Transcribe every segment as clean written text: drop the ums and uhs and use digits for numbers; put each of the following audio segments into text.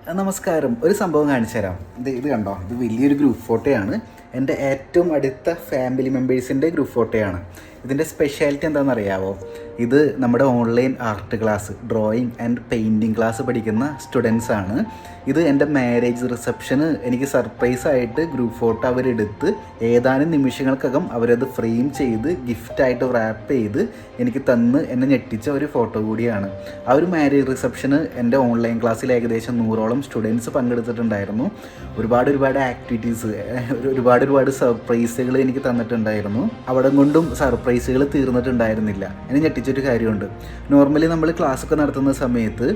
നമസ്കാരം. ഒരു സംഭവം കാണിച്ചു തരാം. ഇത് കണ്ടോ, ഇത് വലിയൊരു ഗ്രൂപ്പ് ഫോട്ടോയാണ്. എൻ്റെ ഏറ്റവും അടുത്ത ഫാമിലി മെമ്പേഴ്സിൻ്റെ ഗ്രൂപ്പ് ഫോട്ടോയാണ്. ഇതിൻ്റെ സ്പെഷ്യാലിറ്റി എന്താണെന്ന് അറിയാമോ? ഇത് നമ്മുടെ online art class, drawing and painting class പഠിക്കുന്ന സ്റ്റുഡൻസാണ്. ഇത് എൻ്റെ മാരേജ് റിസപ്ഷന് എനിക്ക് സർപ്രൈസായിട്ട് ഗ്രൂപ്പ് ഫോട്ടോ അവരെടുത്ത് ഏതാനും നിമിഷങ്ങൾക്കകം അവരത് ഫ്രെയിം ചെയ്ത് ഗിഫ്റ്റായിട്ട് റാപ്പ് ചെയ്ത് എനിക്ക് തന്ന് എന്നെ ഞെട്ടിച്ച ഒരു ഫോട്ടോ കൂടിയാണ്. ആ ഒരു മാരേജ് റിസപ്ഷന് എൻ്റെ ഓൺലൈൻ ക്ലാസ്സിൽ ഏകദേശം 100ഓളം സ്റ്റുഡൻസ് പങ്കെടുത്തിട്ടുണ്ടായിരുന്നു. ഒരുപാട് ആക്ടിവിറ്റീസ്, ഒരുപാട് സർപ്രൈസുകൾ എനിക്ക് തന്നിട്ടുണ്ടായിരുന്നു. അവിടെ കൊണ്ടും സർപ്രൈസുകൾ തീർന്നിട്ടുണ്ടായിരുന്നില്ല. എന്നെ ഞെട്ടിച്ചൊരു കാര്യമുണ്ട്. നോർമലി നമ്മൾ ക്ലാസ്സൊക്കെ നടത്തുന്ന സമയത്ത്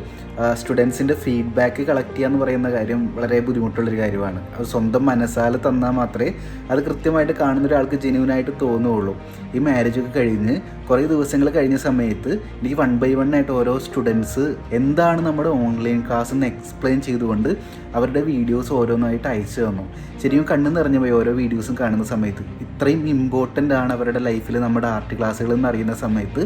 സ്റ്റുഡൻസിൻ്റെ ഫീഡ്ബാക്ക് കളക്ട് ചെയ്യുക എന്ന് പറയുന്ന കാര്യം വളരെ ബുദ്ധിമുട്ടുള്ളൊരു കാര്യമാണ്. അത് സ്വന്തം മനസ്സാൽ തന്നാൽ മാത്രമേ അത് കൃത്യമായിട്ട് കാണുന്ന ഒരാൾക്ക് ജെന്യൂനായിട്ട് തോന്നുകയുള്ളൂ. ഈ മാരേജൊക്കെ കഴിഞ്ഞ് കുറേ ദിവസങ്ങൾ കഴിഞ്ഞ സമയത്ത് എനിക്ക് 1 by 1 ആയിട്ട് ഓരോ സ്റ്റുഡൻസ് എന്താണ് നമ്മുടെ ഓൺലൈൻ ക്ലാസ് എന്ന് എക്സ്പ്ലെയിൻ ചെയ്തുകൊണ്ട് അവരുടെ വീഡിയോസ് ഓരോന്നായിട്ട് അയച്ചു തന്നു. ശരിക്കും കണ്ണ് നിറഞ്ഞു പോയി ഓരോ വീഡിയോസും കാണുന്ന സമയത്ത്. ഇത്രയും ഇമ്പോർട്ടൻ്റ് ആണ് അവരുടെ ലൈഫിൽ നമ്മുടെ ആർട്ട് ക്ലാസ്സുകൾ എന്ന് അറിയുന്ന സമയത്ത്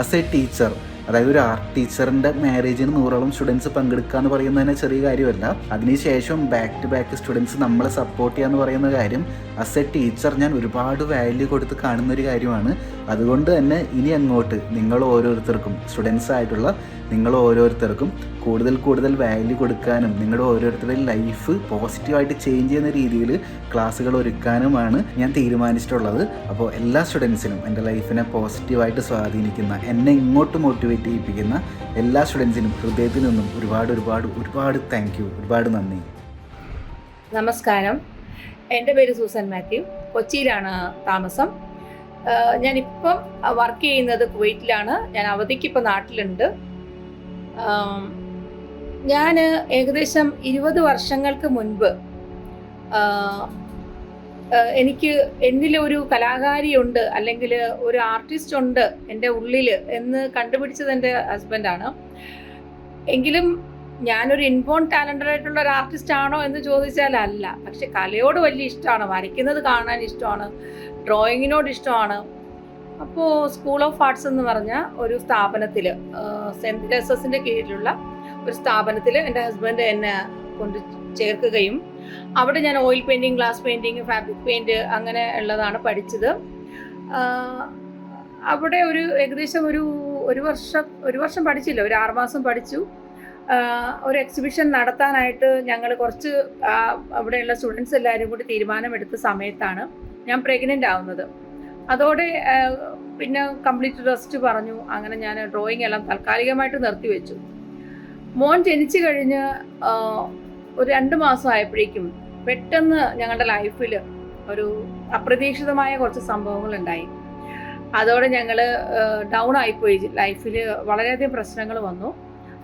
ആസ് എ ടീച്ചർ, അതായത് ഒരു ആർട്ട് ടീച്ചറിൻ്റെ മാരേജിന് 100ഓളം സ്റ്റുഡൻസ് പങ്കെടുക്കുക എന്ന് പറയുന്നത് തന്നെ ചെറിയ കാര്യമല്ല. അതിനുശേഷം ബാക്ക് ടു ബാക്ക് സ്റ്റുഡൻസ് നമ്മളെ സപ്പോർട്ട് ചെയ്യുക എന്ന് പറയുന്ന കാര്യം ആസ് എ ടീച്ചർ ഞാൻ ഒരുപാട് വാല്യൂ കൊടുത്ത് കാണുന്നൊരു കാര്യമാണ്. അതുകൊണ്ട് തന്നെ ഇനി അങ്ങോട്ട് നിങ്ങൾ ഓരോരുത്തർക്കും, സ്റ്റുഡൻസ് ആയിട്ടുള്ള നിങ്ങൾ ഓരോരുത്തർക്കും കൂടുതൽ വാല്യൂ കൊടുക്കാനും നിങ്ങളുടെ ഓരോരുത്തരുടെയും ലൈഫ് പോസിറ്റീവായിട്ട് ചേഞ്ച് ചെയ്യുന്ന രീതിയിൽ ക്ലാസ്സുകൾ ഒരുക്കാനുമാണ് ഞാൻ തീരുമാനിച്ചിട്ടുള്ളത്. അപ്പോൾ എല്ലാ സ്റ്റുഡൻസിനും, എൻ്റെ ലൈഫിനെ പോസിറ്റീവായിട്ട് സ്വാധീനിക്കുന്ന, എന്നെ ഇങ്ങോട്ട് മോട്ടിവേറ്റ് ചെയ്യിപ്പിക്കുന്ന എല്ലാ സ്റ്റുഡൻസിനും ഹൃദയത്തിൽ നിന്നും ഒരുപാട് താങ്ക് യു, ഒരുപാട് നന്ദി. നമസ്കാരം. എൻ്റെ പേര് സൂസൻ മാത്യു. കൊച്ചിയിലാണ് താമസം. ഞാനിപ്പം വർക്ക് ചെയ്യുന്നത് കുവൈറ്റിലാണ്. ഞാൻ അവധിക്ക് ഇപ്പോൾ നാട്ടിലുണ്ട്. ഞാൻ ഏകദേശം 20 വർഷങ്ങൾക്ക് മുൻപ് എനിക്ക് എന്നിലൊരു കലാകാരിയുണ്ട്, അല്ലെങ്കിൽ ഒരു ആർട്ടിസ്റ്റ് ഉണ്ട് എൻ്റെ ഉള്ളിൽ എന്ന് കണ്ടുപിടിച്ചത് എൻ്റെ ഹസ്ബൻഡാണ്. എങ്കിലും ഞാനൊരു ഇൻബോൺ ടാലൻ്റഡ് ആയിട്ടുള്ള ഒരു ആർട്ടിസ്റ്റ് ആണോ എന്ന് ചോദിച്ചാൽ അല്ല. പക്ഷെ കലയോട് വലിയ ഇഷ്ടമാണ്, വരയ്ക്കുന്നത് കാണാൻ ഇഷ്ടമാണ്, ഡ്രോയിങ്ങിനോട് ഇഷ്ടമാണ്. അപ്പോൾ സ്കൂൾ ഓഫ് ആർട്സ് എന്ന് പറഞ്ഞ ഒരു സ്ഥാപനത്തിൽ, സെൻറ്റ് തെരേസസിൻ്റെ കീഴിലുള്ള ഒരു സ്ഥാപനത്തിൽ എൻ്റെ ഹസ്ബൻഡ് എന്നെ കൊണ്ട് ചേർക്കുകയും അവിടെ ഞാൻ oil painting, glass painting, fabric paint അങ്ങനെ ഉള്ളതാണ് പഠിച്ചത്. അവിടെ ഏകദേശം ഒരു വർഷം പഠിച്ചില്ല, ഒരു 6 മാസം പഠിച്ചു. ഒരു എക്സിബിഷൻ നടത്താനായിട്ട് ഞങ്ങൾ കുറച്ച് അവിടെയുള്ള സ്റ്റുഡൻസ് എല്ലാവരും കൂടി തീരുമാനമെടുത്ത സമയത്താണ് ഞാൻ പ്രഗ്നൻ്റ് ആവുന്നത്. അതോടെ പിന്നെ കംപ്ലീറ്റ് റെസ്റ്റ് പറഞ്ഞു. അങ്ങനെ ഞാൻ ഡ്രോയിങ് എല്ലാം താൽക്കാലികമായിട്ട് നിർത്തിവെച്ചു. മോൻ ജനിച്ചു കഴിഞ്ഞ് ഒരു 2 മാസം ആയപ്പോഴേക്കും പെട്ടെന്ന് ഞങ്ങളുടെ ലൈഫിൽ ഒരു അപ്രതീക്ഷിതമായ കുറച്ച് സംഭവങ്ങൾ ഉണ്ടായി. അതോടെ ഞങ്ങൾ ഡൗൺ ആയിപ്പോയി. ലൈഫിൽ വളരെയധികം പ്രശ്നങ്ങൾ വന്നു.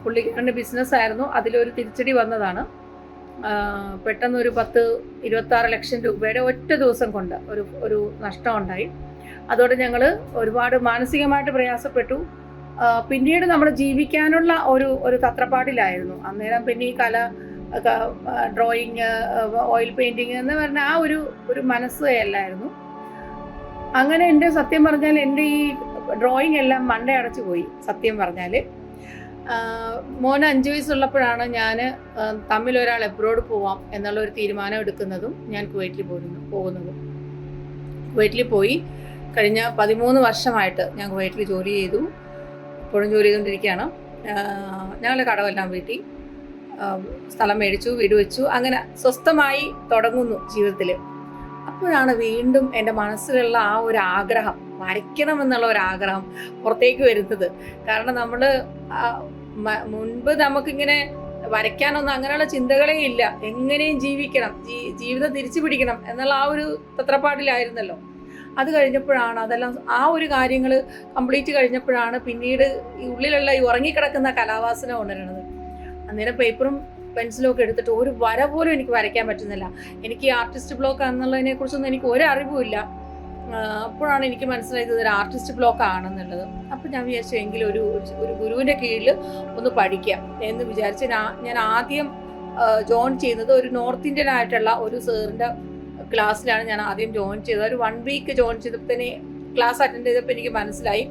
പുള്ളിക്കാരൻ്റെ ബിസിനസ്സായിരുന്നു, അതിലൊരു തിരിച്ചടി വന്നതാണ്. പെട്ടെന്ന് ഒരു 26 ലക്ഷം രൂപയുടെ ഒറ്റ ദിവസം കൊണ്ട് ഒരു നഷ്ടം ഉണ്ടായി. അതോടെ ഞങ്ങൾ ഒരുപാട് മാനസികമായിട്ട് പ്രയാസപ്പെട്ടു. പിന്നീട് നമ്മൾ ജീവിക്കാനുള്ള ഒരു തത്രപ്പാടിലായിരുന്നു. അന്നേരം പിന്നെ ഈ കല, ഡ്രോയിങ്, ഓയിൽ പെയിൻറ്റിങ് എന്ന് പറഞ്ഞ ആ ഒരു മനസ്സ് അല്ലായിരുന്നു. അങ്ങനെ സത്യം പറഞ്ഞാൽ എൻ്റെ ഈ ഡ്രോയിങ് എല്ലാം മണ്ട അടച്ചു പോയി. സത്യം പറഞ്ഞാൽ മോന് 5 വയസ്സുള്ളപ്പോഴാണ് ഞാൻ തമ്മിലൊരാൾ എബ്രോഡ് പോവാം എന്നുള്ള ഒരു തീരുമാനം എടുക്കുന്നതും ഞാൻ കുവൈറ്റിൽ പോകുന്നതും. കുവൈറ്റിൽ പോയി കഴിഞ്ഞ 13 വർഷമായിട്ട് ഞാൻ കുവൈറ്റിൽ ജോലി ചെയ്തു. ഇപ്പോഴും ജോലി ചെയ്തുകൊണ്ടിരിക്കുകയാണ്. ഞങ്ങളുടെ കടമെല്ലാം വീട്ടി, സ്ഥലം മേടിച്ചു, വീട് വെച്ചു, അങ്ങനെ സ്വസ്ഥമായി തുടങ്ങുന്നു ജീവിതത്തിൽ. അപ്പോഴാണ് വീണ്ടും എൻ്റെ മനസ്സിലുള്ള ആ ഒരു ആഗ്രഹം, വരയ്ക്കണം എന്നുള്ള ഒരു ആഗ്രഹം പുറത്തേക്ക് വരുന്നത്. കാരണം നമ്മൾ മുൻപ് നമുക്കിങ്ങനെ വരയ്ക്കാനൊന്നും അങ്ങനെയുള്ള ചിന്തകളേ ഇല്ല. എങ്ങനെയും ജീവിക്കണം, ജീവിതം തിരിച്ചു പിടിക്കണം എന്നുള്ള ആ ഒരു തത്രപ്പാടിലായിരുന്നല്ലോ. അത് കഴിഞ്ഞപ്പോഴാണ് അതെല്ലാം, ആ ഒരു കാര്യങ്ങൾ കംപ്ലീറ്റ് കഴിഞ്ഞപ്പോഴാണ് പിന്നീട് ഈ ഉള്ളിലുള്ള ഈ ഉറങ്ങിക്കിടക്കുന്ന കലാവാസന ഉണരുന്നത്. അന്നേരം പേപ്പറും പെൻസിലും ഒക്കെ എടുത്തിട്ട് ഒരു വര പോലും എനിക്ക് വരയ്ക്കാൻ പറ്റുന്നില്ല. എനിക്ക് ഈ ആർട്ടിസ്റ്റ് ബ്ലോക്ക് എന്നുള്ളതിനെ കുറിച്ചൊന്നും എനിക്ക് ഒരറിവുമില്ല. അപ്പോഴാണ് എനിക്ക് മനസ്സിലായത് ഇതൊരു ആർട്ടിസ്റ്റ് ബ്ലോക്ക് ആണെന്നുള്ളത്. അപ്പോൾ ഞാൻ വിചാരിച്ചു എങ്കിലും ഒരു ഗുരുവിൻ്റെ കീഴിൽ ഒന്ന് പഠിക്കാം എന്ന് വിചാരിച്ച് ഞാൻ ആദ്യം ജോയിൻ ചെയ്യുന്നത് ഒരു നോർത്ത് ഇന്ത്യൻ ആയിട്ടുള്ള ഒരു സാറിൻ്റെ ക്ലാസ്സിലാണ് ഞാൻ ആദ്യം ജോയിൻ ചെയ്തത്. ഒരു 1 വീക്ക് ജോയിൻ ചെയ്തപ്പോൾ തന്നെ ക്ലാസ് അറ്റൻഡ് ചെയ്തപ്പോൾ എനിക്ക് മനസ്സിലായി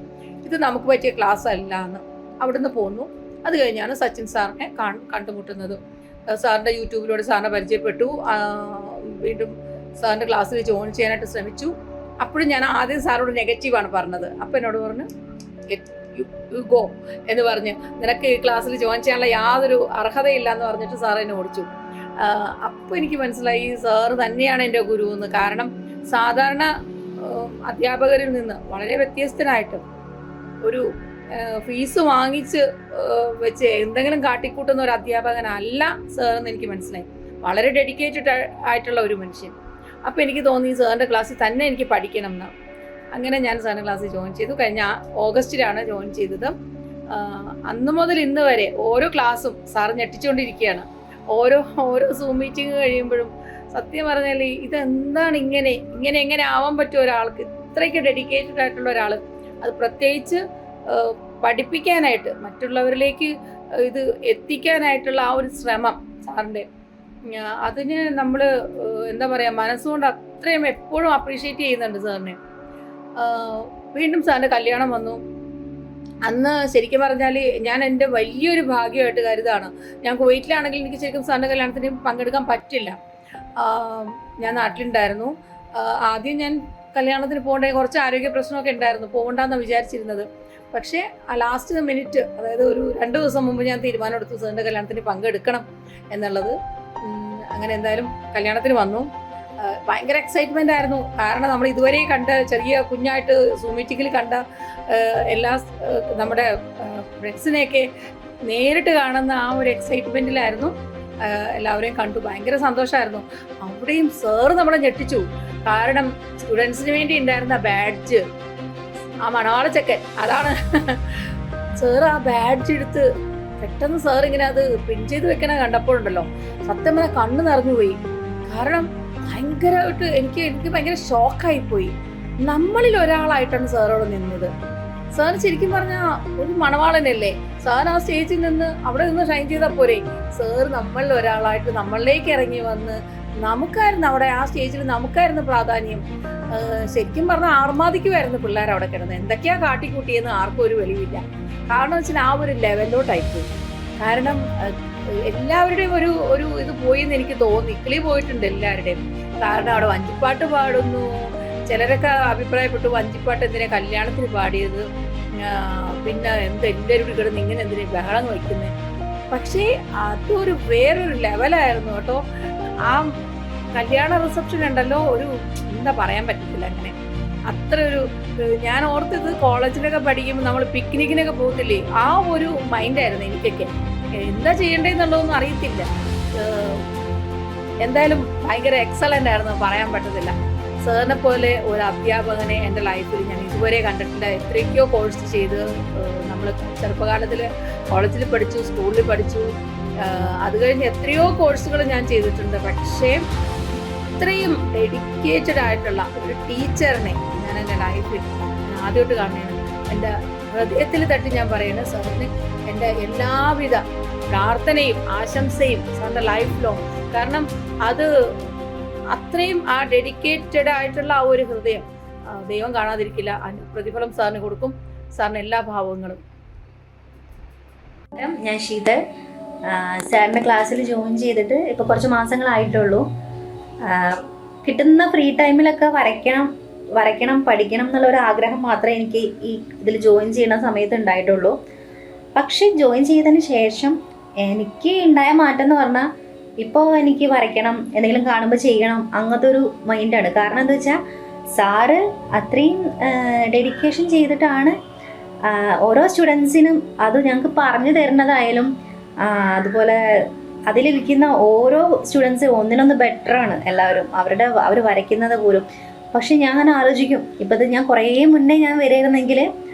ഇത് നമുക്ക് പറ്റിയ ക്ലാസ് അല്ല എന്ന്. അവിടുന്ന് പോന്നു. അത് കഴിഞ്ഞാണ് സച്ചിൻ സാറിനെ കണ്ടുമുട്ടുന്നത്. സാറിൻ്റെ യൂട്യൂബിലൂടെ സാറിനെ പരിചയപ്പെട്ടു. വീണ്ടും സാറിൻ്റെ ക്ലാസ്സിൽ ജോയിൻ ചെയ്യാനായിട്ട് ശ്രമിച്ചു. അപ്പോഴും ഞാൻ ആദ്യം സാറോട് നെഗറ്റീവാണ് പറഞ്ഞത്. അപ്പോൾ എന്നോട് പറഞ്ഞു യു ഗോ എന്ന് പറഞ്ഞ്, നിനക്ക് ഈ ക്ലാസ്സിൽ ജോയിൻ ചെയ്യാനുള്ള യാതൊരു അർഹതയില്ല എന്ന് പറഞ്ഞിട്ട് സാർ എന്നെ ഓടിച്ചു. അപ്പോൾ എനിക്ക് മനസ്സിലായി സാറ് തന്നെയാണ് എൻ്റെ ഗുരു എന്ന്. കാരണം സാധാരണ അധ്യാപകരിൽ നിന്ന് വളരെ വ്യത്യസ്തനായിട്ട് ഒരു ഫീസ് വാങ്ങിച്ച് വെച്ച് എന്തെങ്കിലും കാട്ടിക്കൂട്ടുന്ന ഒരു അധ്യാപകനല്ല സാർ എന്ന് എനിക്ക് മനസ്സിലായി. വളരെ ഡെഡിക്കേറ്റഡ് ആയിട്ടുള്ള ഒരു മനുഷ്യൻ. അപ്പോൾ എനിക്ക് തോന്നി സാറിൻ്റെ ക്ലാസ്സിൽ തന്നെ എനിക്ക് പഠിക്കണം എന്ന്. അങ്ങനെ ഞാൻ സാറിൻ്റെ ക്ലാസ്സിൽ ജോയിൻ ചെയ്തു. കഴിഞ്ഞ ഓഗസ്റ്റിലാണ് ജോയിൻ ചെയ്തത്. അന്ന് മുതൽ ഇന്ന് വരെ ഓരോ ക്ലാസ്സും സാറ് ഞെട്ടിച്ചുകൊണ്ടിരിക്കുകയാണ്. ഓരോ സൂം മീറ്റിംഗ് കഴിയുമ്പോഴും സത്യം പറഞ്ഞാൽ ഇതെന്താണ് ഇങ്ങനെ എങ്ങനെ ആവാൻ പറ്റും ഒരാൾക്ക്, ഇത്രയ്ക്ക് ഡെഡിക്കേറ്റഡ് ആയിട്ടുള്ള ഒരാൾ. അത് പ്രത്യേകിച്ച് പഠിപ്പിക്കാനായിട്ട്, മറ്റുള്ളവരിലേക്ക് ഇത് എത്തിക്കാനായിട്ടുള്ള ആ ഒരു ശ്രമം സാറിൻ്റെ, അതിന് നമ്മൾ എന്താ പറയുക, മനസ്സുകൊണ്ട് അത്രയും എപ്പോഴും അപ്രീഷിയേറ്റ് ചെയ്യുന്നുണ്ട് സാറിനെ. വീണ്ടും സാറിൻ്റെ കല്യാണം വന്നു. അന്ന് ശരിക്കും പറഞ്ഞാൽ ഞാൻ എൻ്റെ വലിയൊരു ഭാഗ്യമായിട്ട് കരുതാണ്. ഞാൻ കുവൈറ്റിലാണെങ്കിൽ എനിക്ക് ശരിക്കും സാറിൻ്റെ കല്യാണത്തിന് പങ്കെടുക്കാൻ പറ്റില്ല. ഞാൻ നാട്ടിലുണ്ടായിരുന്നു. ആദ്യം ഞാൻ കല്യാണത്തിന് പോകേണ്ട കുറച്ച് ആരോഗ്യ പ്രശ്നമൊക്കെ ഉണ്ടായിരുന്നു, പോകണ്ടെന്നാണ് വിചാരിച്ചിരുന്നത്. പക്ഷേ ആ ലാസ്റ്റ് മിനിറ്റ്, അതായത് ഒരു 2 ദിവസം മുമ്പ് ഞാൻ തീരുമാനമെടുത്തു സാറിൻ്റെ കല്യാണത്തിന് പങ്കെടുക്കണം എന്നുള്ളത്. അങ്ങനെ എന്തായാലും കല്യാണത്തിന് വന്നു. ഭയങ്കര എക്സൈറ്റ്മെൻ്റ് ആയിരുന്നു. കാരണം നമ്മൾ ഇതുവരെ കണ്ട, ചെറിയ കുഞ്ഞായിട്ട് സൂം മീറ്റിങ്ങിൽ കണ്ട എല്ലാ നമ്മുടെ ഫ്രണ്ട്സിനെയൊക്കെ നേരിട്ട് കാണുന്ന ആ ഒരു എക്സൈറ്റ്മെൻറ്റിലായിരുന്നു. എല്ലാവരെയും കണ്ടു, ഭയങ്കര സന്തോഷമായിരുന്നു. അവിടെയും സാറ് നമ്മളെ ഞെട്ടിച്ചു. കാരണം സ്റ്റുഡൻസിന് വേണ്ടി ഉണ്ടായിരുന്ന ബാഡ്ജ്, ആ മണവാളച്ചക്കൻ, അതാണ് സാർ ആ ബാഡ്ജ് എടുത്ത് പെട്ടെന്ന് സാർ ഇങ്ങനെ അത് പിൻ ചെയ്ത് വെക്കണ കണ്ടപ്പോഴുണ്ടല്ലോ, സത്യം പറഞ്ഞാൽ കണ്ണ് നിറഞ്ഞു പോയി. കാരണം ഭയങ്കരമായിട്ട് എനിക്ക് ഭയങ്കര ഷോക്കായിപ്പോയി. നമ്മളിൽ ഒരാളായിട്ടാണ് സാറോട് നിന്നത്. സാർ ശരിക്കും പറഞ്ഞാൽ ഒരു മണവാളനല്ലേ. സാർ ആ സ്റ്റേജിൽ നിന്ന് അവിടെ നിന്ന് ഷൈൻ ചെയ്താൽ പോരെ. സാർ നമ്മളിൽ ഒരാളായിട്ട് നമ്മളിലേക്ക് ഇറങ്ങി വന്ന് നമുക്കായിരുന്നു അവിടെ ആ സ്റ്റേജിൽ നമുക്കായിരുന്നു പ്രാധാന്യം. ശരിക്കും പറഞ്ഞാൽ ആർമാദിക്കുമായിരുന്നു പിള്ളേർ അവിടെ കിടന്ന്. എന്തൊക്കെയാ കാട്ടിക്കൂട്ടിയെന്ന് ആർക്കും ഒരു വെളിവില്ല. കാരണം വെച്ചാൽ ആ ഒരു ലെവലിലോട്ടായിപ്പോയി. കാരണം എല്ലാവരുടെയും ഒരു ഇത് പോയി എന്ന് എനിക്ക് തോന്നി. കിളി പോയിട്ടുണ്ട് എല്ലാവരുടെയും. കാരണം അവിടെ വഞ്ചിപ്പാട്ട് പാടുന്നു. ചിലരൊക്കെ അഭിപ്രായപ്പെട്ടു വഞ്ചിപ്പാട്ട് എന്തിനാ കല്യാണത്തിന് പാടിയത്, പിന്നെ എല്ലാവരും കിടന്ന് ഇങ്ങനെ എന്തിനാ ബഹളം വയ്ക്കുന്നത്. പക്ഷേ അതൊരു വേറൊരു ലെവലായിരുന്നു കേട്ടോ. ആ കല്യാണ റിസപ്ഷൻ ഉണ്ടല്ലോ, ഒരു എന്താ പറയാൻ പറ്റത്തില്ല. അങ്ങനെ അത്ര ഒരു, ഞാൻ ഓർത്തത് കോളേജിലൊക്കെ പഠിക്കുമ്പോൾ നമ്മൾ പിക്നിക്കിനൊക്കെ പോകത്തില്ലേ, ആ ഒരു മൈൻഡായിരുന്നു എനിക്കൊക്കെ. എന്താ ചെയ്യേണ്ടതെന്നുള്ളതൊന്നും അറിയത്തില്ല. എന്തായാലും ഭയങ്കര എക്സലൻ്റ് ആയിരുന്നു, പറയാൻ പറ്റത്തില്ല. സാറിനെ പോലെ ഒരു അധ്യാപകനെ എൻ്റെ ലൈഫിൽ ഞാൻ ഇതുവരെ കണ്ടിട്ടില്ല. എത്രയൊക്കെയോ കോഴ്സ് ചെയ്ത് നമ്മൾ ചെറുപ്പകാലത്തിൽ കോളേജിൽ പഠിച്ചു, സ്കൂളിൽ പഠിച്ചു, അത് കഴിഞ്ഞ് എത്രയോ കോഴ്സുകൾ ഞാൻ ചെയ്തിട്ടുണ്ട്. പക്ഷേ ഇത്രയും ഡെഡിക്കേറ്റഡ് ആയിട്ടുള്ള ഒരു ടീച്ചറിനെ ഞാൻ എൻ്റെ ലൈഫിൽ ആദ്യമായിട്ട് കാണുകയാണ്. എൻ്റെ ഹൃദയത്തിൽ തട്ടി ഞാൻ പറയുന്നത് സാറിന് എൻ്റെ എല്ലാവിധ പ്രാർത്ഥനയും ആശംസയും സാറിൻ്റെ ലൈഫ് ലോങ്. കാരണം അത് അത്രയും ആ ഡെഡിക്കേറ്റഡ് ആയിട്ടുള്ള ആ ഒരു ഹൃദയം ദൈവം കാണാതിരിക്കില്ല. പ്രതിഫലം സാറിന് കൊടുക്കും. സാറിന് എല്ലാ ഭാവങ്ങളും. ഞാൻ ശീതൾ, സാറിൻ്റെ ക്ലാസ്സിൽ ജോയിൻ ചെയ്തിട്ട് ഇപ്പോൾ കുറച്ച് മാസങ്ങളായിട്ടുള്ളൂ. കിട്ടുന്ന ഫ്രീ ടൈമിലൊക്കെ വരയ്ക്കണം പഠിക്കണം എന്നുള്ളൊരു ആഗ്രഹം മാത്രമേ എനിക്ക് ഈ ഇതിൽ ജോയിൻ ചെയ്യുന്ന സമയത്ത് ഉണ്ടായിട്ടുള്ളൂ. പക്ഷേ ജോയിൻ ചെയ്തതിന് ശേഷം എനിക്ക് ഉണ്ടായ മാറ്റം എന്ന് പറഞ്ഞാൽ, ഇപ്പോൾ എനിക്ക് വരയ്ക്കണം, എന്തെങ്കിലും കാണുമ്പോൾ ചെയ്യണം, അങ്ങനത്തെ ഒരു മൈൻഡാണ്. കാരണം എന്താ വെച്ചാൽ സാറ് അത്രയും ഡെഡിക്കേഷൻ ചെയ്തിട്ടാണ് ഓരോ സ്റ്റുഡൻസിനും അത് ഞങ്ങൾക്ക് പറഞ്ഞു തരുന്നതായാലും, അതുപോലെ അതിലിരിക്കുന്ന ഓരോ സ്റ്റുഡൻസ് ഒന്നിനൊന്ന് ബെറ്ററാണ് എല്ലാവരും. അവർ വരയ്ക്കുന്നത് പോലും. പക്ഷെ ഞാൻ അങ്ങനെ ആലോചിക്കും, ഇപ്പം ഇത് ഞാൻ കുറേ മുന്നേ ഞാൻ വരികയായിരുന്നെങ്കിൽ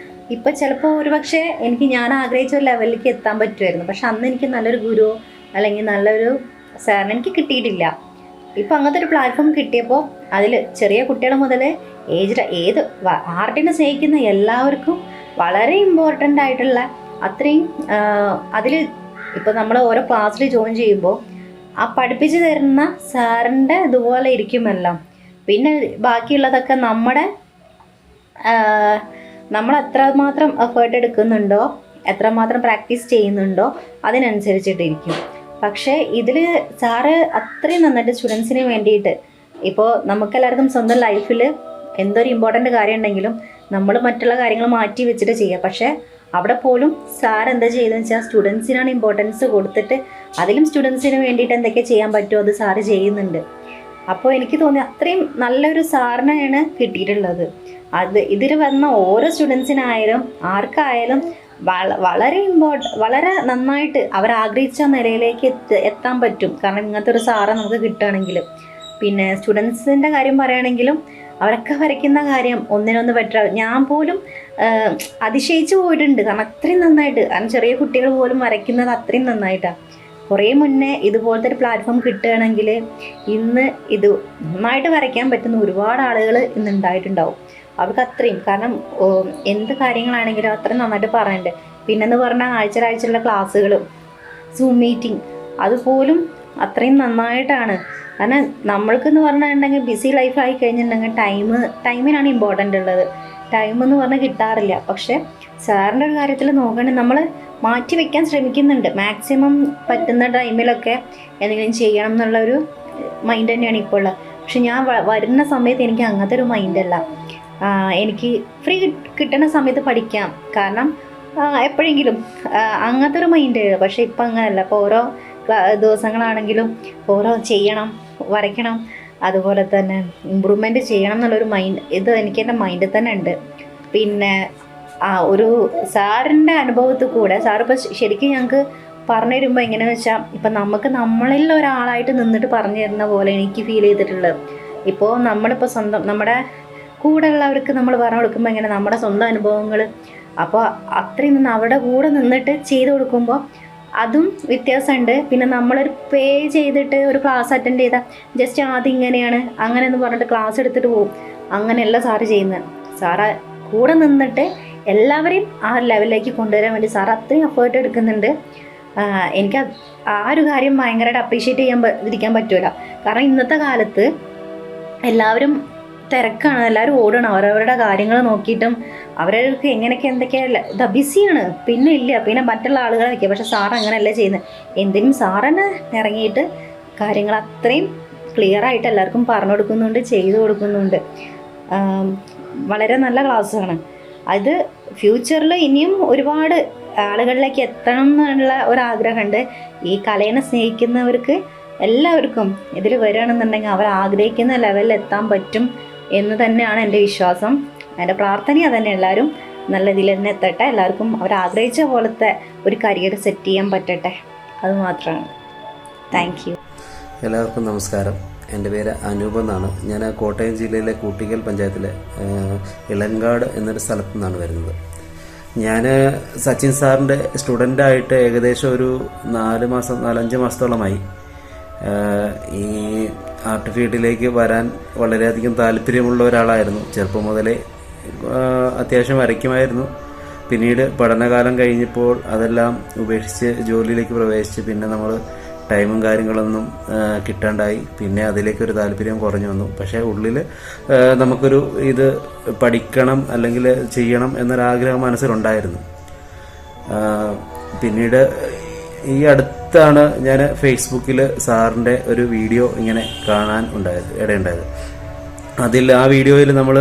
ഇപ്പം ചിലപ്പോൾ ഒരുപക്ഷെ എനിക്ക് ഞാൻ ആഗ്രഹിച്ച ഒരു ലെവലിലേക്ക് എത്താൻ പറ്റുമായിരുന്നു. പക്ഷെ അന്ന് എനിക്ക് നല്ലൊരു ഗുരു അല്ലെങ്കിൽ നല്ലൊരു സാറിന് എനിക്ക് കിട്ടിയിട്ടില്ല. ഇപ്പം അങ്ങനത്തെ ഒരു പ്ലാറ്റ്ഫോം കിട്ടിയപ്പോൾ അതിൽ ചെറിയ കുട്ടികൾ മുതൽ ഏത് ആർട്ടിനെ സ്നേഹിക്കുന്ന എല്ലാവർക്കും വളരെ ഇമ്പോർട്ടൻ്റ് ആയിട്ടുള്ള അത്രയും അതിൽ ഇപ്പോൾ നമ്മൾ ഓരോ ക്ലാസ്സിൽ ജോയിൻ ചെയ്യുമ്പോൾ ആ പഠിപ്പിച്ച് തരുന്ന സാറിൻ്റെ ഇതുപോലെ ഇരിക്കുമെല്ലാം. പിന്നെ ബാക്കിയുള്ളതൊക്കെ നമ്മൾ എത്രമാത്രം എഫേർട്ട് എടുക്കുന്നുണ്ടോ, എത്രമാത്രം പ്രാക്ടീസ് ചെയ്യുന്നുണ്ടോ അതിനനുസരിച്ചിട്ടിരിക്കും. പക്ഷേ ഇതിൽ സാറ് അത്രയും നന്നായിട്ട് സ്റ്റുഡൻസിന് വേണ്ടിയിട്ട്, ഇപ്പോൾ നമുക്കെല്ലാവർക്കും സ്വന്തം ലൈഫിൽ എന്തൊരു ഇമ്പോർട്ടൻ്റ് കാര്യം ഉണ്ടെങ്കിലും നമ്മൾ മറ്റുള്ള കാര്യങ്ങൾ മാറ്റി വെച്ചിട്ട് ചെയ്യുക. പക്ഷേ അവിടെ പോലും സാർ എന്താ ചെയ്തതെന്ന് വെച്ചാൽ സ്റ്റുഡൻസിനാണ് ഇമ്പോർട്ടൻസ് കൊടുത്തിട്ട് അതിലും സ്റ്റുഡൻസിന് വേണ്ടിയിട്ട് എന്തൊക്കെ ചെയ്യാൻ പറ്റുമോ അത് സാറ് ചെയ്യുന്നുണ്ട്. അപ്പോൾ എനിക്ക് തോന്നി അത്രയും നല്ലൊരു സാറിനെയാണ് കിട്ടിയിട്ടുള്ളത്. ഇതിൽ വന്ന ഓരോ സ്റ്റുഡൻസിനായാലും ആർക്കായാലും വളരെ നന്നായിട്ട് അവരാഗ്രഹിച്ച നിലയിലേക്ക് എത്താൻ പറ്റും. കാരണം ഇങ്ങനത്തെ ഒരു സാറെ നമുക്ക് കിട്ടുകയാണെങ്കിൽ. പിന്നെ സ്റ്റുഡൻസിൻ്റെ കാര്യം പറയുകയാണെങ്കിലും അവരൊക്കെ വരയ്ക്കുന്ന കാര്യം ഒന്നിനൊന്ന് ബെറ്റർ. ഞാൻ പോലും അതിശയിച്ചു പോയിട്ടുണ്ട്. കാരണം അത്രയും നന്നായിട്ട്, കാരണം ചെറിയ കുട്ടികൾ പോലും വരയ്ക്കുന്നത് അത്രയും നന്നായിട്ടാണ്. കുറേ മുന്നേ ഇതുപോലത്തെ ഒരു പ്ലാറ്റ്ഫോം കിട്ടുകയാണെങ്കിൽ ഇന്ന് ഇത് നന്നായിട്ട് വരയ്ക്കാൻ പറ്റുന്ന ഒരുപാട് ആളുകൾ ഇന്ന് ഉണ്ടായിട്ടുണ്ടാവും. അവർക്ക് അത്രയും, കാരണം എന്ത് കാര്യങ്ങളാണെങ്കിലും അത്രയും നന്നായിട്ട് പറയുന്നുണ്ട്. പിന്നെന്ന് പറഞ്ഞാൽ ആഴ്ചയിലുള്ള ക്ലാസ്സുകളും സൂം മീറ്റിംഗ് അതുപോലും അത്രയും നന്നായിട്ടാണ്. കാരണം നമ്മൾക്കെന്ന് പറഞ്ഞിട്ടുണ്ടെങ്കിൽ ബിസി ലൈഫായി കഴിഞ്ഞിട്ടുണ്ടെങ്കിൽ ടൈമിനാണ് ഇമ്പോർട്ടൻ്റ് ഉള്ളത്. ടൈമെന്ന് പറഞ്ഞാൽ കിട്ടാറില്ല. പക്ഷേ സാറിൻ്റെ ഒരു കാര്യത്തിൽ നോക്കുകയാണെങ്കിൽ നമ്മൾ മാറ്റി വയ്ക്കാൻ ശ്രമിക്കുന്നുണ്ട്. മാക്സിമം പറ്റുന്ന ടൈമിലൊക്കെ എന്തെങ്കിലും ചെയ്യണം എന്നുള്ളൊരു മൈൻഡ് തന്നെയാണ് ഇപ്പോൾ ഉള്ളത്. പക്ഷെ ഞാൻ വരുന്ന സമയത്ത് എനിക്ക് അങ്ങനത്തെ ഒരു മൈൻഡല്ല. എനിക്ക് ഫ്രീ കിട്ടുന്ന സമയത്ത് പഠിക്കാം, കാരണം എപ്പോഴെങ്കിലും അങ്ങനത്തെ ഒരു മൈൻഡ്. പക്ഷെ ഇപ്പം അങ്ങനെയല്ല. ഇപ്പോൾ ഓരോ ദിവസങ്ങളാണെങ്കിലും ഓരോ ചെയ്യണം, വരയ്ക്കണം, അതുപോലെ തന്നെ ഇമ്പ്രൂവ്മെൻറ്റ് ചെയ്യണം എന്നുള്ളൊരു മൈൻഡ് ഇത് എനിക്ക് എൻ്റെ മൈൻഡിൽ തന്നെ ഉണ്ട്. പിന്നെ ഒരു സാറിൻ്റെ അനുഭവത്തിൽ കൂടെ സാറിപ്പോൾ ശരിക്കും ഞങ്ങൾക്ക് പറഞ്ഞു തരുമ്പോൾ എങ്ങനെയാണെന്ന് വെച്ചാൽ ഇപ്പം നമുക്ക് നമ്മളിൽ ഒരാളായിട്ട് നിന്നിട്ട് പറഞ്ഞു തരുന്ന പോലെ എനിക്ക് ഫീൽ ചെയ്തിട്ടുള്ളത്. ഇപ്പോൾ നമ്മളിപ്പോൾ സ്വന്തം നമ്മുടെ കൂടെ ഉള്ളവർക്ക് നമ്മൾ പറഞ്ഞു കൊടുക്കുമ്പോൾ എങ്ങനെ നമ്മുടെ സ്വന്തം അനുഭവങ്ങൾ, അപ്പോൾ അത്രയും നിന്ന് അവരുടെ കൂടെ നിന്നിട്ട് ചെയ്ത് കൊടുക്കുമ്പോൾ അതും വ്യത്യാസമുണ്ട്. പിന്നെ നമ്മളൊരു പേ ചെയ്തിട്ട് ഒരു ക്ലാസ് അറ്റൻഡ് ചെയ്താൽ ജസ്റ്റ് ആദ്യം ഇങ്ങനെയാണ് അങ്ങനെ എന്ന് പറഞ്ഞിട്ട് ക്ലാസ് എടുത്തിട്ട് പോകും. അങ്ങനെയല്ല സാറ് ചെയ്യുന്നത്. സാറ് കൂടെ നിന്നിട്ട് എല്ലാവരെയും ആ ലെവലിലേക്ക് കൊണ്ടുവരാൻ വേണ്ടി സാർ അത്രയും എഫേർട്ട് എടുക്കുന്നുണ്ട്. എനിക്ക് ആ ഒരു കാര്യം ഭയങ്കരമായിട്ട് അപ്രീഷിയേറ്റ് ഇരിക്കാൻ പറ്റില്ല. കാരണം ഇന്നത്തെ കാലത്ത് എല്ലാവരും തിരക്കാണ്, എല്ലാവരും ഓടണം അവരവരുടെ കാര്യങ്ങൾ നോക്കിയിട്ടും അവർക്ക് എങ്ങനെയൊക്കെ എന്തൊക്കെയല്ല ബിസിയാണ്. പിന്നെ മറ്റുള്ള ആളുകളെ വയ്ക്കുക. പക്ഷെ സാർ അങ്ങനെയല്ല ചെയ്യുന്നത്. എന്തിനും സാറിന് ഇറങ്ങിയിട്ട് കാര്യങ്ങൾ അത്രയും ക്ലിയറായിട്ട് എല്ലാവർക്കും പറഞ്ഞു കൊടുക്കുന്നുണ്ട്, ചെയ്തു കൊടുക്കുന്നുണ്ട്. വളരെ നല്ല ക്ലാസ്സാണ്. അത് ഫ്യൂച്ചറിൽ ഇനിയും ഒരുപാട് ആളുകളിലേക്ക് എത്തണം എന്നുള്ള ഒരാഗ്രഹമുണ്ട്. ഈ കലയെ സ്നേഹിക്കുന്നവർക്ക് എല്ലാവർക്കും ഇതിൽ വരികയാണെന്നുണ്ടെങ്കിൽ അവർ ആഗ്രഹിക്കുന്ന ലെവലിൽ എത്താൻ പറ്റും എന്ന് തന്നെയാണ് എൻ്റെ വിശ്വാസം. എൻ്റെ പ്രാർത്ഥന അതന്നെ. എല്ലാവരും നല്ല ഇതിൽ തന്നെ എത്തട്ടെ. എല്ലാവർക്കും അവരാഗ്രഹിച്ച പോലത്തെ ഒരു കരിയർ സെറ്റ് ചെയ്യാൻ പറ്റട്ടെ. അതുമാത്രമാണ്. Thank you. എല്ലാവർക്കും നമസ്കാരം. എൻ്റെ പേര് അനൂപ് എന്നാണ്. ഞാൻ കോട്ടയം ജില്ലയിലെ കൂട്ടിക്കൽ പഞ്ചായത്തിലെ ഇളങ്കാട് എന്നൊരു സ്ഥലത്തു നിന്നാണ് വരുന്നത്. ഞാൻ സച്ചിൻ സാറിൻ്റെ സ്റ്റുഡൻ്റായിട്ട് ഏകദേശം ഒരു 4-5 മാസത്തോളമായി. ഈ ആർട്ട് ഫീൽഡിലേക്ക് വരാൻ വളരെയധികം താല്പര്യമുള്ള ഒരാളായിരുന്നു. ചെറുപ്പം മുതലേ അത്യാവശ്യം വരയ്ക്കുമായിരുന്നു. പിന്നീട് പഠനകാലം കഴിഞ്ഞപ്പോൾ അതെല്ലാം ഉപേക്ഷിച്ച് ജോലിയിലേക്ക് പ്രവേശിച്ച് പിന്നെ നമ്മൾ ടൈമും കാര്യങ്ങളൊന്നും കിട്ടാണ്ടായി. പിന്നെ അതിലേക്കൊരു താല്പര്യം കുറഞ്ഞു വന്നു. പക്ഷേ ഉള്ളിൽ നമുക്കൊരു ഇത് പഠിക്കണം അല്ലെങ്കിൽ ചെയ്യണം എന്നൊരാഗ്രഹം മനസ്സിലുണ്ടായിരുന്നു. പിന്നീട് ഈ അടുത്താണ് ഞാൻ ഫേസ്ബുക്കിൽ സാറിൻ്റെ ഒരു വീഡിയോ ഇങ്ങനെ കാണാൻ ഇടയുണ്ടായത്. ആ വീഡിയോയിൽ നമ്മൾ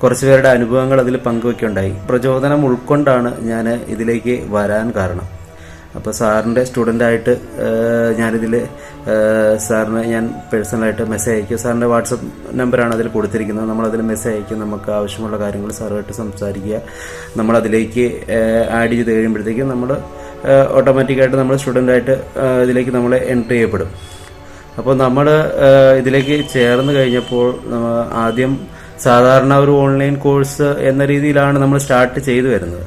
കുറച്ച് പേരുടെ അനുഭവങ്ങൾ അതിൽ പങ്കുവയ്ക്കുകയുണ്ടായി. പ്രചോദനം ഉൾക്കൊണ്ടാണ് ഞാൻ ഇതിലേക്ക് വരാൻ കാരണം. അപ്പോൾ സാറിൻ്റെ സ്റ്റുഡൻ്റായിട്ട് ഞാനിതിൽ സാറിന് ഞാൻ പേഴ്സണലായിട്ട് മെസ്സേജ് അയക്കും. സാറിൻ്റെ വാട്സപ്പ് നമ്പറാണ് അതിൽ കൊടുത്തിരിക്കുന്നത്. നമ്മളതിൽ മെസ്സേജ് അയക്കും. നമുക്ക് ആവശ്യമുള്ള കാര്യങ്ങൾ സാറുമായിട്ട് സംസാരിക്കുക. നമ്മളതിലേക്ക് ആഡ് ചെയ്ത് കഴിയുമ്പോഴത്തേക്കും നമ്മൾ ഓട്ടോമാറ്റിക്കായിട്ട് നമ്മൾ സ്റ്റുഡൻ്റായിട്ട് ഇതിലേക്ക് നമ്മൾ എൻട്രി ചെയ്യപ്പെടും. അപ്പോൾ നമ്മൾ ഇതിലേക്ക് ചേർന്ന് കഴിഞ്ഞപ്പോൾ ആദ്യം സാധാരണ ഒരു ഓൺലൈൻ കോഴ്സ് എന്ന രീതിയിലാണ് നമ്മൾ സ്റ്റാർട്ട് ചെയ്തു വരുന്നത്.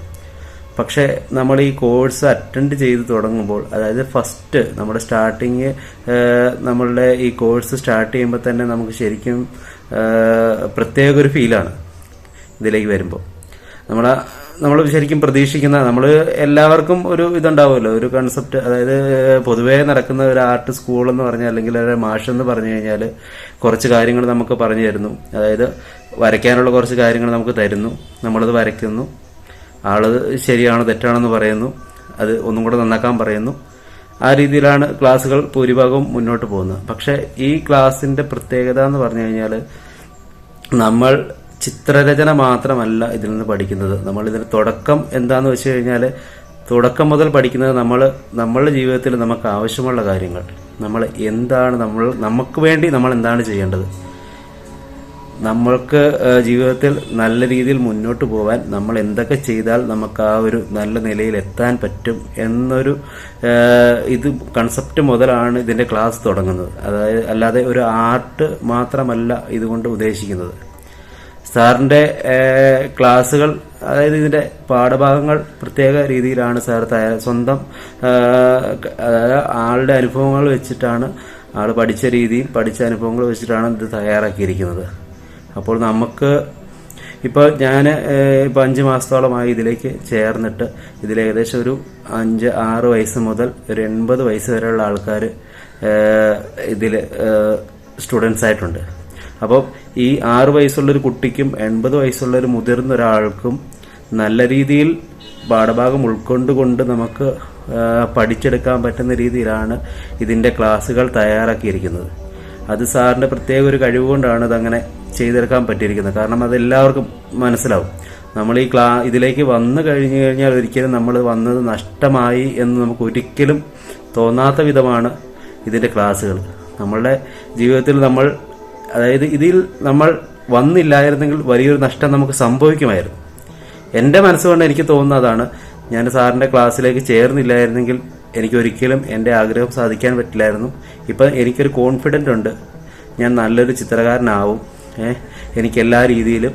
പക്ഷേ നമ്മൾ ഈ കോഴ്സ് അറ്റൻഡ് ചെയ്ത് തുടങ്ങുമ്പോൾ, അതായത് ഫസ്റ്റ് നമ്മുടെ സ്റ്റാർട്ടിങ് നമ്മളുടെ ഈ കോഴ്സ് സ്റ്റാർട്ട് ചെയ്യുമ്പോൾ തന്നെ നമുക്ക് ശരിക്കും പ്രത്യേക ഒരു ഫീലാണ് ഇതിലേക്ക് വരുമ്പോൾ. നമ്മൾ ശരിക്കും പ്രതീക്ഷിക്കുന്ന, നമ്മൾ എല്ലാവർക്കും ഒരു ഇതുണ്ടാവുമല്ലോ, ഒരു കൺസെപ്റ്റ്. അതായത് പൊതുവേ നടക്കുന്ന ഒരു ആർട്ട് സ്കൂൾ എന്ന് പറഞ്ഞാൽ അല്ലെങ്കിൽ ഒരു മാഷെന്ന് പറഞ്ഞു കഴിഞ്ഞാൽ കുറച്ച് കാര്യങ്ങൾ നമുക്ക് പറഞ്ഞു തരുന്നു. അതായത് വരയ്ക്കാനുള്ള കുറച്ച് കാര്യങ്ങൾ നമുക്ക് തരുന്നു, നമ്മളത് വരയ്ക്കുന്നു, ആള് ശരിയാണോ തെറ്റാണെന്ന് പറയുന്നു, അത് ഒന്നും കൂടെ നന്നാക്കാൻ പറയുന്നു. ആ രീതിയിലാണ് ക്ലാസ്സുകൾ ഭൂരിഭാഗവും മുന്നോട്ട് പോകുന്നത്. പക്ഷേ ഈ ക്ലാസ്സിന്റെ പ്രത്യേകത എന്ന് പറഞ്ഞു കഴിഞ്ഞാൽ നമ്മൾ ചിത്രരചന മാത്രമല്ല ഇതിൽ നിന്ന് പഠിക്കുന്നത്. നമ്മൾ ഇതിന് തുടക്കം എന്താന്ന് വെച്ച് കഴിഞ്ഞാൽ തുടക്കം മുതൽ പഠിക്കുന്നത് നമ്മളുടെ ജീവിതത്തിൽ നമുക്ക് ആവശ്യമുള്ള കാര്യങ്ങൾ, നമ്മൾ എന്താണ് നമുക്ക് വേണ്ടി നമ്മൾ എന്താണ് ചെയ്യേണ്ടത്, നമ്മൾക്ക് ജീവിതത്തിൽ നല്ല രീതിയിൽ മുന്നോട്ട് പോകാൻ നമ്മൾ എന്തൊക്കെ ചെയ്താൽ നമുക്ക് ആ ഒരു നല്ല നിലയിൽ എത്താൻ പറ്റും എന്നൊരു ഇത് കൺസെപ്റ്റ് മുതലാണ് ഇതിൻ്റെ ക്ലാസ് തുടങ്ങുന്നത്. അതായത് അല്ലാതെ ഒരു ആർട്ട് മാത്രമല്ല ഇതുകൊണ്ട് ഉദ്ദേശിക്കുന്നത്. സാറിൻ്റെ ക്ലാസ്സുകൾ, അതായത് ഇതിൻ്റെ പാഠഭാഗങ്ങൾ പ്രത്യേക രീതിയിലാണ് സാർ സ്വന്തം അതായത് ആളുടെ അനുഭവങ്ങൾ വെച്ചിട്ടാണ്, ആൾ പഠിച്ച രീതിയും പഠിച്ച അനുഭവങ്ങൾ വെച്ചിട്ടാണ് ഇത് തയ്യാറാക്കിയിരിക്കുന്നത്. അപ്പോൾ നമുക്ക് ഇപ്പോൾ ഞാൻ ഇപ്പോൾ 5 മാസത്തോളമായി ഇതിലേക്ക് ചേർന്നിട്ട് ഇതിൽ ഏകദേശം ഒരു 5-6 വയസ്സ് മുതൽ ഒരു 80 വയസ്സ് വരെയുള്ള ആൾക്കാർ ഇതിൽ സ്റ്റുഡൻസ് ആയിട്ടുണ്ട്. അപ്പോൾ ഈ 6 വയസ്സുള്ളൊരു കുട്ടിക്കും 80 വയസ്സുള്ളൊരു മുതിർന്ന ഒരാൾക്കും നല്ല രീതിയിൽ പാഠഭാഗം ഉൾക്കൊണ്ടുകൊണ്ട് നമുക്ക് പഠിച്ചെടുക്കാൻ പറ്റുന്ന രീതിയിലാണ് ഇതിൻ്റെ ക്ലാസ്സുകൾ തയ്യാറാക്കിയിരിക്കുന്നത്. അത് സാറിൻ്റെ പ്രത്യേക ഒരു കഴിവുകൊണ്ടാണ് അതങ്ങനെ ചെയ്തെടുക്കാൻ പറ്റിയിരിക്കുന്നത്. കാരണം അതെല്ലാവർക്കും മനസ്സിലാവും. നമ്മൾ ഈ ഇതിലേക്ക് വന്നു കഴിഞ്ഞു കഴിഞ്ഞാൽ ഒരിക്കലും നമ്മൾ വന്നത് നഷ്ടമായി എന്ന് നമുക്ക് ഒരിക്കലും തോന്നാത്ത വിധമാണ് ഇതിൻ്റെ ക്ലാസ്സുകൾ. നമ്മളുടെ ജീവിതത്തിൽ അതായത് ഇതിൽ നമ്മൾ വന്നില്ലായിരുന്നെങ്കിൽ വലിയൊരു നഷ്ടം നമുക്ക് സംഭവിക്കുമായിരുന്നു. എൻ്റെ മനസ്സുകൊണ്ട് എനിക്ക് തോന്നുന്നതാണ്, ഞാൻ സാറിൻ്റെ ക്ലാസ്സിലേക്ക് ചേർന്നില്ലായിരുന്നെങ്കിൽ എനിക്കൊരിക്കലും എൻ്റെ ആഗ്രഹം സാധിക്കാൻ പറ്റില്ലായിരുന്നു. ഇപ്പം എനിക്കൊരു കോൺഫിഡൻ്റ് ഉണ്ട്, ഞാൻ നല്ലൊരു ചിത്രകാരനാവും. എനിക്ക് എല്ലാ രീതിയിലും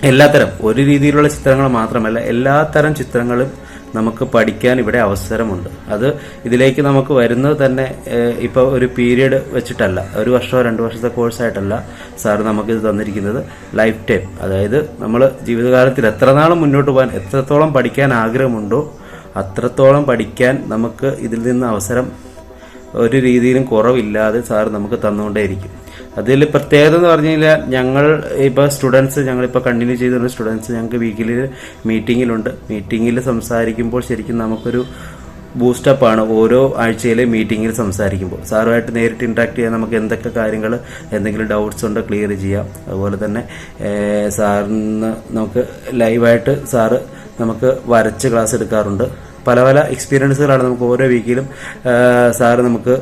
എല്ലാത്തരം ഒരു രീതിയിലുള്ള ചിത്രങ്ങൾ മാത്രമല്ല എല്ലാത്തരം ചിത്രങ്ങളും നമുക്ക് പഠിക്കാൻ ഇവിടെ അവസരമുണ്ട്. അത് ഇതിലേക്ക് നമുക്ക് വരുന്നത് തന്നെ ഇപ്പോൾ ഒരു പീരീഡ് വെച്ചിട്ടല്ല, 1 വർഷമോ 2 വർഷത്തെ കോഴ്സായിട്ടല്ല സാർ നമുക്കിത് തന്നിരിക്കുന്നത്. ലൈഫ് ടൈം, അതായത് നമ്മൾ ജീവിതകാലത്തിൽ എത്ര നാളും മുന്നോട്ട് പോകാൻ എത്രത്തോളം പഠിക്കാൻ ആഗ്രഹമുണ്ടോ അത്രത്തോളം പഠിക്കാൻ നമുക്ക് ഇതിൽ നിന്ന് അവസരം ഒരു രീതിയിലും കുറവില്ലാതെ സാർ നമുക്ക് തന്നുകൊണ്ടേയിരിക്കും. അതിൽ പ്രത്യേകത എന്ന് പറഞ്ഞു കഴിഞ്ഞാൽ ഞങ്ങൾ ഇപ്പോൾ സ്റ്റുഡൻസ്, ഞങ്ങളിപ്പോൾ കണ്ടിന്യൂ ചെയ്തിരുന്ന സ്റ്റുഡൻസ് ഞങ്ങൾക്ക് വീക്കിലി മീറ്റിങ്ങിലുണ്ട്. മീറ്റിങ്ങിൽ സംസാരിക്കുമ്പോൾ ശരിക്കും നമുക്കൊരു ബൂസ്റ്റപ്പാണ് ഓരോ ആഴ്ചയിലെ മീറ്റിങ്ങിൽ സംസാരിക്കുമ്പോൾ. സാറുമായിട്ട് നേരിട്ട് ഇൻട്രാക്ട് ചെയ്യാൻ നമുക്ക് എന്തൊക്കെ കാര്യങ്ങൾ, എന്തെങ്കിലും ഡൗട്ട്സ് ഉണ്ടോ ക്ലിയർ ചെയ്യാം. അതുപോലെ തന്നെ സാറിന് നമുക്ക് ലൈവായിട്ട് സാറ് നമുക്ക് വരച്ച് ക്ലാസ് എടുക്കാറുണ്ട്. പല പല എക്സ്പീരിയൻസുകളാണ് നമുക്ക് ഓരോ വീക്കിലും സാറ് നമുക്ക്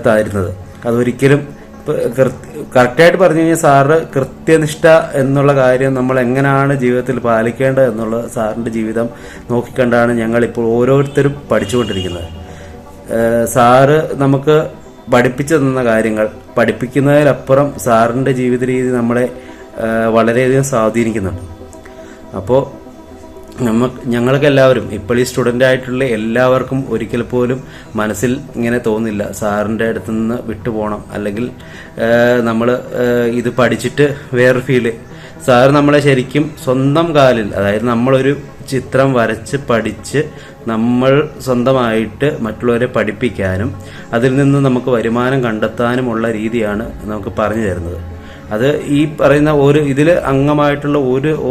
തരുന്നത്. അതൊരിക്കലും കറക്റ്റായിട്ട് പറഞ്ഞു കഴിഞ്ഞാൽ സാറ് കൃത്യനിഷ്ഠ എന്നുള്ള കാര്യം നമ്മൾ എങ്ങനെയാണ് ജീവിതത്തിൽ പാലിക്കേണ്ടത് എന്നുള്ളത് സാറിൻ്റെ ജീവിതം നോക്കിക്കണ്ടാണ് ഞങ്ങളിപ്പോൾ ഓരോരുത്തരും പഠിച്ചുകൊണ്ടിരിക്കുന്നത്. സാറ് നമുക്ക് പഠിപ്പിച്ചു തന്ന കാര്യങ്ങൾ, പഠിപ്പിക്കുന്നതിലപ്പുറം സാറിൻ്റെ ജീവിത രീതി നമ്മളെ വളരെയധികം സ്വാധീനിക്കുന്നുണ്ട്. അപ്പോൾ ഞങ്ങൾക്ക് എല്ലാവരും ഇപ്പോൾ ഈ സ്റ്റുഡൻ്റ് ആയിട്ടുള്ള എല്ലാവർക്കും ഒരിക്കൽ പോലും മനസ്സിൽ ഇങ്ങനെ തോന്നില്ല സാറിൻ്റെ അടുത്ത് നിന്ന് വിട്ടുപോകണം, അല്ലെങ്കിൽ നമ്മൾ ഇത് പഠിച്ചിട്ട് വേറൊരു ഫീല്. സാർ നമ്മളെ ശരിക്കും സ്വന്തം കാലിൽ, അതായത് നമ്മളൊരു ചിത്രം വരച്ച് പഠിച്ച് നമ്മൾ സ്വന്തമായിട്ട് മറ്റുള്ളവരെ പഠിപ്പിക്കാനും അതിൽ നിന്ന് നമുക്ക് വരുമാനം കണ്ടെത്താനുമുള്ള രീതിയാണ് നമുക്ക് പറഞ്ഞു തരുന്നത്. അത് ഈ പറയുന്ന ഇതിൽ അംഗമായിട്ടുള്ള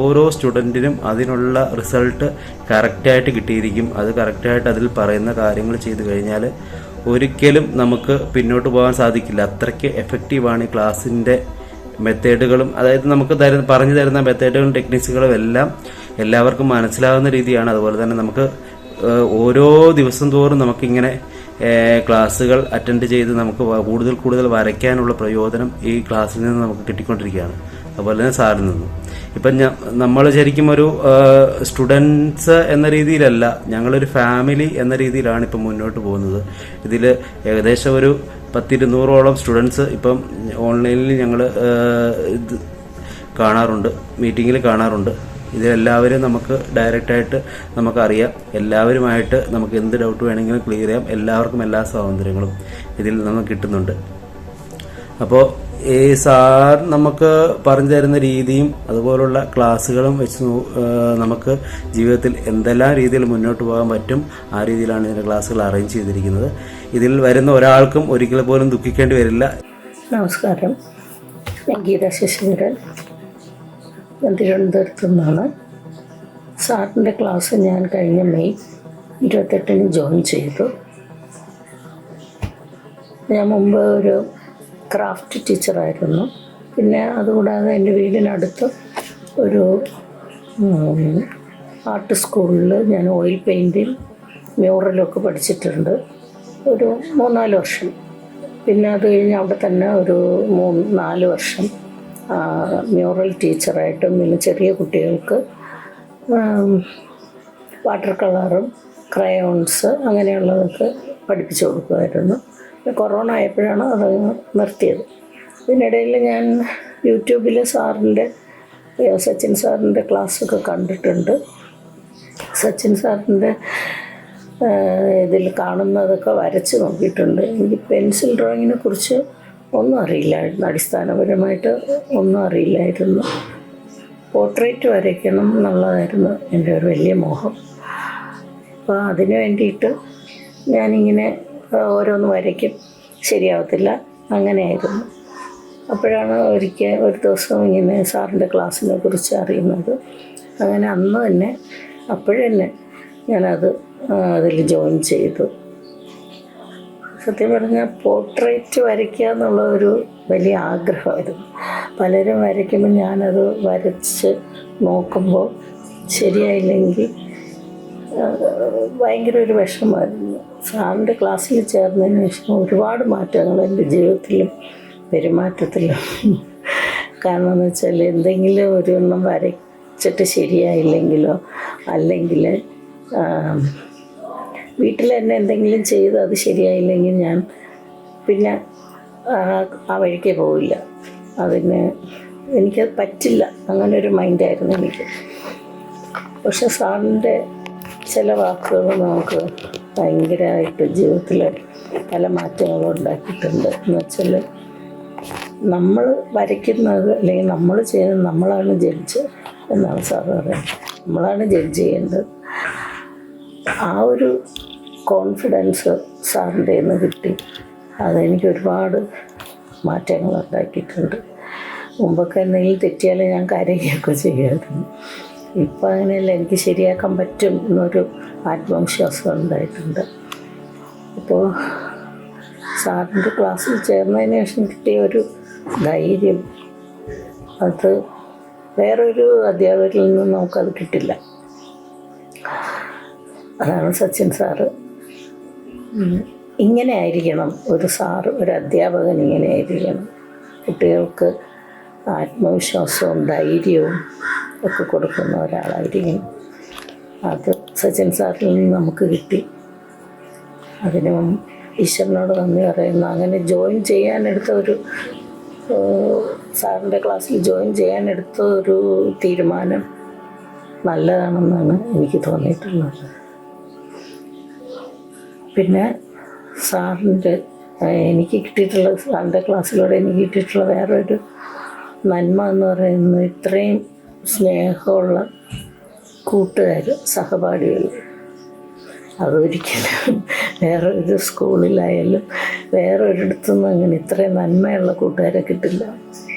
ഓരോ സ്റ്റുഡൻറ്റിനും അതിനുള്ള റിസൾട്ട് കറക്റ്റായിട്ട് കിട്ടിയിരിക്കും. അത് കറക്റ്റായിട്ട് അതിൽ പറയുന്ന കാര്യങ്ങൾ ചെയ്തു കഴിഞ്ഞാൽ ഒരിക്കലും നമുക്ക് പിന്നോട്ട് പോകാൻ സാധിക്കില്ല. അത്രയ്ക്ക് എഫക്റ്റീവാണ് ഈ ക്ലാസ്സിൻ്റെ മെത്തേഡുകളും, അതായത് നമുക്ക് പറഞ്ഞു തരുന്ന മെത്തേഡുകളും ടെക്നിക്സുകളും എല്ലാം എല്ലാവർക്കും മനസ്സിലാകുന്ന രീതിയാണ്. അതുപോലെ തന്നെ നമുക്ക് ഓരോ ദിവസം തോറും നമുക്കിങ്ങനെ ക്ലാസ്സുകൾ അറ്റൻഡ് ചെയ്ത് നമുക്ക് കൂടുതൽ വരയ്ക്കാനുള്ള പ്രയോജനം ഈ ക്ലാസ്സിൽ നിന്ന് നമുക്ക് കിട്ടിക്കൊണ്ടിരിക്കുകയാണ്. അതുപോലെ തന്നെ സാറിൽ നിന്നും. ഇപ്പം നമ്മൾ ശരിക്കും ഒരു സ്റ്റുഡൻസ് എന്ന രീതിയിലല്ല, ഞങ്ങളൊരു ഫാമിലി എന്ന രീതിയിലാണ് ഇപ്പം മുന്നോട്ട് പോകുന്നത്. ഇതിൽ ഏകദേശം ഒരു 10-200ഓളം സ്റ്റുഡൻസ് ഇപ്പം ഓൺലൈനിൽ ഞങ്ങൾ ഇത് കാണാറുണ്ട്, മീറ്റിങ്ങിൽ കാണാറുണ്ട്. ഇതിലെല്ലാവരും നമുക്ക് ഡയറക്റ്റായിട്ട് നമുക്കറിയാം. എല്ലാവരുമായിട്ട് നമുക്ക് എന്ത് ഡൗട്ട് വേണമെങ്കിലും ക്ലിയർ ചെയ്യാം. എല്ലാവർക്കും എല്ലാ സ്വാതന്ത്ര്യങ്ങളും ഇതിൽ നമുക്ക് കിട്ടുന്നുണ്ട്. അപ്പോൾ ഈ സാർ നമുക്ക് പറഞ്ഞു തരുന്ന രീതിയും അതുപോലുള്ള ക്ലാസ്സുകളും വെച്ച് നമുക്ക് ജീവിതത്തിൽ എന്തെല്ലാം രീതിയിൽ മുന്നോട്ട് പോകാൻ പറ്റും ആ രീതിയിലാണ് ഇതിൻ്റെ ക്ലാസ്സുകൾ അറേഞ്ച് ചെയ്തിരിക്കുന്നത്. ഇതിൽ വരുന്ന ഒരാൾക്കും ഒരിക്കൽ പോലും ദുഃഖിക്കേണ്ടി വരില്ല. നമസ്കാരം, ഞാൻ ഗീത ശശിധരൻ, ഞാൻ തിരുവനന്തപുരത്തു നിന്നാണ്. സാറിൻ്റെ ക്ലാസ് ഞാൻ കഴിഞ്ഞ മെയ് 28 ജോയിൻ ചെയ്തു. ഞാൻ മുമ്പ് ഒരു ക്രാഫ്റ്റ് ടീച്ചറായിരുന്നു. പിന്നെ അതുകൂടാതെ എൻ്റെ വീടിനടുത്ത് ഒരു ആർട്ട് സ്കൂളിൽ ഞാൻ ഓയിൽ പെയിൻറ്റിങ് മ്യൂറലൊക്കെ പഠിച്ചിട്ടുണ്ട് ഒരു 3-4 വർഷം. പിന്നെ അത് കഴിഞ്ഞ് അവിടെ തന്നെ ഒരു 3-4 വർഷം മ്യൂറൽ ടീച്ചറായിട്ടും പിന്നെ ചെറിയ കുട്ടികൾക്ക് വാട്ടർ കളറും ക്രയോൺസ് അങ്ങനെയുള്ളതൊക്കെ പഠിപ്പിച്ചു കൊടുക്കുമായിരുന്നു. കൊറോണ ആയപ്പോഴാണ് അത് നിർത്തിയത്. ഇതിനിടയിൽ ഞാൻ യൂട്യൂബിൽ സച്ചിൻ സാറിൻ്റെ ക്ലാസ്സൊക്കെ കണ്ടിട്ടുണ്ട്. സച്ചിൻ സാറിൻ്റെ ഇതിൽ കാണുന്നതൊക്കെ വരച്ച് നോക്കിയിട്ടുണ്ട്. എനിക്ക് പെൻസിൽ ഡ്രോയിങ്ങിനെ കുറിച്ച് ഒന്നും അറിയില്ലായിരുന്നു, അടിസ്ഥാനപരമായിട്ട് ഒന്നും അറിയില്ലായിരുന്നു. പോർട്രേറ്റ് വരയ്ക്കണം എന്നുള്ളതായിരുന്നു എൻ്റെ ഒരു വലിയ മോഹം. അപ്പോൾ അതിന് വേണ്ടിയിട്ട് ഞാനിങ്ങനെ ഓരോന്ന് വരയ്ക്കും, ശരിയാവത്തില്ല, അങ്ങനെയായിരുന്നു. അപ്പോഴാണ് ഒരു ദിവസം ഇങ്ങനെ സാറിൻ്റെ ക്ലാസ്സിനെ കുറിച്ച് അറിയുന്നത്. അങ്ങനെ അന്ന് തന്നെ അപ്പോഴന്നെ ഞാനത് അതിൽ ജോയിൻ ചെയ്തു. സത്യം പറഞ്ഞാൽ പോർട്രേറ്റ് വരയ്ക്കുക എന്നുള്ള ഒരു വലിയ ആഗ്രഹമായിരുന്നു. പലരും വരയ്ക്കുമ്പോൾ ഞാനത് വരച്ച് നോക്കുമ്പോൾ ശരിയായില്ലെങ്കിൽ ഭയങ്കര ഒരു വിഷമമായിരുന്നു. സാറിൻ്റെ ക്ലാസ്സിൽ ചേർന്നതിന് ശേഷം ഒരുപാട് മാറ്റങ്ങൾ എൻ്റെ ജീവിതത്തിലും പെരുമാറ്റത്തിലും. കാരണം എന്ന് വെച്ചാൽ എന്തെങ്കിലും ഒരെണ്ണം വരച്ചിട്ട് ശരിയായില്ലെങ്കിലോ അല്ലെങ്കിൽ വീട്ടിൽ തന്നെ എന്തെങ്കിലും ചെയ്ത് അത് ശരിയായില്ലെങ്കിൽ ഞാൻ പിന്നെ ആ വഴിക്ക് പോവില്ല. എനിക്കത് പറ്റില്ല, അങ്ങനെ ഒരു മൈൻഡായിരുന്നു എനിക്ക്. പക്ഷെ സാറിൻ്റെ ചില വാക്കുകൾ നമുക്ക് ഭയങ്കരമായിട്ട് ജീവിതത്തിൽ പല മാറ്റങ്ങളും ഉണ്ടാക്കിയിട്ടുണ്ട്. എന്ന് വെച്ചാൽ നമ്മൾ വരയ്ക്കുന്നത് അല്ലെങ്കിൽ നമ്മൾ ചെയ്യുന്നത് നമ്മളാണ് ജഡ്ജ് എന്നാണ് സാർ പറയുന്നത്. നമ്മളാണ് ജഡ്ജ് ചെയ്യേണ്ടത്. ആ ഒരു കോൺഫിഡൻസ് സാറിൻ്റെ നിന്ന് കിട്ടി. അതെനിക്ക് ഒരുപാട് മാറ്റങ്ങൾ ഉണ്ടാക്കിയിട്ടുണ്ട്. മുമ്പൊക്കെ എന്തെങ്കിലും തെറ്റിയാൽ ഞാൻ കരയുകയൊക്കെ ചെയ്യുമായിരുന്നു. ഇപ്പം അങ്ങനെയല്ല, എനിക്ക് ശരിയാക്കാൻ പറ്റും എന്നൊരു ആത്മവിശ്വാസം ഉണ്ടായിട്ടുണ്ട്. അപ്പോൾ സാറിൻ്റെ ക്ലാസ്സിൽ ചേർന്നതിന് ശേഷം കിട്ടിയ ഒരു ധൈര്യം, അത് വേറൊരു അധ്യാപകരിൽ നിന്നും നമുക്കത് കിട്ടില്ല. അതാണ് സച്ചിൻ സാറ്. ഇങ്ങനെ ആയിരിക്കണം ഒരു അധ്യാപകൻ, ഇങ്ങനെ ആയിരിക്കണം. കുട്ടികൾക്ക് ആത്മവിശ്വാസവും ധൈര്യവും ഒക്കെ കൊടുക്കുന്ന ഒരാളായിരിക്കണം. അത് സച്ചിൻ സാറിൽ നിന്ന് നമുക്ക് കിട്ടി. അതിന് ഈശ്വരനോട് നന്ദി പറയുന്നു. അങ്ങനെ ജോയിൻ ചെയ്യാനെടുത്ത സാറിൻ്റെ ക്ലാസ്സിൽ ജോയിൻ ചെയ്യാനെടുത്ത ഒരു തീരുമാനം നല്ലതാണെന്നാണ് എനിക്ക് തോന്നിയിട്ടുള്ളത്. പിന്നെ എനിക്ക് കിട്ടിയിട്ടുള്ള സാറിൻ്റെ ക്ലാസ്സിലൂടെ എനിക്ക് കിട്ടിയിട്ടുള്ള വേറൊരു നന്മ എന്ന് പറയുന്നത് ഇത്രയും സ്നേഹമുള്ള കൂട്ടുകാർ, സഹപാഠികൾ, അതൊരിക്കലും വേറൊരു സ്കൂളിലായാലും വേറൊരിടത്തുനിന്നും അങ്ങനെ ഇത്രയും നന്മയുള്ള കൂട്ടുകാരെ കിട്ടില്ല.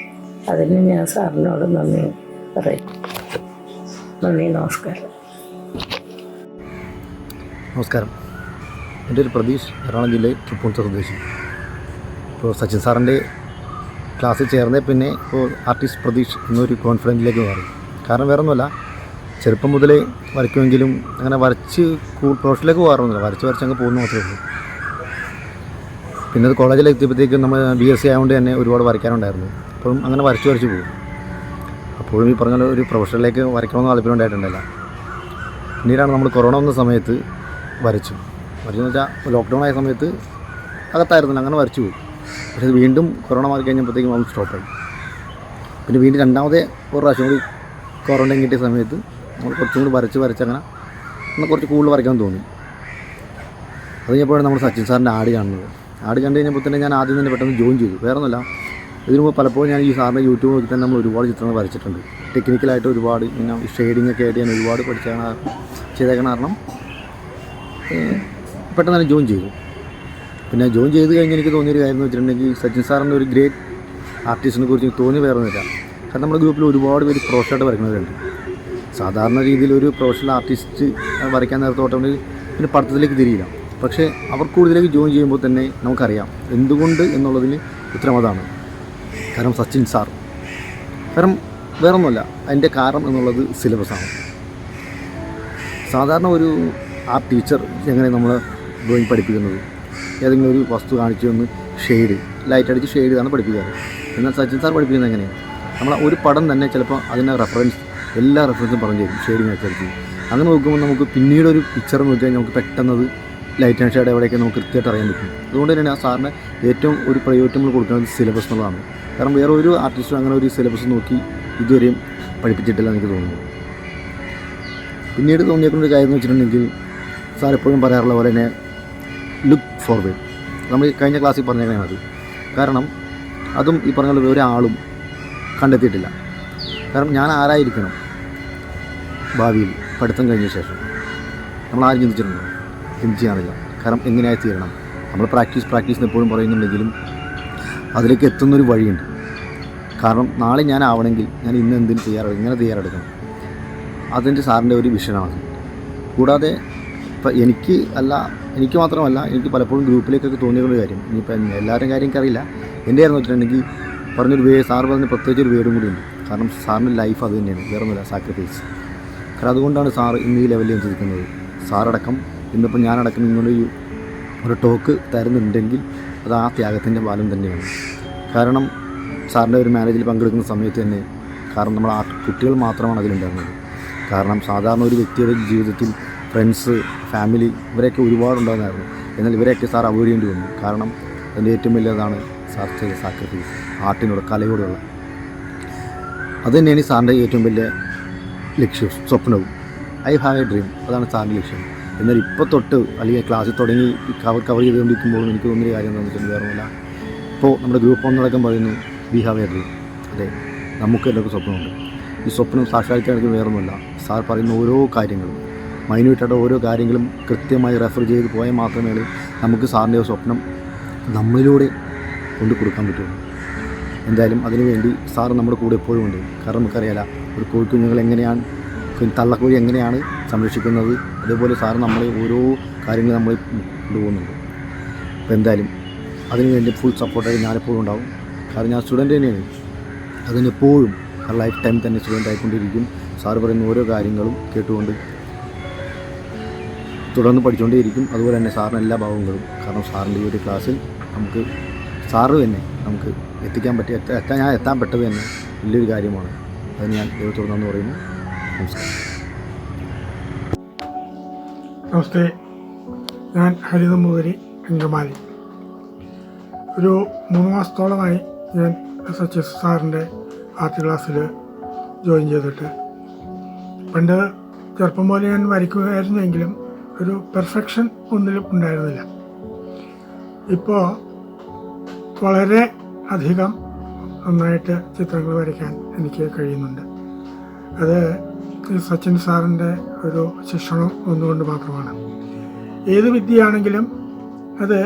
അതിന് ഞാൻ സാറിനോട് നന്ദി പറയും. നന്ദി, നമസ്കാരം. നമസ്കാരം. എൻ്റെ ഒരു പ്രതീഷ്, എറണാകുളം ജില്ലയിൽ തൃപ്പൂണിത്തുറ സ്വദേശി. ഇപ്പോൾ സച്ചിൻ സാറിൻ്റെ ക്ലാസ്സിൽ ചേർന്നേ പിന്നെ ഇപ്പോൾ ആർട്ടിസ്റ്റ് പ്രതീഷ് എന്നൊരു കോൺഫിഡൻസിലേക്ക് മാറി. കാരണം വേറെ ഒന്നുമല്ല, ചെറുപ്പം മുതലേ വരയ്ക്കുമെങ്കിലും അങ്ങനെ വരച്ച് പ്രൊഫഷനിലേക്ക് പോകാറൊന്നുമില്ല, വരച്ച് അങ്ങ് പോകുന്ന മാത്രമേ ഉള്ളൂ. പിന്നെ അത് കോളേജിൽ എത്തിയപ്പോഴത്തേക്കും നമ്മൾ BSc ആയതുകൊണ്ട് തന്നെ ഒരുപാട് വരയ്ക്കാനുണ്ടായിരുന്നു. അപ്പോഴും അങ്ങനെ വരച്ച് പോകും. അപ്പോഴും ഈ പറഞ്ഞ ഒരു പ്രൊഫഷനിലേക്ക് വരയ്ക്കണമെന്ന് താല്പര്യം ഉണ്ടായിട്ടുണ്ടല്ല. പിന്നീടാണ് നമ്മൾ കൊറോണ വന്ന സമയത്ത് വരച്ചെന്ന് വെച്ചാൽ ലോക്ക്ഡൗൺ ആയ സമയത്ത് അകത്തായിരുന്നില്ല, അങ്ങനെ വരച്ചു പോയി. പക്ഷേ അത് വീണ്ടും കൊറോണ മാറി കഴിഞ്ഞപ്പോഴത്തേക്കും നമ്മൾ സ്റ്റോപ്പായി. പിന്നെ വീണ്ടും രണ്ടാമത്തെ ഒരു പ്രാവശ്യം കൂടി ക്വാറൻറ്റൈൻ കിട്ടിയ സമയത്ത് നമ്മൾ കുറച്ചും കൂടി വരച്ചങ്ങനെ കുറച്ച് കൂടുതൽ വരയ്ക്കാൻ തോന്നി. അത് കഴിഞ്ഞപ്പോഴാണ് നമ്മൾ സച്ചിൻ സാറിൻ്റെ ആഡ് കാണുന്നത്. ആഡ് കണ്ടു കഴിഞ്ഞപ്പോൾ തന്നെ ഞാൻ ആദ്യം തന്നെ പെട്ടെന്ന് ജോയിൻ ചെയ്തു. വേറെ ഒന്നുമല്ല, ഇതിനു മുമ്പ് പലപ്പോഴും ഞാൻ ഈ സാറിൻ്റെ യൂട്യൂബ് നോക്കി തന്നെ നമ്മൾ ഒരുപാട് ചിത്രങ്ങൾ വരച്ചിട്ടുണ്ട്. ടെക്നിക്കലായിട്ട് ഒരുപാട് ഇങ്ങനെ ഷെയ്ഡിങ് ഒക്കെ ആയിട്ട് ഞാൻ ഒരുപാട് ചെയ്തേക്കണ കാരണം പെട്ടെന്ന് തന്നെ ജോയിൻ ചെയ്തു. പിന്നെ ജോയിൻ ചെയ്ത് കഴിഞ്ഞ് എനിക്ക് തോന്നിയൊരു കാര്യം എന്ന് വെച്ചിട്ടുണ്ടെങ്കിൽ സച്ചിൻ സാറിൻ്റെ ഒരു ഗ്രേറ്റ് ആർട്ടിസ്റ്റിനെ കുറിച്ച് തോന്നി വേറൊന്നുമില്ല. കാരണം നമ്മുടെ ഗ്രൂപ്പിൽ ഒരുപാട് പേര് പ്രൊഫഷണലായിട്ട് വരയ്ക്കുന്നവരുണ്ട്. സാധാരണ രീതിയിൽ ഒരു പ്രൊഫഷണൽ ആർട്ടിസ്റ്റ് വരയ്ക്കാൻ നേരത്തോട്ടുണ്ടെങ്കിൽ പിന്നെ പഠിത്തത്തിലേക്ക് തിരിയില്ല. പക്ഷേ അവർ കൂടുതലേക്ക് ജോയിൻ ചെയ്യുമ്പോൾ തന്നെ നമുക്കറിയാം എന്തുകൊണ്ട് എന്നുള്ളതിന് ഉത്തരം അതാണ്. കാരണം സച്ചിൻ സാർ, കാരണം വേറൊന്നുമല്ല, അതിൻ്റെ കാരണം എന്നുള്ളത് സിലബസാണ്. സാധാരണ ഒരു ടീച്ചർ എങ്ങനെ നമ്മൾ ഡ്രോയിങ് പഠിപ്പിക്കുന്നത്, ഏതെങ്കിലും ഒരു വസ്തു കാണിച്ചു തന്ന് ഷെയ്ഡ് ലൈറ്റ് അടിച്ച് ഷെയ്ഡ് ആണ് പഠിപ്പിക്കാറ്. എന്നാൽ സച്ചിൻ സാർ പഠിപ്പിക്കുന്നത് എങ്ങനെയാണ്, നമ്മൾ ഒരു പടം തന്നെ ചിലപ്പോൾ അതിൻ്റെ എല്ലാ റെഫറൻസും പറഞ്ഞു തരും ഷെയ്ഡിങ് അനുസരിച്ച്. അങ്ങനെ നോക്കുമ്പോൾ നമുക്ക് പിന്നീട് ഒരു പിക്ചർ നോക്കിയാൽ നമുക്ക് പെട്ടെന്നത് ലൈറ്റ് ആൻഡ് ഷെയ്ഡ് എവിടെയൊക്കെ നമുക്ക് കൃത്യമായിട്ട് അറിയാൻ പറ്റും. അതുകൊണ്ട് തന്നെയാണ് ആ സാറിന് ഏറ്റവും ഒരു പ്രയോറിറ്റി നമ്മൾ കൊടുക്കുന്നത് സിലബസ് എന്നുള്ളതാണ്. കാരണം വേറെ ഒരു ആർട്ടിസ്റ്റും അങ്ങനെ ഒരു സിലബസ് നോക്കി ഇതുവരെയും പഠിപ്പിച്ചിട്ടില്ല എനിക്ക് തോന്നുന്നു. പിന്നീട് തോന്നിയേക്കുന്നൊരു കാര്യം എന്ന് വെച്ചിട്ടുണ്ടെങ്കിൽ സാർ എപ്പോഴും പറയാറുള്ള പോലെ തന്നെ ലുക്ക് ഫോർവേഡ്. നമ്മൾ കഴിഞ്ഞ ക്ലാസ്സിൽ പറഞ്ഞേക്കാണ് അത്. കാരണം അതും ഈ പറഞ്ഞ പോലെ ഒരാളും കണ്ടെത്തിയിട്ടില്ല. കാരണം ഞാൻ ആരായിരിക്കണം ഭാവിയിൽ പഠിത്തം കഴിഞ്ഞ ശേഷം നമ്മൾ ആരും ചിന്തിച്ചിട്ടുണ്ടോ? ചിന്തിക്കാറില്ല. കാരണം എങ്ങനെയായി തീരണം, നമ്മൾ പ്രാക്ടീസ് എപ്പോഴും പറയുന്നുണ്ടെങ്കിലും അതിലേക്ക് എത്തുന്നൊരു വഴിയുണ്ട്. കാരണം നാളെ ഞാൻ ആവണമെങ്കിൽ ഞാൻ ഇന്ന് എന്തിനും ഇങ്ങനെ തയ്യാറെടുക്കണം. അതിൻ്റെ സാറിൻ്റെ ഒരു വിഷനാണ്. കൂടാതെ ഇപ്പം എനിക്ക് മാത്രമല്ല, എനിക്ക് പലപ്പോഴും ഗ്രൂപ്പിലേക്കൊക്കെ തോന്നിയൊരു കാര്യം, ഇനിയിപ്പം എല്ലാവരുടെയും കാര്യം എനിക്കറിയില്ല, എൻ്റെ ആയിരുന്നു വെച്ചിട്ടുണ്ടെങ്കിൽ സാറ് പറഞ്ഞ പ്രത്യേകിച്ച് ഒരു വേർഡും കൂടിയുണ്ട്. കാരണം സാറിൻ്റെ ലൈഫ് അത് തന്നെയാണ്, വേറെ ഒന്നുമില്ല, സാക്രിഫൈസ്. കാരണം അതുകൊണ്ടാണ് സാർ ഇന്ന് ഈ ലെവലിൽ ചിന്തിക്കുന്നത്. സാറടക്കം ഇന്നിപ്പോൾ ഞാനടക്കം ഇങ്ങനെ ഒരു ടോക്ക് തരുന്നുണ്ടെങ്കിൽ അത് ആ ത്യാഗത്തിൻ്റെ ഫലം തന്നെയാണ്. കാരണം സാറിൻ്റെ ഒരു മാരേജിൽ പങ്കെടുക്കുന്ന സമയത്ത് തന്നെ, കാരണം നമ്മൾ കുട്ടികൾ മാത്രമാണ് അതിലുണ്ടായിരുന്നത്. കാരണം സാധാരണ ഒരു വ്യക്തിയുടെ ജീവിതത്തിൽ ഫ്രണ്ട്സ്, ഫാമിലി ഇവരെയൊക്കെ ഒരുപാടുണ്ടാകുന്നതായിരുന്നു. എന്നാൽ ഇവരെയൊക്കെ സാർ അവോയ്ഡ് ചെയ്യേണ്ടി വന്നു. കാരണം അതിൻ്റെ ഏറ്റവും വലിയതാണ് സാർ ചെയ്ത സാക്രിഫൈസ്, ആർട്ടിനോട്, കലയോടുള്ള. അത് തന്നെയാണ് സാറിൻ്റെ ഏറ്റവും വലിയ ലക്ഷ്യവും സ്വപ്നവും. ഐ ഹാവ് എ ഡ്രീം, അതാണ് സാറിൻ്റെ ലക്ഷ്യം. എന്നാൽ ഇപ്പോൾ തൊട്ട് അല്ലെങ്കിൽ ക്ലാസ്സിൽ തുടങ്ങി കവർ ചെയ്തുകൊണ്ടിരിക്കുമ്പോൾ എനിക്ക് തോന്നിയ കാര്യം എന്താണെന്ന് വെച്ചാൽ വേറൊന്നുമില്ല, ഇപ്പോൾ നമ്മുടെ ഗ്രൂപ്പ് ഒന്നടക്കം പറയുന്നു വി ഹാവ് എ ഡ്രീം. അതെ, നമുക്ക് എല്ലാവർക്കും സ്വപ്നമുണ്ട്. ഈ സ്വപ്നം സാക്ഷാത്കരിക്കാൻ വേറൊന്നുമില്ല, സാർ പറയുന്ന ഓരോ കാര്യങ്ങളും, മൈന്യൂട്ടായിട്ട് ഓരോ കാര്യങ്ങളും കൃത്യമായി റെഫർ ചെയ്ത് പോയാൽ മാത്രമേ നമുക്ക് സാറിൻ്റെ സ്വപ്നം നമ്മളിലൂടെ കൊണ്ടു കൊടുക്കാൻ പറ്റുള്ളൂ. എന്തായാലും അതിനുവേണ്ടി സാർ നമ്മുടെ കൂടെ എപ്പോഴും ഉണ്ട്. കാരണം നമുക്കറിയാല ഒരു കോഴിക്കുഞ്ഞുങ്ങൾ എങ്ങനെയാണ്, തള്ളക്കോഴി എങ്ങനെയാണ് സംരക്ഷിക്കുന്നത്, അതേപോലെ സാർ നമ്മളെ ഓരോ കാര്യങ്ങൾ നമ്മളെ കൊണ്ടുപോകുന്നുണ്ട്. അപ്പോൾ എന്തായാലും അതിനുവേണ്ടി ഫുൾ സപ്പോർട്ടായിട്ട് ഞാനെപ്പോഴും ഉണ്ടാവും. കാരണം ഞാൻ സ്റ്റുഡൻറ്റ് തന്നെയാണ്, അതിനെപ്പോഴും ലൈഫ് ടൈം തന്നെ സ്റ്റുഡൻ്റ് ആയിക്കൊണ്ടിരിക്കും. സാറ് പറയുന്ന ഓരോ കാര്യങ്ങളും കേട്ടുകൊണ്ട് തുടർന്ന് പഠിച്ചുകൊണ്ടേയിരിക്കും. അതുപോലെ തന്നെ സാറിന് എല്ലാ ഭാവങ്ങളും, കാരണം സാറിൻ്റെ ഈ ഒരു ക്ലാസ്സിൽ നമുക്ക് സാറ് തന്നെ നമുക്ക് എത്താൻ പെട്ടത് തന്നെ വലിയൊരു കാര്യമാണ്. അതിന് ഞാൻ ദൈവത്തോട് നന്ദി പറയുന്നു. നമസ്കാരം. നമസ്തേ, ഞാൻ ഹരിതമുതിരി അങ്കമാലി. ഒരു 3 മാസത്തോളമായി ഞാൻ സച്ചിൻ സാറിൻ്റെ ആർട്ട് ക്ലാസ്സിൽ ജോയിൻ ചെയ്തിട്ട്. പണ്ട് ചെറുപ്പം പോലെ ഞാൻ വരയ്ക്കുകയായിരുന്നെങ്കിലും ഒരു പെർഫെക്ഷൻ ഒന്നിലും ഉണ്ടായിരുന്നില്ല. ഇപ്പോൾ വളരെ അധികം നന്നായിട്ട് ചിത്രങ്ങൾ വരയ്ക്കാൻ എനിക്ക് കഴിയുന്നുണ്ട്. അത് സച്ചിൻ സാറിൻ്റെ ഒരു ശിക്ഷണം ഒന്നുകൊണ്ട് മാത്രമാണ്. ഏത് വിദ്യയാണെങ്കിലും അത്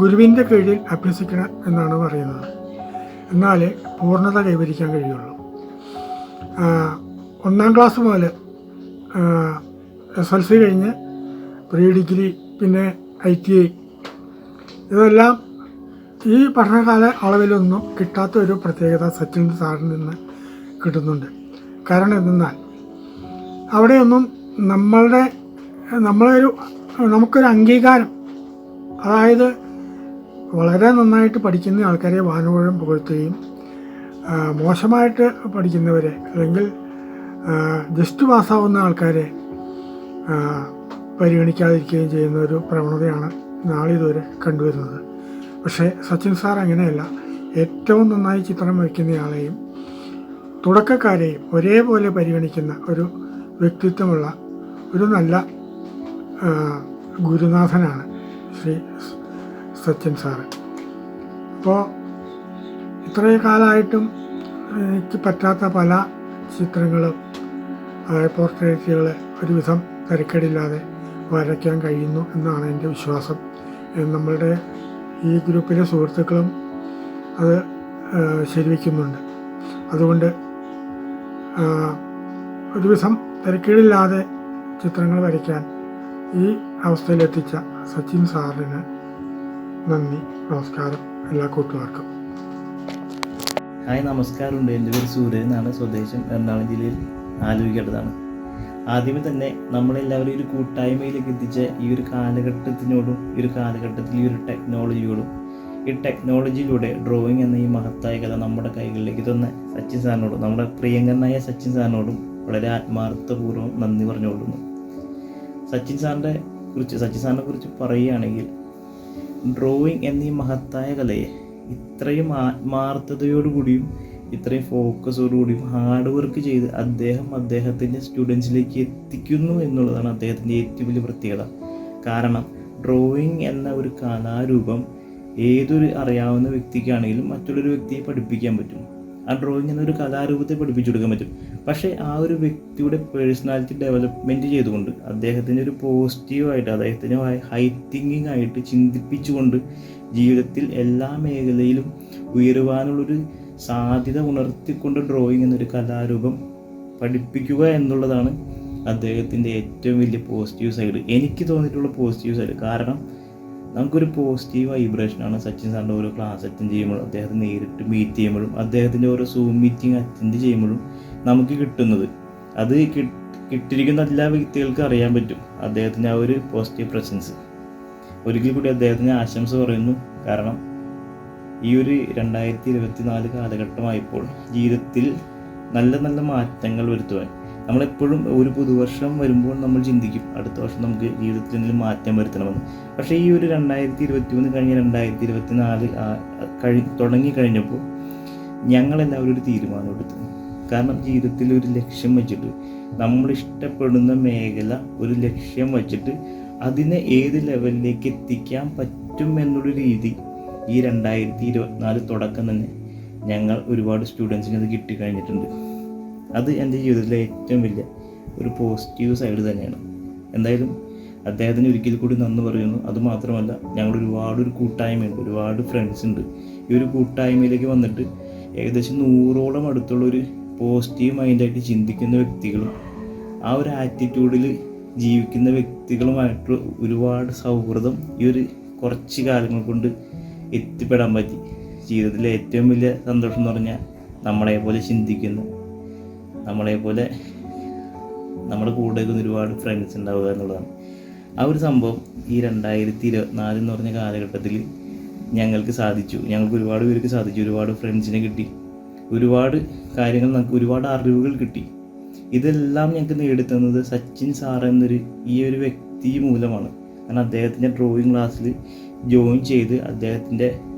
ഗുരുവിൻ്റെ കീഴിൽ അഭ്യസിക്കണം എന്നാണ് പറയുന്നത്. എന്നാലേ പൂർണ്ണത കൈവരിക്കാൻ കഴിയുള്ളൂ. 1ാം ക്ലാസ് മുതൽ SLC കഴിഞ്ഞ് പ്രീ ഡിഗ്രി, പിന്നെ ITI, ഇതെല്ലാം ഈ പഠനകാല അളവിലൊന്നും കിട്ടാത്ത ഒരു പ്രത്യേകത സച്ചിൻ സാറിൽ നിന്ന് കിട്ടുന്നുണ്ട്. കാരണം എന്തെന്നാൽ അവിടെയൊന്നും നമുക്കൊരു അംഗീകാരം, അതായത് വളരെ നന്നായിട്ട് പഠിക്കുന്ന ആൾക്കാരെ വാനോളം പുകഴ്ത്തുകയും മോശമായിട്ട് പഠിക്കുന്നവരെ അല്ലെങ്കിൽ ജസ്റ്റ് പാസ്സാവുന്ന ആൾക്കാരെ പരിഗണിക്കാതിരിക്കുകയും ചെയ്യുന്ന ഒരു പ്രവണതയാണ് നാളിതുവരെ കണ്ടുവരുന്നത്. പക്ഷേ സച്ചിൻ സാർ അങ്ങനെയല്ല. ഏറ്റവും നന്നായി ചിത്രം വയ്ക്കുന്നയാളെയും തുടക്കക്കാരെയും ഒരേപോലെ പരിഗണിക്കുന്ന ഒരു വ്യക്തിത്വമുള്ള ഒരു നല്ല ഗുരുനാഥനാണ് ശ്രീ സച്ചിൻ സാറ്. അപ്പോൾ ഇത്രയും കാലമായിട്ടും എനിക്ക് പറ്റാത്ത പല ചിത്രങ്ങളും, അതായത് പോർട്രേറ്റുകൾ ഒരുവിധം തിരക്കേടില്ലാതെ വരയ്ക്കാൻ കഴിയുന്നു എന്നാണ് എൻ്റെ വിശ്വാസം. നമ്മളുടെ ഈ ഗ്രൂപ്പിലെ സുഹൃത്തുക്കളും അത് ശരിവയ്ക്കുന്നുണ്ട്. അതുകൊണ്ട് ഒരുവിധം തിരക്കേടില്ലാതെ ചിത്രങ്ങൾ വരയ്ക്കാൻ ഈ അവസ്ഥയിലെത്തിച്ച സച്ചിൻ സാറിന് നന്ദി. നമസ്കാരം എല്ലാ കൂട്ടുകാർക്കും. ഹായ്, നമസ്കാരമുണ്ട്. എൻ്റെ പേര് സൂര്യ എന്നാണ്. സ്വദേശം എറണാകുളം ജില്ലയിൽ ആലോചിക്കേണ്ടതാണ്. ആദ്യമേ തന്നെ നമ്മളെല്ലാവരും ഒരു കൂട്ടായ്മയിലേക്ക് എത്തിച്ച ഈ ഒരു കാലഘട്ടത്തിനോടും ഈ ഒരു കാലഘട്ടത്തിൽ ഈ ഒരു ടെക്നോളജിയോടും ഈ ടെക്നോളജിയിലൂടെ ഡ്രോയിങ് എന്ന ഈ മഹത്തായ കല നമ്മുടെ കൈകളിലേക്ക് തന്ന സച്ചിൻ സാറിനോടും നമ്മുടെ പ്രിയങ്കരനായ സച്ചിൻ സാറിനോടും വളരെ ആത്മാർത്ഥപൂർവ്വം നന്ദി പറഞ്ഞുകൊള്ളുന്നു. സച്ചിൻ സാറിനെ കുറിച്ച് പറയുകയാണെങ്കിൽ ഡ്രോയിങ് എന്നീ മഹത്തായ കലയെ ഇത്രയും ആത്മാർത്ഥതയോടുകൂടിയും ഇത്രയും ഫോക്കസോടുകൂടിയും ഹാർഡ് വർക്ക് ചെയ്ത് അദ്ദേഹത്തിൻ്റെ സ്റ്റുഡൻസിലേക്ക് എത്തിക്കുന്നു എന്നുള്ളതാണ് അദ്ദേഹത്തിൻ്റെ ഏറ്റവും വലിയ പ്രത്യേകത. കാരണം ഡ്രോയിങ് എന്ന ഒരു കലാരൂപം ഏതൊരു അറിയാവുന്ന വ്യക്തിക്കാണെങ്കിലും മറ്റുള്ളൊരു വ്യക്തിയെ പഠിപ്പിക്കാൻ പറ്റും. ആ ഡ്രോയിങ് എന്നൊരു കലാരൂപത്തെ പഠിപ്പിച്ചു കൊടുക്കാൻ പറ്റും. പക്ഷേ ആ ഒരു വ്യക്തിയുടെ പേഴ്സണാലിറ്റി ഡെവലപ്മെൻറ്റ് ചെയ്തുകൊണ്ട് അദ്ദേഹത്തിൻ്റെ ഒരു പോസിറ്റീവായിട്ട് അദ്ദേഹത്തിൻ്റെ ഹൈ തിങ്കിങ് ആയിട്ട് ചിന്തിപ്പിച്ചുകൊണ്ട് ജീവിതത്തിൽ എല്ലാ മേഖലയിലും ഉയരുവാനുള്ളൊരു സാധ്യത ഉണർത്തിക്കൊണ്ട് ഡ്രോയിങ് എന്നൊരു കലാരൂപം പഠിപ്പിക്കുക എന്നുള്ളതാണ് അദ്ദേഹത്തിൻ്റെ ഏറ്റവും വലിയ പോസിറ്റീവ് സൈഡ്. എനിക്ക് തോന്നിയിട്ടുള്ള പോസിറ്റീവ് സൈഡ്. കാരണം നമുക്കൊരു പോസിറ്റീവ് വൈബ്രേഷനാണ് സച്ചിൻ സാറിൻ്റെ ഓരോ ക്ലാസ് അറ്റൻഡ് ചെയ്യുമ്പോഴും അദ്ദേഹത്തെ നേരിട്ട് മീറ്റ് ചെയ്യുമ്പോഴും അദ്ദേഹത്തിൻ്റെ ഓരോ സൂം മീറ്റിംഗ് അറ്റൻഡ് ചെയ്യുമ്പോഴും നമുക്ക് കിട്ടുന്നത്. അത് കിട്ടിയിരിക്കുന്ന എല്ലാ വ്യക്തികൾക്കും അറിയാൻ പറ്റും അദ്ദേഹത്തിൻ്റെ ആ ഒരു പോസിറ്റീവ് പ്രസൻസ്. ഒരിക്കൽ കൂടി അദ്ദേഹത്തിന് ആശംസ പറയുന്നു. കാരണം ഈ ഒരു 2024 കാലഘട്ടമായപ്പോൾ ജീവിതത്തിൽ നല്ല നല്ല മാറ്റങ്ങൾ വരുത്തുവാൻ നമ്മളെപ്പോഴും ഒരു പുതുവർഷം വരുമ്പോൾ നമ്മൾ ചിന്തിക്കും അടുത്ത വർഷം നമുക്ക് ജീവിതത്തിൽ എന്തെങ്കിലും മാറ്റം വരുത്തണമെന്ന്. പക്ഷേ ഈ ഒരു 2023 കഴിഞ്ഞ് 2024 തുടങ്ങിക്കഴിഞ്ഞപ്പോൾ ഞങ്ങളെല്ലാവരും ഒരു തീരുമാനം എടുത്തു. കാരണം ജീവിതത്തിൽ ഒരു ലക്ഷ്യം വെച്ചിട്ട് നമ്മളിഷ്ടപ്പെടുന്ന മേഖല ഒരു ലക്ഷ്യം വച്ചിട്ട് അതിനെ ഏത് ലെവലിലേക്ക് എത്തിക്കാൻ പറ്റും എന്നുള്ള രീതി ഈ 2024 തുടക്കം തന്നെ ഞങ്ങൾ ഒരുപാട് സ്റ്റുഡൻസിന് അത് കിട്ടിക്കഴിഞ്ഞിട്ടുണ്ട്. അത് എൻ്റെ ജീവിതത്തിലെ ഏറ്റവും വലിയ ഒരു പോസിറ്റീവ് സൈഡ് തന്നെയാണ്. എന്തായാലും അദ്ദേഹത്തിന് ഒരിക്കൽ കൂടി നന്ദി പറയുന്നു. അതുമാത്രമല്ല, ഞങ്ങൾ ഒരു കൂട്ടായ്മയുണ്ട്, ഒരുപാട് ഫ്രണ്ട്സ് ഉണ്ട്. ഈ ഒരു കൂട്ടായ്മയിലേക്ക് വന്നിട്ട് ഏകദേശം 100ഓളം അടുത്തുള്ളൊരു പോസിറ്റീവ് മൈൻഡായിട്ട് ചിന്തിക്കുന്ന വ്യക്തികളും ആ ഒരു ആറ്റിറ്റ്യൂഡിൽ ജീവിക്കുന്ന വ്യക്തികളുമായിട്ട് ഒരുപാട് സൗഹൃദം ഈ ഒരു കുറച്ച് കാലങ്ങൾ കൊണ്ട് എത്തിപ്പെടാൻ പറ്റി. ജീവിതത്തിലെ ഏറ്റവും വലിയ സന്തോഷം എന്ന് പറഞ്ഞാൽ നമ്മളെപ്പോലെ ചിന്തിക്കുന്ന നമ്മളെപ്പോലെ നമ്മുടെ കൂടെ ഒരുപാട് ഫ്രണ്ട്സ് ഉണ്ടാവുക എന്നുള്ളതാണ്. ആ ഒരു സംഭവം ഈ 2024 എന്ന് പറഞ്ഞ കാലഘട്ടത്തിൽ ഞങ്ങൾക്ക് സാധിച്ചു. ഞങ്ങൾക്ക് ഒരുപാട് പേർക്ക് സാധിച്ചു. ഒരുപാട് ഫ്രണ്ട്സിനെ കിട്ടി, ഒരുപാട് കാര്യങ്ങൾ നമുക്ക് ഒരുപാട് അറിവുകൾ കിട്ടി. ഇതെല്ലാം ഞങ്ങൾക്ക് നേടിത്തന്നത് സച്ചിൻ സാർ എന്നൊരു ഈ ഒരു വ്യക്തി മൂലമാണ്. കാരണം അദ്ദേഹത്തിൻ്റെ ഡ്രോയിങ് ക്ലാസ്സിൽ ജോയിൻ ചെയ്ത് അദ്ദേഹത്തിൻ്റെ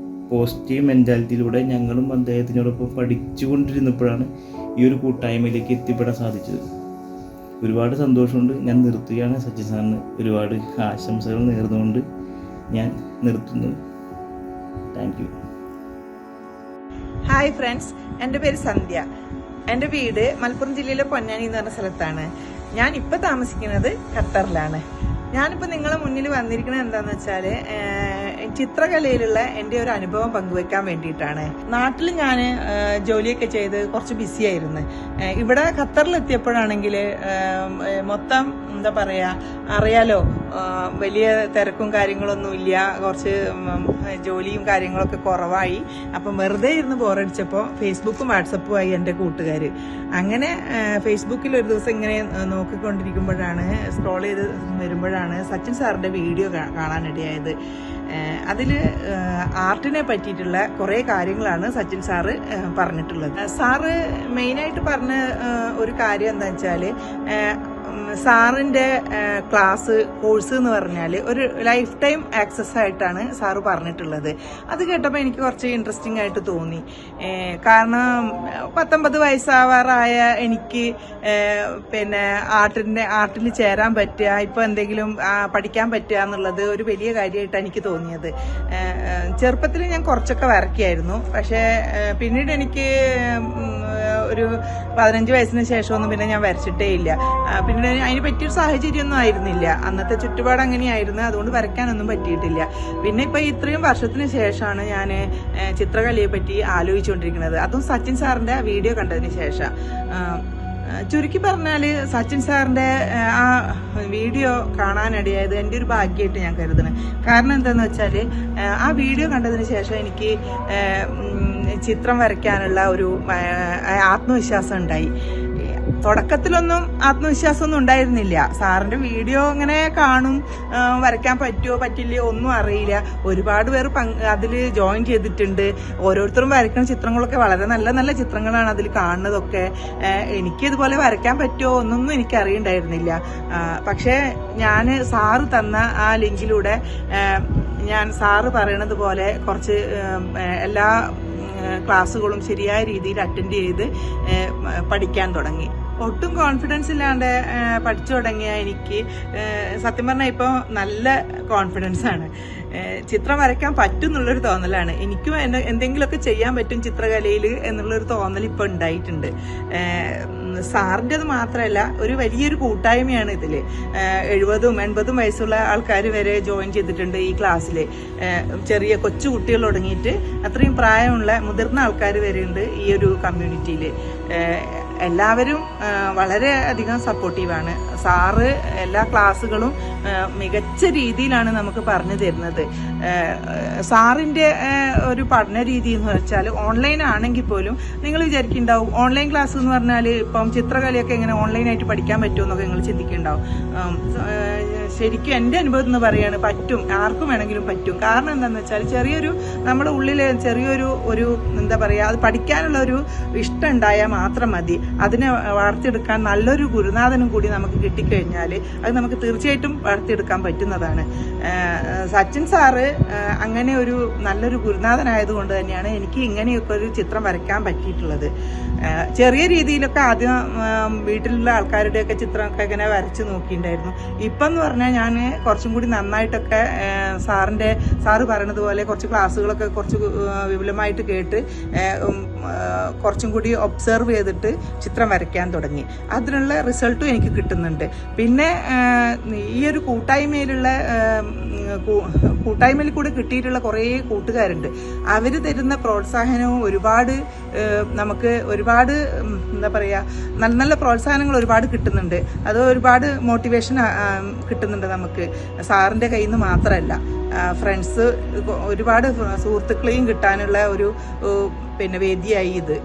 പോസിറ്റീവ് മെൻറ്റാലിറ്റിയിലൂടെ ഞങ്ങളും അദ്ദേഹത്തിനോടൊപ്പം പഠിച്ചുകൊണ്ടിരുന്നപ്പോഴാണ് ഈ ഒരു കൂട്ടായ്മയിലേക്ക് എത്തിപ്പെടാൻ സാധിച്ചത്. ഒരുപാട് സന്തോഷമുണ്ട്. ഞാൻ നിർത്തുകയാണ്. സച്ചിൻ സാറിന് ഒരുപാട് ആശംസകൾ നേർന്നുകൊണ്ട് ഞാൻ നിർത്തുന്നു. Thank you. ഹായ് ഫ്രണ്ട്സ്, എൻ്റെ പേര് സന്ധ്യ. എൻ്റെ വീട് മലപ്പുറം ജില്ലയിലെ പൊന്നാനി എന്ന് പറഞ്ഞ സ്ഥലത്താണ്. ഞാൻ ഇപ്പോൾ താമസിക്കുന്നത് ഖത്തറിലാണ്. ഞാനിപ്പോൾ നിങ്ങളെ മുന്നിൽ വന്നിരിക്കുന്നത് എന്താണെന്ന് വെച്ചാൽ ചിത്രകലയിലുള്ള എൻ്റെ ഒരു അനുഭവം പങ്കുവെക്കാൻ വേണ്ടിയിട്ടാണ്. നാട്ടിൽ ഞാൻ ജോലിയൊക്കെ ചെയ്ത് കുറച്ച് ബിസിയായിരുന്നു. ഇവിടെ ഖത്തറിലെത്തിയപ്പോഴാണെങ്കിൽ മൊത്തം എന്താ പറയുക, അറിയാലോ, വലിയ തിരക്കും കാര്യങ്ങളൊന്നും ഇല്ല, കുറച്ച് ജോലിയും കാര്യങ്ങളൊക്കെ കുറവായി. അപ്പം വെറുതെ ഇരുന്ന് ബോറടിച്ചപ്പോൾ ഫേസ്ബുക്കും വാട്സപ്പുമായി എൻ്റെ കൂട്ടുകാർ. അങ്ങനെ ഫേസ്ബുക്കിൽ ഒരു ദിവസം ഇങ്ങനെ നോക്കിക്കൊണ്ടിരിക്കുമ്പോഴാണ്, സ്ക്രോൾ ചെയ്ത് വരുമ്പോഴാണ് സച്ചിൻ സാറിൻ്റെ വീഡിയോ കാണാനിടയായത്. അതിൽ ആർട്ടിനെ പറ്റിയിട്ടുള്ള കുറേ കാര്യങ്ങളാണ് സച്ചിൻ സാറ് പറഞ്ഞിട്ടുള്ളത്. സാറ് മെയിനായിട്ട് പറഞ്ഞ ഒരു കാര്യം എന്താണെന്ന് വെച്ചാൽ, സാറിൻ്റെ കോഴ്സ് എന്ന് പറഞ്ഞാൽ ഒരു ലൈഫ് ടൈം ആക്സസ് ആയിട്ടാണ് സാറ് പറഞ്ഞിട്ടുള്ളത്. അത് കേട്ടപ്പോൾ എനിക്ക് കുറച്ച് ഇൻട്രസ്റ്റിംഗ് ആയിട്ട് തോന്നി. കാരണം 19 വയസ്സാവാറായ എനിക്ക് പിന്നെ ആർട്ടിൽ ചേരാൻ പറ്റുക, ഇപ്പോൾ എന്തെങ്കിലും പഠിക്കാൻ പറ്റുക എന്നുള്ളത് ഒരു വലിയ കാര്യമായിട്ടാണ് എനിക്ക് തോന്നിയത്. ചെറുപ്പത്തിൽ ഞാൻ കുറച്ചൊക്കെ വരയ്ക്കായിരുന്നു. പക്ഷേ പിന്നീട് എനിക്ക് ഒരു 15 വയസ്സിന് ശേഷമൊന്നും പിന്നെ ഞാൻ വരച്ചിട്ടേ ഇല്ല. പിന്നെ അതിന് പറ്റിയൊരു സാഹചര്യമൊന്നും ആയിരുന്നില്ല. അന്നത്തെ ചുറ്റുപാട് അങ്ങനെയായിരുന്നു. അതുകൊണ്ട് വരയ്ക്കാനൊന്നും പറ്റിയിട്ടില്ല. പിന്നെ ഇപ്പോൾ ഇത്രയും വർഷത്തിന് ശേഷമാണ് ഞാൻ ചിത്രകലയെ പറ്റി ആലോചിച്ചുകൊണ്ടിരിക്കുന്നത്. അതും സച്ചിൻ സാറിൻ്റെ വീഡിയോ കണ്ടതിന് ശേഷം. ചുരുക്കി പറഞ്ഞാൽ സച്ചിൻ സാറിൻ്റെ ആ വീഡിയോ കാണാനിടയായത് എൻ്റെ ഒരു ഭാഗ്യമായിട്ട് ഞാൻ കരുതുന്നത്. കാരണം എന്താണെന്ന് വെച്ചാൽ ആ വീഡിയോ കണ്ടതിന് ശേഷം എനിക്ക് ചിത്രം വരയ്ക്കാനുള്ള ഒരു ആത്മവിശ്വാസം ഉണ്ടായി. തുടക്കത്തിലൊന്നും ആത്മവിശ്വാസമൊന്നും ഉണ്ടായിരുന്നില്ല. സാറിൻ്റെ വീഡിയോ ഇങ്ങനെ കാണും, വരയ്ക്കാൻ പറ്റുമോ പറ്റില്ലയോ ഒന്നും അറിയില്ല. ഒരുപാട് പേർ അതിൽ ജോയിൻ ചെയ്തിട്ടുണ്ട്. ഓരോരുത്തരും വരയ്ക്കുന്ന ചിത്രങ്ങളൊക്കെ വളരെ നല്ല നല്ല ചിത്രങ്ങളാണ് അതിൽ കാണുന്നതൊക്കെ. എനിക്കിതുപോലെ വരയ്ക്കാൻ പറ്റുമോ ഒന്നൊന്നും എനിക്ക് അറിയണ്ടായിരുന്നില്ല. പക്ഷേ ഞാൻ സാറ് തന്ന ആ ലിങ്കിലൂടെ ഞാൻ സാറ് പറയണത് പോലെ കുറച്ച് എല്ലാ ക്ലാസ്സുകളും ശരിയായ രീതിയിൽ അറ്റൻഡ് ചെയ്ത് പഠിക്കാൻ തുടങ്ങി. ഒട്ടും കോൺഫിഡൻസ് ഇല്ലാണ്ട് പഠിച്ചു തുടങ്ങിയ എനിക്ക് സത്യം പറഞ്ഞാൽ ഇപ്പോൾ നല്ല കോൺഫിഡൻസ് ആണ്. ചിത്രം വരയ്ക്കാൻ പറ്റും എന്നുള്ളൊരു തോന്നലാണ്. എനിക്കും എന്തെങ്കിലുമൊക്കെ ചെയ്യാൻ പറ്റും ചിത്രകലയിൽ എന്നുള്ളൊരു തോന്നൽ ഇപ്പോൾ ഉണ്ടായിട്ടുണ്ട്. സാറിൻ്റെത് മാത്രമല്ല, ഒരു വലിയൊരു കൂട്ടായ്മയാണ് ഇതിൽ. 70-80 വയസ്സുള്ള ആൾക്കാർ വരെ ജോയിൻ ചെയ്തിട്ടുണ്ട് ഈ ക്ലാസ്സിൽ. ചെറിയ കൊച്ചു കുട്ടികൾ തുടങ്ങിയിട്ട് അത്രയും പ്രായമുള്ള മുതിർന്ന ആൾക്കാർ വരെ ഉണ്ട് ഈ ഒരു കമ്മ്യൂണിറ്റിയിൽ. എല്ലാവരും വളരെ അധികം സപ്പോർട്ടീവാണ്. സാറ് എല്ലാ ക്ലാസ്സുകളും മികച്ച രീതിയിലാണ് നമുക്ക് പറഞ്ഞു തരുന്നത്. സാറിൻ്റെ ഒരു പഠന രീതി എന്ന് വെച്ചാൽ ഓൺലൈൻ ആണെങ്കിൽ പോലും നിങ്ങൾ വിചാരിക്കുന്നുണ്ടാവും ഓൺലൈൻ ക്ലാസ് എന്ന് പറഞ്ഞാൽ ഇപ്പം ചിത്രകലയൊക്കെ എങ്ങനെ ഓൺലൈനായിട്ട് പഠിക്കാൻ പറ്റുമെന്നൊക്കെ നിങ്ങൾ ചിന്തിക്കുന്നുണ്ടാവും. ശരിക്കും എൻ്റെ അനുഭവം എന്ന് പറയുകയാണ്, പറ്റും, ആർക്കും വേണമെങ്കിലും പറ്റും. കാരണം എന്താണെന്ന് വെച്ചാൽ നമ്മുടെ ഉള്ളിൽ ചെറിയൊരു എന്താ പറയുക, അത് പഠിക്കാനുള്ള ഒരു ഇഷ്ടം ഉണ്ടായാൽ മാത്രം മതി. അതിനെ വളർത്തിയെടുക്കാൻ നല്ലൊരു ഗുരുനാഥനും കൂടി നമുക്ക് കിട്ടിക്കഴിഞ്ഞാൽ അത് നമുക്ക് തീർച്ചയായിട്ടും വളർത്തിയെടുക്കാൻ പറ്റുന്നതാണ്. സച്ചിൻ സാറ് അങ്ങനെ ഒരു നല്ലൊരു ഗുരുനാഥനായതുകൊണ്ട് തന്നെയാണ് എനിക്ക് ഇങ്ങനെയൊക്കെ ഒരു ചിത്രം വരയ്ക്കാൻ പറ്റിയിട്ടുള്ളത്. ചെറിയ രീതിയിലൊക്കെ ആദ്യം വീട്ടിലുള്ള ആൾക്കാരുടെയൊക്കെ ചിത്രമൊക്കെ ഇങ്ങനെ വരച്ച് നോക്കിയിട്ടുണ്ടായിരുന്നു. ഇപ്പം എന്ന് പറഞ്ഞാൽ ഞാൻ കുറച്ചും കൂടി നന്നായിട്ടൊക്കെ സാറ് പറയണത് പോലെ കുറച്ച് ക്ലാസ്സുകളൊക്കെ കുറച്ച് വിപുലമായിട്ട് കേട്ട് കുറച്ചും കൂടി ഒബ്സർവ് ചെയ്തിട്ട് ചിത്രം വരയ്ക്കാൻ തുടങ്ങി. അതിനുള്ള റിസൾട്ടും എനിക്ക് കിട്ടുന്നുണ്ട്. പിന്നെ ഈ ഒരു കൂട്ടായ്മയിൽ കൂടെ കിട്ടിയിട്ടുള്ള കുറേ കൂട്ടുകാരുണ്ട്. അവർ തരുന്ന പ്രോത്സാഹനവും നമുക്ക് ഒരുപാട് എന്താ പറയുക, നല്ല നല്ല പ്രോത്സാഹനങ്ങൾ ഒരുപാട് കിട്ടുന്നുണ്ട്. അത് ഒരുപാട് മോട്ടിവേഷൻ കിട്ടുന്നുണ്ട് നമുക്ക്. സാറിൻ്റെ കയ്യിൽ നിന്ന് മാത്രമല്ല, ഫ്രണ്ട്സ് ഒരുപാട് സുഹൃത്തുക്കളെയും കിട്ടാനുള്ള ഒരു വേദിയായി ഇത്.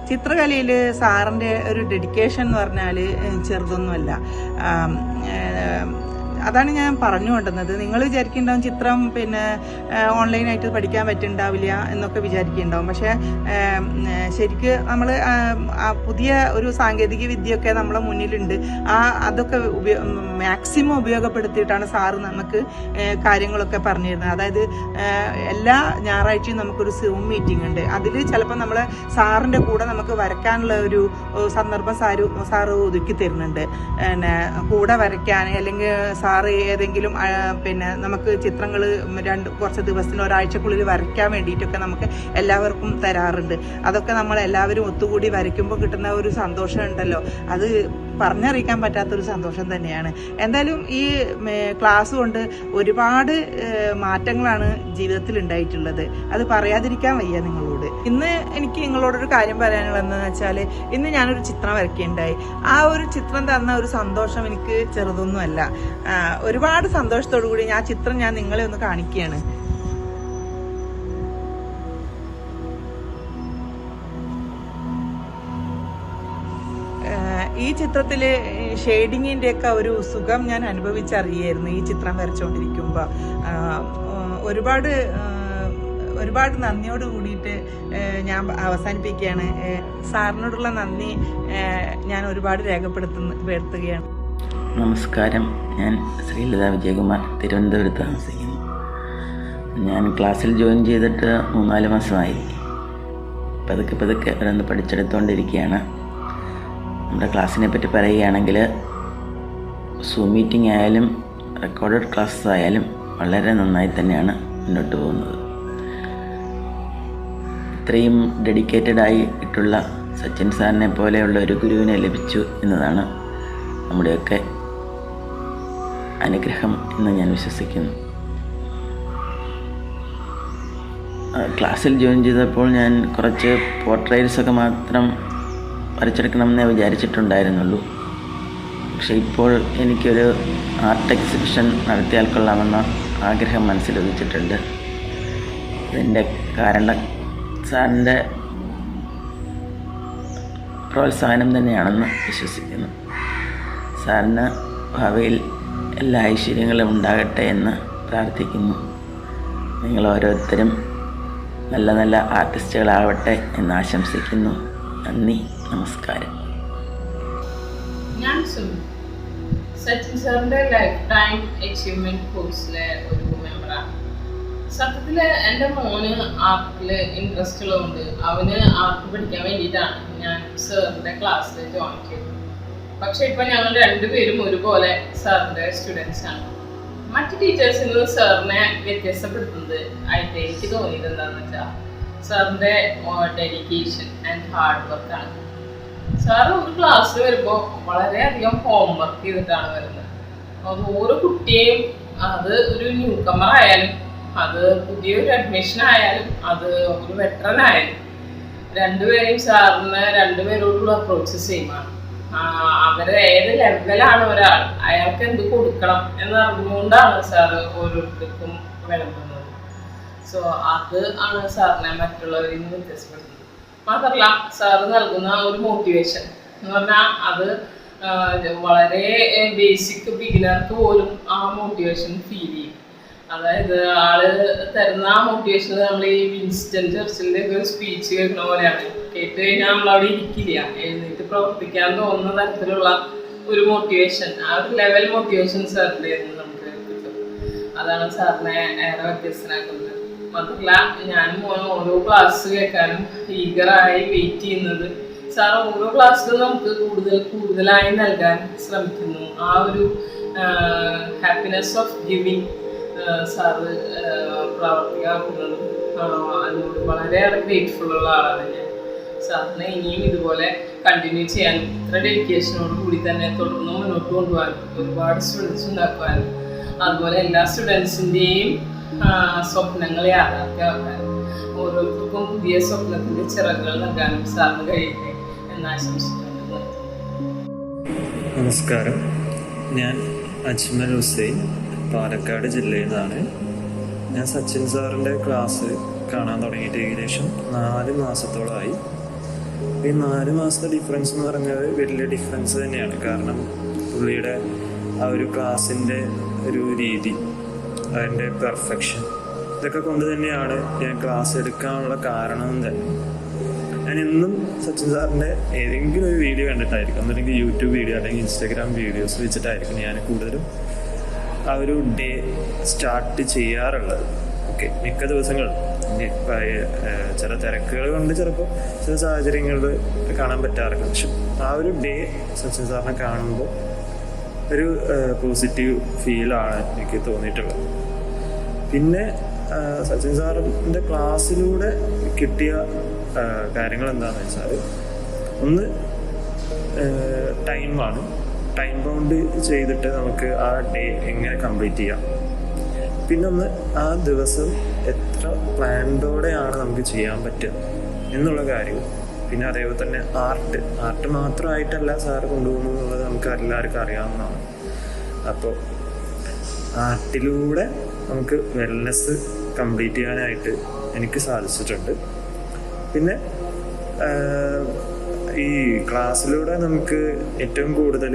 ചിത്രകലയിൽ സാറിൻ്റെ ഒരു ഡെഡിക്കേഷൻ എന്ന് പറഞ്ഞാൽ ചെറുതൊന്നുമല്ല. അതാണ് ഞാൻ പറഞ്ഞു കൊണ്ടുവന്നത്. നിങ്ങൾ വിചാരിക്കുന്നുണ്ടാവും ചിത്രം ഓൺലൈനായിട്ട് പഠിക്കാൻ പറ്റുന്നുണ്ടാവില്ല എന്നൊക്കെ വിചാരിക്കുന്നുണ്ടാവും. പക്ഷേ ശരിക്ക് നമ്മൾ പുതിയ ഒരു സാങ്കേതിക വിദ്യയൊക്കെ നമ്മളെ മുന്നിലുണ്ട്. അതൊക്കെ മാക്സിമം ഉപയോഗപ്പെടുത്തിയിട്ടാണ് സാറ് നമുക്ക് കാര്യങ്ങളൊക്കെ പറഞ്ഞു തരുന്നത്. അതായത് എല്ലാ ഞായറാഴ്ചയും നമുക്കൊരു സൂം മീറ്റിംഗ് ഉണ്ട്. അതിൽ ചിലപ്പോൾ നമ്മൾ സാറിൻ്റെ കൂടെ നമുക്ക് വരയ്ക്കാനുള്ള ഒരു സന്ദർഭം സാറ് ഒതുക്കി തരുന്നുണ്ട്. കൂടെ വരയ്ക്കാൻ, അല്ലെങ്കിൽ സാറ് ഏതെങ്കിലും നമുക്ക് ചിത്രങ്ങൾ കുറച്ച് ദിവസത്തിന് ഒരാഴ്ചക്കുള്ളിൽ വരയ്ക്കാൻ വേണ്ടിയിട്ടൊക്കെ നമുക്ക് എല്ലാവർക്കും തരാറുണ്ട്. അതൊക്കെ നമ്മളെല്ലാവരും ഒത്തുകൂടി വരയ്ക്കുമ്പോൾ കിട്ടുന്ന ഒരു സന്തോഷം ഉണ്ടല്ലോ, അത് പറഞ്ഞറിയിക്കാൻ പറ്റാത്തൊരു സന്തോഷം തന്നെയാണ്. എന്തായാലും ഈ ക്ലാസ് കൊണ്ട് ഒരുപാട് മാറ്റങ്ങളാണ് ജീവിതത്തിൽ ഉണ്ടായിട്ടുള്ളത്. അത് പറയാതിരിക്കാൻ വയ്യ നിങ്ങളോട്. ഇന്ന് എനിക്ക് നിങ്ങളോടൊരു കാര്യം പറയാനുള്ളതെന്ന് വെച്ചാൽ, ഇന്ന് ഞാനൊരു ചിത്രം വരയ്ക്കുകയുണ്ടായി. ആ ഒരു ചിത്രം തന്ന ഒരു സന്തോഷം എനിക്ക് ചെറുതൊന്നുമല്ല. ഒരുപാട് സന്തോഷത്തോടു കൂടി ആ ചിത്രം ഞാൻ നിങ്ങളെ ഒന്ന് കാണിക്കുകയാണ്. ഈ ചിത്രത്തിൽ ഷെയ്ഡിങ്ങിൻ്റെയൊക്കെ ഒരു സുഖം ഞാൻ അനുഭവിച്ചറിയായിരുന്നു ഈ ചിത്രം വരച്ചുകൊണ്ടിരിക്കുമ്പോൾ. ഒരുപാട് നന്ദിയോട് കൂടിയിട്ട് ഞാൻ അവസാനിപ്പിക്കുകയാണ്. സാറിനോടുള്ള നന്ദി ഞാൻ ഒരുപാട് രേഖപ്പെടുത്തുകയാണ്. നമസ്കാരം, ഞാൻ ശ്രീലത വിജയകുമാർ, തിരുവനന്തപുരത്ത് താമസിക്കുന്നു. ഞാൻ ക്ലാസ്സിൽ ജോയിൻ ചെയ്തിട്ട് 3-4 മാസമായി. പതുക്കെ ഓരോന്ന് പഠിച്ചെടുത്തുകൊണ്ടിരിക്കുകയാണ്. നമ്മുടെ ക്ലാസ്സിനെ പറ്റി പറയുകയാണെങ്കിൽ, സൂം മീറ്റിംഗ് ആയാലും റെക്കോർഡഡ് ക്ലാസ്സസ് ആയാലും വളരെ നന്നായി തന്നെയാണ് മുന്നോട്ട് പോകുന്നത്. ഇത്രയും ഡെഡിക്കേറ്റഡ് ആയിട്ടുള്ള സച്ചിൻ സാറിനെ പോലെയുള്ള ഒരു ഗുരുവിനെ ലഭിച്ചു എന്നതാണ് നമ്മുടെയൊക്കെ അനുഗ്രഹം എന്ന് ഞാൻ വിശ്വസിക്കുന്നു. ക്ലാസ്സിൽ ജോയിൻ ചെയ്തപ്പോൾ ഞാൻ കുറച്ച് പോർട്രേറ്റ്സൊക്കെ മാത്രം വരച്ചെടുക്കണമെന്നേ വിചാരിച്ചിട്ടുണ്ടായിരുന്നുള്ളൂ. പക്ഷേ ഇപ്പോൾ എനിക്കൊരു ആർട്ട് എക്സിബിഷൻ നടത്തിയാൽ കൊള്ളാമെന്ന ആഗ്രഹം മനസ്സിലുദിച്ചിട്ടുണ്ട്. ഇതിൻ്റെ കാരണം സാറിൻ്റെ പ്രോത്സാഹനം തന്നെയാണെന്ന് വിശ്വസിക്കുന്നു. സാറിന് ഭാവിയിൽ എല്ലാ ഐശ്വര്യങ്ങളും ഉണ്ടാകട്ടെ എന്ന് പ്രാർത്ഥിക്കുന്നു. നിങ്ങൾ ഓരോരുത്തരും നല്ല നല്ല ആർട്ടിസ്റ്റുകളാവട്ടെ എന്ന് ആശംസിക്കുന്നു. നന്ദി, നമസ്കാരം. ഞാൻ സച്ചിൻ സാറിൻ്റെ ലൈഫ് ടൈം അച്ചീവ്മെൻറ്റ് കോഴ്സിലെ ഒരു മെമ്പറാണ്. സത്യത്തിൽ എൻ്റെ മോന് ആർട്ടിൽ ഇൻട്രസ്റ്റ് ഉള്ളതുകൊണ്ട് അവന് ആർട്ട് പഠിക്കാൻ വേണ്ടിയിട്ടാണ് ഞാൻ സാറിൻ്റെ ക്ലാസ്സിൽ ജോയിൻ ചെയ്തത്. പക്ഷേ ഇപ്പോൾ ഞങ്ങൾ രണ്ടുപേരും ഒരുപോലെ സാറിൻ്റെ സ്റ്റുഡൻസാണ്. മറ്റ് ടീച്ചേഴ്സിൽ നിന്ന് സാറിനെ വ്യത്യസ്തപ്പെടുത്തുന്നത് ആയിട്ട് എനിക്ക് തോന്നിയത് എന്താണെന്ന് വെച്ചാൽ സാറിൻ്റെ ഡെഡിക്കേഷൻ ആൻഡ് ഹാർഡ് വർക്കാണ്. സാറ് ഒരു ക്ലാസ്സിൽ വരുമ്പോൾ വളരെയധികം ഹോംവർക്ക് ചെയ്തിട്ടാണ് വരുന്നത്. അത് ഓരോ കുട്ടിയെയും, അത് ഒരു ന്യൂ കമർ ആയാലും, അത് പുതിയൊരു അഡ്മിഷൻ ആയാലും, അത് ഒരു വെറ്ററൻ ആയാലും, രണ്ടുപേരെയും സാറിന് രണ്ടുപേരോടുള്ള അപ്രോച്ച് സെയിമാണ്. അവര് ഏത് ലെവലാണ് ഒരാൾ, അയാൾക്ക് എന്ത് കൊടുക്കണം എന്നറിഞ്ഞുകൊണ്ടാണ് സാറ് ഓരോരുത്തർക്കും വിളമ്പുന്നത്. സോ അത് ആണ് സാറിനെ മറ്റുള്ളവരിൽ നിന്ന് വ്യത്യാസപ്പെടുന്നത്. മാത്രമല്ല സാറ് നൽകുന്ന ഒരു മോട്ടിവേഷൻ എന്ന് പറഞ്ഞാൽ അത് വളരെ ബേസിക് ബിഗിനർക്ക് പോലും ആ മോട്ടിവേഷൻ ഫീൽ ചെയ്യും. അതായത് ആള് തരുന്ന ആ മോട്ടിവേഷൻ നമ്മൾ ഈ വിൻസ്റ്റൺ ചർച്ചിലിൻ്റെ ഒക്കെ ഒരു സ്പീച്ച് കേൾക്കുന്ന പോലെയാണ്. കേട്ട് കഴിഞ്ഞാൽ നമ്മളവിടെ ഇരിക്കില്ല, എഴുന്നേറ്റ് പ്രവർത്തിക്കാൻ തോന്നുന്ന തരത്തിലുള്ള ഒരു മോട്ടിവേഷൻ, ആ ഒരു ലെവൽ മോട്ടിവേഷൻ സാറിൻ്റെ നമുക്ക് കിട്ടും. അതാണ് സാറിനെ ഏറെ വ്യത്യസ്തനാക്കുന്നത്. മാത്രമല്ല ഞാൻ ഓരോ ക്ലാസ് കേൾക്കാനും ഈഗറായി വെയിറ്റ് ചെയ്യുന്നത്. സാർ ഓരോ ക്ലാസ്സിലും നമുക്ക് കൂടുതലായി നൽകാൻ ശ്രമിക്കുന്നു. ആ ഒരു ഹാപ്പിനെസ് ഓഫ് ഗിവിങ് സാറ് പ്രാവർത്തികമാക്കുന്നത് അതിനോട് വളരെയേറെ ഗ്രേറ്റ്ഫുള്ളുള്ള ആളാണ് ഞാൻ. സാറിനെ ഇനിയും ഇതുപോലെ കണ്ടിന്യൂ ചെയ്യാനും ഇത്ര ഡെഡിക്കേഷനോട് കൂടി തന്നെ തുടർന്ന് മുന്നോട്ട് കൊണ്ടുപോകാനും ഒരുപാട് സ്റ്റുഡൻസ് ഉണ്ടാക്കുവാനും അതുപോലെ എല്ലാ സ്റ്റുഡൻസിൻ്റെയും സ്വപ്നങ്ങൾ യാഥാർത്ഥ്യമാക്കാനും ഓരോരുത്തർക്കും പുതിയ സ്വപ്നത്തിൻ്റെ ചിറകുകൾ നൽകാനും സാറിന് കഴിയട്ടെ എന്ന് ആശംസിക്കുന്നു. നമസ്കാരം, ഞാൻ അജ്മൽ ഹുസൈൻ, പാലക്കാട് ജില്ലയിൽ നിന്നാണ്. ഞാൻ സച്ചിൻ സാറിൻ്റെ ക്ലാസ് കാണാൻ തുടങ്ങിയിട്ട് ഏകദേശം 4 മാസത്തോളമായി. ഈ 4 മാസത്തെ ഡിഫറൻസ് എന്ന് പറഞ്ഞാൽ വലിയ ഡിഫറൻസ് തന്നെയാണ്. കാരണം പുള്ളിയുടെ ആ ഒരു ക്ലാസ്സിൻ്റെ ഒരു രീതി, അതിൻ്റെ പെർഫെക്ഷൻ, ഇതൊക്കെ കൊണ്ട് തന്നെയാണ് ഞാൻ ക്ലാസ് എടുക്കാനുള്ള കാരണം തന്നെ. ഞാൻ എന്നും സച്ചിൻ സാറിൻ്റെ ഏതെങ്കിലും ഒരു വീഡിയോ കണ്ടിട്ടായിരിക്കും, അല്ലെങ്കിൽ യൂട്യൂബ് വീഡിയോ അല്ലെങ്കിൽ ഇൻസ്റ്റാഗ്രാം വീഡിയോസ് വെച്ചിട്ടായിരിക്കും ഞാൻ കൂടുതലും ആ ഒരു ഡേ സ്റ്റാർട്ട് ചെയ്യാറുള്ളത്. ഓക്കെ, മിക്ക ദിവസങ്ങളും ചില തിരക്കുകൾ കൊണ്ട് ചിലപ്പോൾ ചില സാഹചര്യങ്ങളിൽ കാണാൻ പറ്റാറില്ല. പക്ഷെ ആ ഒരു ഡേ സച്ചിൻ സാറിനെ കാണുമ്പോൾ ഒരു പോസിറ്റീവ് ഫീലാണ് എനിക്ക് തോന്നിയിട്ടുള്ളത്. പിന്നെ സച്ചിൻ സാറിൻ്റെ ക്ലാസ്സിലൂടെ കിട്ടിയ കാര്യങ്ങൾ എന്താണെന്ന് വെച്ചാൽ, ഒന്ന് ടൈമാണ്. ടൈം ബൗണ്ട് ചെയ്തിട്ട് നമുക്ക് ആ ഡേ എങ്ങനെ കംപ്ലീറ്റ് ചെയ്യാം. പിന്നൊന്ന് ആ ദിവസം എത്ര പ്ലാൻഡോടെയാണ് നമുക്ക് ചെയ്യാൻ പറ്റുക എന്നുള്ള കാര്യം. പിന്നെ അതേപോലെ തന്നെ ആർട്ട് മാത്രമായിട്ടല്ല സാറ് കൊണ്ടുപോകുന്നത് എന്നുള്ളത് നമുക്ക് എല്ലാവർക്കും അറിയാവുന്നതാണ്. അപ്പോൾ ആർട്ടിലൂടെ നമുക്ക് വെൽനെസ് കംപ്ലീറ്റ് ചെയ്യാനായിട്ട് എനിക്ക് സാധിച്ചിട്ടുണ്ട്. പിന്നെ ഈ ക്ലാസ്സിലൂടെ നമുക്ക് ഏറ്റവും കൂടുതൽ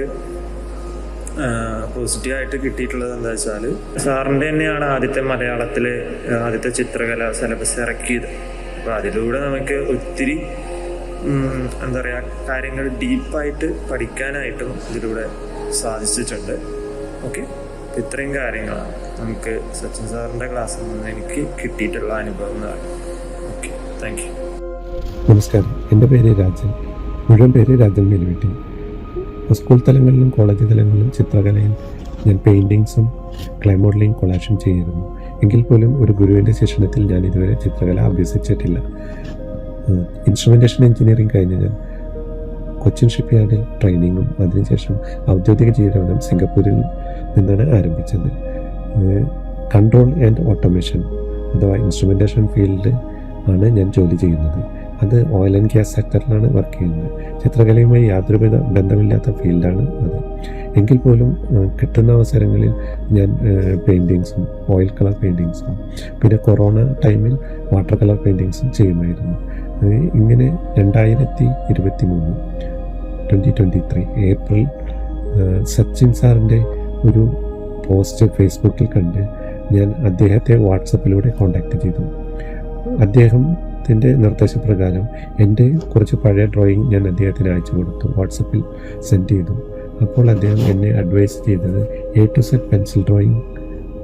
പോസിറ്റീവായിട്ട് കിട്ടിയിട്ടുള്ളത് എന്താ വെച്ചാൽ, സാറിൻ്റെ തന്നെയാണ് ആദ്യത്തെ മലയാളത്തിലെ ആദ്യത്തെ ചിത്രകല സിലബസ് ഇറക്കിയത്. അപ്പോൾ അതിലൂടെ നമുക്ക് ഒത്തിരി എന്താ പറയുക കാര്യങ്ങൾ ഡീപ്പായിട്ട് പഠിക്കാനായിട്ടും ഇതിലൂടെ സാധിച്ചിട്ടുണ്ട്. ഓക്കെ, ഇത്രയും കാര്യങ്ങളാണ് നമുക്ക് സച്ചിൻ സാറിൻ്റെ ക്ലാസ്സിൽ നിന്ന് എനിക്ക് കിട്ടിയിട്ടുള്ള അനുഭവങ്ങളാണ്. Okay, thank you. നമസ്കാരം, എൻ്റെ പേര് രാജൻ. മുഴുവൻ പേര് രാജൻ മേലുവീട്ടി. സ്കൂൾ തലങ്ങളിലും കോളേജ് തലങ്ങളിലും ചിത്രകലയിൽ ഞാൻ പെയിൻറ്റിങ്സും ക്ലേ മോഡലിംഗ് കൊളാഷും ചെയ്യുന്നു. എങ്കിൽ പോലും ഒരു ഗുരുവിൻ്റെ ശിക്ഷണത്തിൽ ഞാൻ ഇതുവരെ ചിത്രകല അഭ്യസിച്ചിട്ടില്ല. ഇൻസ്ട്രുമെൻറ്റേഷൻ എഞ്ചിനീയറിംഗ് കഴിഞ്ഞ് ഞാൻ കൊച്ചിൻ ഷിപ്പ്യാർഡിൽ ട്രെയിനിങ്ങും അതിനുശേഷം ഔദ്യോഗിക ജീവിതം സിംഗപ്പൂരിൽ നിന്നാണ് ആരംഭിച്ചത്. കൺട്രോൾ ആൻഡ് ഓട്ടോമേഷൻ അഥവാ ഇൻസ്ട്രുമെൻറ്റേഷൻ ഫീൽഡ് ആണ് ഞാൻ ജോലി ചെയ്യുന്നത്. അത് ഓയിൽ ആൻഡ് ഗ്യാസ് സെക്ടറിലാണ് വർക്ക് ചെയ്യുന്നത്. ചിത്രകലയുമായി യാതൊരുവിധ ബന്ധമില്ലാത്ത ഫീൽഡാണ് അത്. എങ്കിൽ പോലും കിട്ടുന്ന അവസരങ്ങളിൽ ഞാൻ പെയിൻറ്റിങ്സും ഓയിൽ കളർ പെയിൻറ്റിങ്സും പിന്നെ കൊറോണ ടൈമിൽ വാട്ടർ കളർ പെയിൻറ്റിങ്സും ചെയ്യുമായിരുന്നു. ഇങ്ങനെ 2023 ഏപ്രിൽ സച്ചിൻ സാറിൻ്റെ ഒരു പോസ്റ്റ് ഫേസ്ബുക്കിൽ കണ്ട് ഞാൻ അദ്ദേഹത്തെ വാട്സപ്പിലൂടെ കോൺടാക്റ്റ് ചെയ്തു. അദ്ദേഹത്തിൻ്റെ നിർദ്ദേശപ്രകാരം എൻ്റെ കുറച്ച് പഴയ ഡ്രോയിങ് ഞാൻ അദ്ദേഹത്തിന് അയച്ചു കൊടുത്തു, വാട്സപ്പിൽ സെൻഡ് ചെയ്തു. അപ്പോൾ അദ്ദേഹം എന്നെ അഡ്വൈസ് ചെയ്തത് A to Z pencil drawing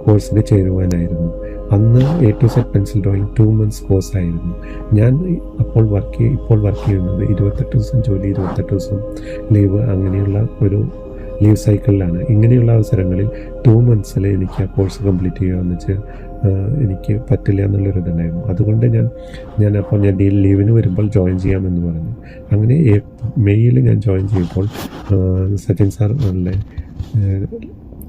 കോഴ്സിന് ചേരുവാനായിരുന്നു. അന്ന് A to Z pencil drawing 2 months കോഴ്സായിരുന്നു. ഞാൻ ഇപ്പോൾ വർക്ക് ചെയ്യുന്നത് 28 ദിവസം ജോലി 28 ദിവസം ലീവ് അങ്ങനെയുള്ള ഒരു ലീവ് സൈക്കിളിലാണ്. ഇങ്ങനെയുള്ള അവസരങ്ങളിൽ 2 months എനിക്ക് ആ കോഴ്സ് കംപ്ലീറ്റ് ചെയ്യുകയെന്ന് വെച്ചാൽ എനിക്ക് പറ്റില്ല എന്നുള്ളൊരിതുണ്ടായിരുന്നു. അതുകൊണ്ട് ഞാൻ ലീവിന് വരുമ്പോൾ ജോയിൻ ചെയ്യാമെന്ന് പറഞ്ഞു. അങ്ങനെ മെയ്യിൽ ഞാൻ ജോയിൻ ചെയ്യുമ്പോൾ സച്ചിൻ സാറിൻ്റെ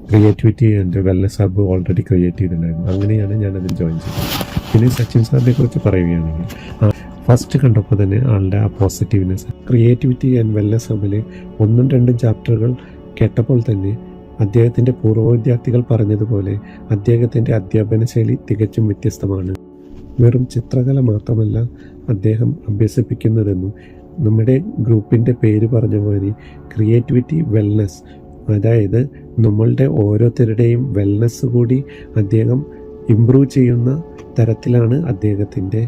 creativity and wellness hub already create ചെയ്തിട്ടുണ്ടായിരുന്നു. അങ്ങനെയാണ് ഞാനതിൽ ജോയിൻ ചെയ്തത്. പിന്നെ സച്ചിൻ സാറിനെ കുറിച്ച് പറയുകയാണെങ്കിൽ ഫസ്റ്റ് കണ്ടപ്പോൾ തന്നെ ആളുടെ ആ പോസിറ്റീവ്നെസ്, ക്രിയേറ്റിവിറ്റി ആൻഡ് വെൽനസ് ഹബ്ബിലെ 1ഉം 2ഉം ചാപ്റ്ററുകൾ കേട്ടപ്പോൾ തന്നെ അദ്ദേഹത്തിൻ്റെ പൂർവ്വ വിദ്യാർത്ഥികൾ പറഞ്ഞതുപോലെ അദ്ദേഹത്തിൻ്റെ അധ്യാപന ശൈലി തികച്ചും വ്യത്യസ്തമാണ്. വെറും ചിത്രകല മാത്രമല്ല അദ്ദേഹം അഭ്യസിപ്പിക്കുന്നതെന്നും നമ്മുടെ ഗ്രൂപ്പിൻ്റെ പേര് പറഞ്ഞ മാതിരി ക്രിയേറ്റിവിറ്റി വെൽനസ്, അതായത് നമ്മളുടെ ഓരോരുത്തരുടെയും വെൽനസ് കൂടി അദ്ദേഹം ഇംപ്രൂവ് ചെയ്യുന്ന തരത്തിലാണ് അദ്ദേഹത്തിൻ്റെ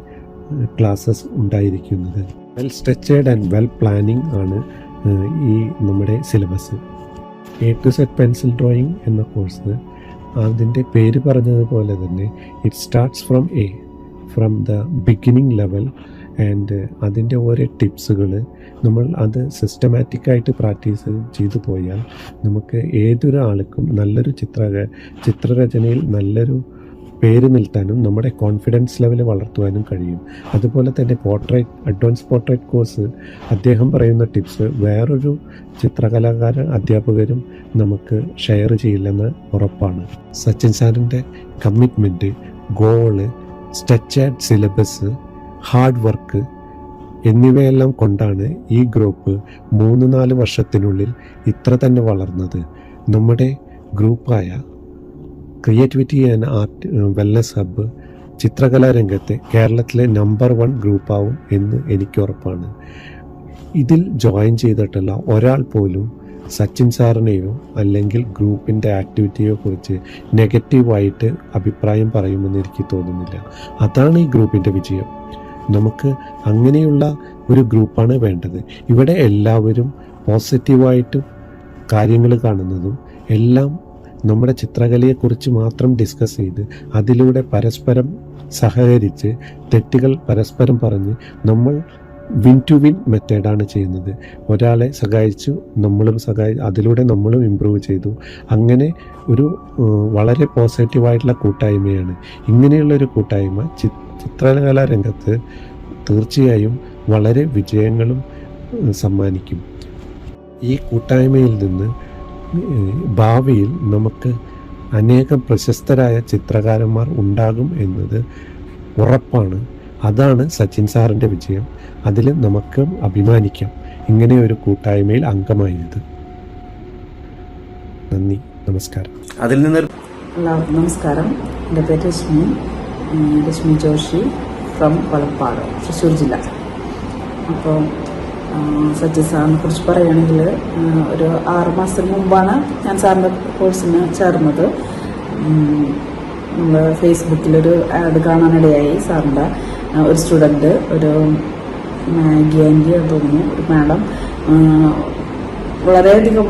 ക്ലാസ്സസ് ഉണ്ടായിരിക്കുന്നത്. Well structured and well planning ആണ് ഈ നമ്മുടെ syllabus. A to Z pencil drawing എന്ന കോഴ്സ് അതിൻ്റെ പേര് പറഞ്ഞതുപോലെ തന്നെ it starts from the beginning level. And അതിൻ്റെ ഓരോ ടിപ്സുകൾ നമ്മൾ അത് സിസ്റ്റമാറ്റിക്കായിട്ട് പ്രാക്ടീസ് ചെയ്തു പോയാൽ നമുക്ക് ഏതൊരാൾക്കും നല്ലൊരു ചിത്രരചനയിൽ നല്ലൊരു പേര് നിൽത്താനും നമ്മുടെ കോൺഫിഡൻസ് ലെവൽ വളർത്തുവാനും കഴിയും. അതുപോലെ തന്നെ അഡ്വാൻസ് പോർട്രേറ്റ് കോഴ്സ് അദ്ദേഹം പറയുന്ന ടിപ്സ് വേറൊരു അധ്യാപകരും നമുക്ക് ഷെയർ ചെയ്യില്ലെന്ന് ഉറപ്പാണ്. സച്ചിൻ സാറിൻ്റെ commitment, goal, structured syllabus, hard work എന്നിവയെല്ലാം കൊണ്ടാണ് ഈ ഗ്രൂപ്പ് 3-4 വർഷത്തിനുള്ളിൽ ഇത്ര തന്നെ വളർന്നത്. നമ്മുടെ ഗ്രൂപ്പായ creativity and art wellness hub ചിത്രകലാ രംഗത്തെ കേരളത്തിലെ നമ്പർ 1 ഗ്രൂപ്പാവും എന്ന് എനിക്ക് ഉറപ്പാണ്. ഇതിൽ ജോയിൻ ചെയ്തിട്ടുള്ള ഒരാൾ പോലും സച്ചിൻ സാറിനെയോ അല്ലെങ്കിൽ ഗ്രൂപ്പിൻ്റെ ആക്ടിവിറ്റിയോ കുറിച്ച് നെഗറ്റീവായിട്ട് അഭിപ്രായം പറയുമെന്ന് എനിക്ക് തോന്നുന്നില്ല. അതാണ് ഈ ഗ്രൂപ്പിൻ്റെ വിജയം. നമുക്ക് അങ്ങനെയുള്ള ഒരു ഗ്രൂപ്പാണ് വേണ്ടത്. ഇവിടെ എല്ലാവരും പോസിറ്റീവായിട്ട് കാര്യങ്ങൾ കാണുന്നതും എല്ലാം നമ്മുടെ ചിത്രകലയെക്കുറിച്ച് മാത്രം ഡിസ്കസ് ചെയ്ത് അതിലൂടെ പരസ്പരം സഹകരിച്ച് തെറ്റുകൾ പരസ്പരം പറഞ്ഞ് നമ്മൾ വിൻ ടു വിൻ മെത്തേഡാണ് ചെയ്യുന്നത്. ഒരാളെ സഹായിച്ചു, അതിലൂടെ നമ്മളും ഇമ്പ്രൂവ് ചെയ്തു. അങ്ങനെ ഒരു വളരെ പോസിറ്റീവായിട്ടുള്ള കൂട്ടായ്മയാണ്. ഇങ്ങനെയുള്ളൊരു കൂട്ടായ്മ ചിത്രകലാ രംഗത്ത് തീർച്ചയായും വളരെ വിജയങ്ങളും സമ്മാനിക്കും. ഈ കൂട്ടായ്മയിൽ നിന്ന് ഭാവിയിൽ നമുക്ക് അനേകം പ്രശസ്തരായ ചിത്രകാരന്മാർ ഉണ്ടാകും എന്നത് ഉറപ്പാണ്. അതാണ് സച്ചിൻ സാറിൻ്റെ വിജയം. അതിൽ നമുക്ക് അഭിമാനിക്കാം ഇങ്ങനെ ഒരു കൂട്ടായ്മയിൽ അംഗമായത്. നന്ദി, നമസ്കാരം. അതിൽ നിന്നൊരു നമസ്കാരം. എൻ്റെ പേര് രശ്മി ജോഷി ഫ്രം വളപ്പാട്, തൃശ്ശൂർ ജില്ല. അപ്പോൾ സച്ചിൻ സാറിനെ കുറിച്ച് പറയുകയാണെങ്കിൽ ഒരു 6 മാസത്തിന് മുമ്പാണ് ഞാൻ സാറിൻ്റെ കോഴ്സിന് ചേർന്നത്. നമ്മൾ ഫേസ്ബുക്കിലൊരു ആഡ് കാണാനിടയായി. സാറിൻ്റെ ഒരു സ്റ്റുഡൻറ്റ്, ഒരു മാഗി ആൻറ്റി എന്ന് തോന്നുന്നു, ഒരു മാഡം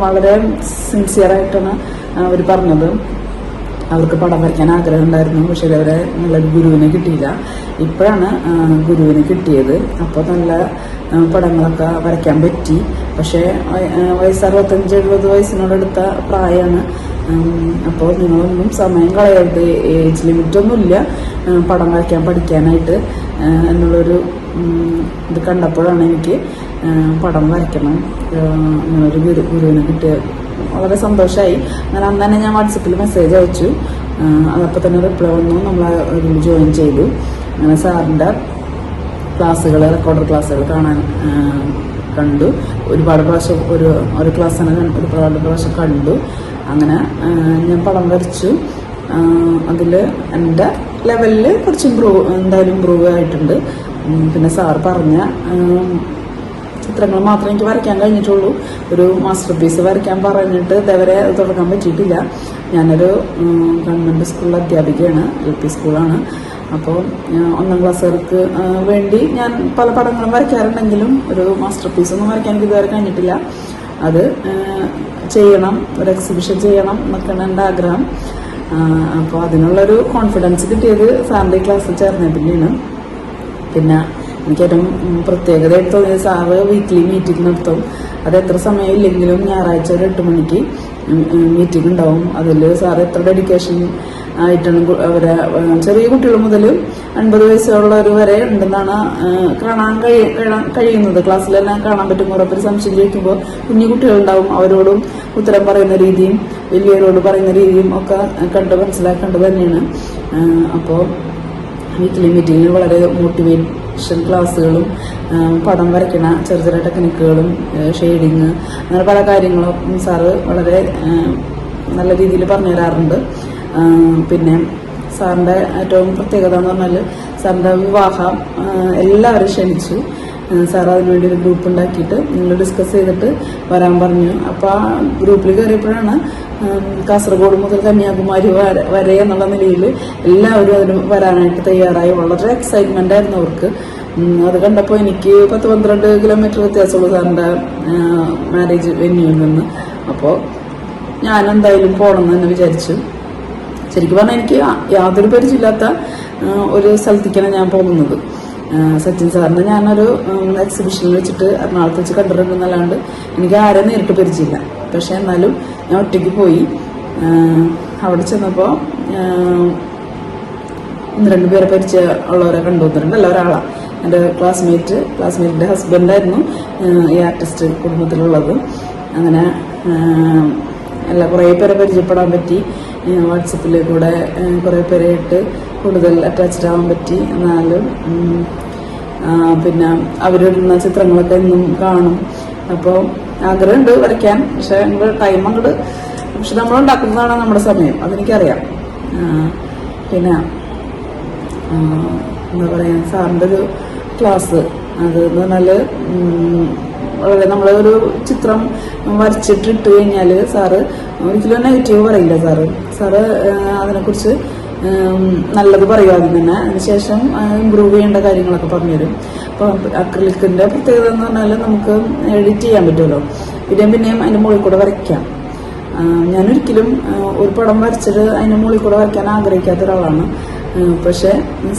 വളരെ സിൻസിയറായിട്ടാണ് അവർ പറഞ്ഞത്. അവർക്ക് പടം വരയ്ക്കാൻ ആഗ്രഹം ഉണ്ടായിരുന്നു, പക്ഷേ അവരെ നല്ലൊരു ഗുരുവിനെ കിട്ടിയില്ല. ഇപ്പോഴാണ് ഗുരുവിനെ കിട്ടിയത്. അപ്പോൾ നല്ല പടങ്ങളൊക്കെ വരയ്ക്കാൻ പറ്റി. പക്ഷേ 65-70 വയസ്സിനോടടുത്ത പ്രായമാണ്. അപ്പോൾ നിങ്ങളൊന്നും സമയം കളയരുത്, ഏജ് ലിമിറ്റൊന്നുമില്ല പടം വരയ്ക്കാൻ പഠിക്കാനായിട്ട് എന്നുള്ളൊരു ഇത് കണ്ടപ്പോഴാണ് എനിക്ക് പടം വരയ്ക്കണം അങ്ങനൊരു ഗുരുവിനെ കിട്ടിയത്. വളരെ സന്തോഷമായി. അങ്ങനെ അന്ന് തന്നെ ഞാൻ വാട്സപ്പിൽ മെസ്സേജ് അയച്ചു. അതപ്പോൾ തന്നെ റിപ്ലൈ വന്നു. നമ്മൾ അതിൽ ജോയിൻ ചെയ്തു. അങ്ങനെ സാറിൻ്റെ ക്ലാസ്സുകൾ, റെക്കോർഡർ ക്ലാസ്സുകൾ കാണാൻ കണ്ടു. ഒരുപാട് പ്രാവശ്യം ഒരു ക്ലാസ് തന്നെ ഒരുപാട് പ്രാവശ്യം കണ്ടു. അങ്ങനെ ഞാൻ പടം വരച്ചു. അതിൽ എൻ്റെ ലെവലിൽ കുറച്ച് ഇമ്പ്രൂവ് ആയിട്ടുണ്ട്. പിന്നെ സാർ പറഞ്ഞ ചിത്രങ്ങൾ മാത്രമേ എനിക്ക് വരയ്ക്കാൻ കഴിഞ്ഞിട്ടുള്ളൂ. ഒരു മാസ്റ്റർ പീസ് വരയ്ക്കാൻ പറഞ്ഞിട്ട് ഇതേവരെ തുടങ്ങാൻ പറ്റിയിട്ടില്ല. ഞാനൊരു ഗവൺമെൻറ് സ്കൂളിലെ അധ്യാപികയാണ്, LP സ്കൂളാണ്. അപ്പോൾ 1ാം ക്ലാസ്സുകാർക്ക് വേണ്ടി ഞാൻ പല പടങ്ങളും വരയ്ക്കാറുണ്ടെങ്കിലും ഒരു മാസ്റ്റർ പീസൊന്നും വരയ്ക്കാൻ എനിക്ക് ഇതുവരെ കഴിഞ്ഞിട്ടില്ല. അത് ചെയ്യണം, ഒരു എക്സിബിഷൻ ചെയ്യണം എന്നൊക്കെയാണ് എൻ്റെ ആഗ്രഹം. അപ്പോൾ അതിനുള്ളൊരു കോൺഫിഡൻസ് കിട്ടിയത് സാറിൻ്റെ ക്ലാസ്സിൽ ചേർന്നേ പിന്നെയാണ്. പിന്നെ എനിക്ക് ഏറ്റവും പ്രത്യേകതയായിട്ട് തോന്നിയത് സാറ് വീക്ക്ലി മീറ്റിംഗ് നടത്തും. അത് എത്ര സമയം ഇല്ലെങ്കിലും ഞായറാഴ്ച ഒരു 8 മണിക്ക് മീറ്റിംഗ് ഉണ്ടാവും. അതിൽ സാറ് എത്ര ഡെഡിക്കേഷൻ ആയിട്ടാണ് അവരെ ചെറിയ കുട്ടികൾ മുതൽ 50 വയസ്സുള്ളവർ വരെ ഉണ്ടെന്നാണ് കാണാൻ കഴിയുന്നത്. ക്ലാസ്സിലെല്ലാം കാണാൻ പറ്റും. കുറേ സംശയം ചോദിക്കുമ്പോൾ കുഞ്ഞു കുട്ടികളുണ്ടാവും. അവരോടും ഉത്തരം പറയുന്ന രീതിയും വലിയവരോട് പറയുന്ന രീതിയും ഒക്കെ കണ്ട് മനസ്സിലാക്കേണ്ടത് തന്നെയാണ്. അപ്പോൾ വീക്ക്ലി മീറ്റിങ്ങിൽ വളരെ മോട്ടിവേഷൻ ക്ലാസ്സുകളും പടം വരയ്ക്കണ ചെറിയ ചെറിയ ടെക്നിക്കുകളും ഷെയ്ഡിങ് അങ്ങനെ പല കാര്യങ്ങളും സാറ് വളരെ നല്ല രീതിയിൽ പറഞ്ഞു തരാറുണ്ട്. പിന്നെ സാറിൻ്റെ ഏറ്റവും പ്രത്യേകത എന്ന് പറഞ്ഞാൽ സാറിൻ്റെ വിവാഹം എല്ലാവരും ക്ഷണിച്ചു. സാർ അതിനുവേണ്ടി ഒരു ഗ്രൂപ്പ് ഉണ്ടാക്കിയിട്ട് നിങ്ങൾ ഡിസ്കസ് ചെയ്തിട്ട് വരാൻ പറഞ്ഞു. അപ്പോൾ ആ ഗ്രൂപ്പിൽ കയറിയപ്പോഴാണ് കാസർഗോഡ് മുതൽ കന്യാകുമാരി വരെ എന്നുള്ള നിലയിൽ എല്ലാവരും അതിന് വരാനായിട്ട് തയ്യാറായി. വളരെ എക്സൈറ്റ്മെൻ്റ് ആയിരുന്നു അവർക്ക്. അത് കണ്ടപ്പോൾ എനിക്ക് 10-12 കിലോമീറ്റർ വ്യത്യാസമുള്ളൂ സാറിൻ്റെ മാരേജ് വെന്യൂവിൽ നിന്ന്. അപ്പോൾ ഞാൻ എന്തായാലും പോകണമെന്ന് തന്നെ വിചാരിച്ചു. ശരിക്കും പറഞ്ഞാൽ എനിക്ക് യാതൊരു പരിചയമില്ലാത്ത ഒരു സ്ഥലത്തേക്കാണ് ഞാൻ പോകുന്നത്. സച്ചിൻ സാറിന് ഞാനൊരു എക്സിബിഷനിൽ വെച്ചിട്ട് എറണാകുളത്ത് വെച്ച് കണ്ടിട്ടുണ്ടെന്നല്ലാണ്ട് എനിക്ക് ആരെ നേരിട്ട് പരിചയമില്ല. പക്ഷെ എന്നാലും ഞാൻ ഒറ്റയ്ക്ക് പോയി. അവിടെ ചെന്നപ്പോൾ 1-2 പേരെ പരിചയമുള്ളവരെ കണ്ടുവന്നിട്ടുണ്ട്. ഒരാളാണ് എൻ്റെ ക്ലാസ്മേറ്റിൻ്റെ ഹസ്ബൻഡായിരുന്നു ഈ ആർട്ടിസ്റ്റ് കുടുംബത്തിലുള്ളത്. അങ്ങനെ കുറേ പേരെ പരിചയപ്പെടാൻ പറ്റി. വാട്സപ്പിൽ കൂടെ കുറേ പേരായിട്ട് കൂടുതൽ അറ്റാച്ച്ഡ് ആവാൻ പറ്റി. എന്നാലും പിന്നെ അവരിടുന്ന ചിത്രങ്ങളൊക്കെ എന്നും കാണും. അപ്പോൾ ആഗ്രഹമുണ്ട് വരയ്ക്കാൻ. പക്ഷെ ഞങ്ങൾ ടൈം അങ്ങോട്ട് പക്ഷെ നമ്മളുണ്ടാക്കുന്നതാണ് നമ്മുടെ സമയം, അതെനിക്കറിയാം. പിന്നെ എന്താ പറയുക, സാറിൻ്റെ ഒരു ക്ലാസ് അത് എന്ന് പറഞ്ഞാൽ വളരെ നമ്മളൊരു ചിത്രം വരച്ചിട്ടിട്ട് കഴിഞ്ഞാൽ സാറ് ഒരിക്കലും നെഗറ്റീവ് പറയില്ല. സാറ് അതിനെക്കുറിച്ച് നല്ലത് പറയും ആദ്യം തന്നെ. അതിനുശേഷം ഇമ്പ്രൂവ് ചെയ്യേണ്ട കാര്യങ്ങളൊക്കെ പറഞ്ഞുതരും. അപ്പോൾ അക്രിലിക്കിൻ്റെ പ്രത്യേകത എന്ന് പറഞ്ഞാൽ നമുക്ക് എഡിറ്റ് ചെയ്യാൻ പറ്റുമല്ലോ. പിന്നെയും അതിൻ്റെ മുകളിൽ കൂടെ വരയ്ക്കാം. ഞാനൊരിക്കലും ഒരു പടം വരച്ചിട്ട് അതിൻ്റെ മുകളിൽ കൂടെ വരയ്ക്കാൻ ആഗ്രഹിക്കാത്ത ഒരാളാണ്. പക്ഷേ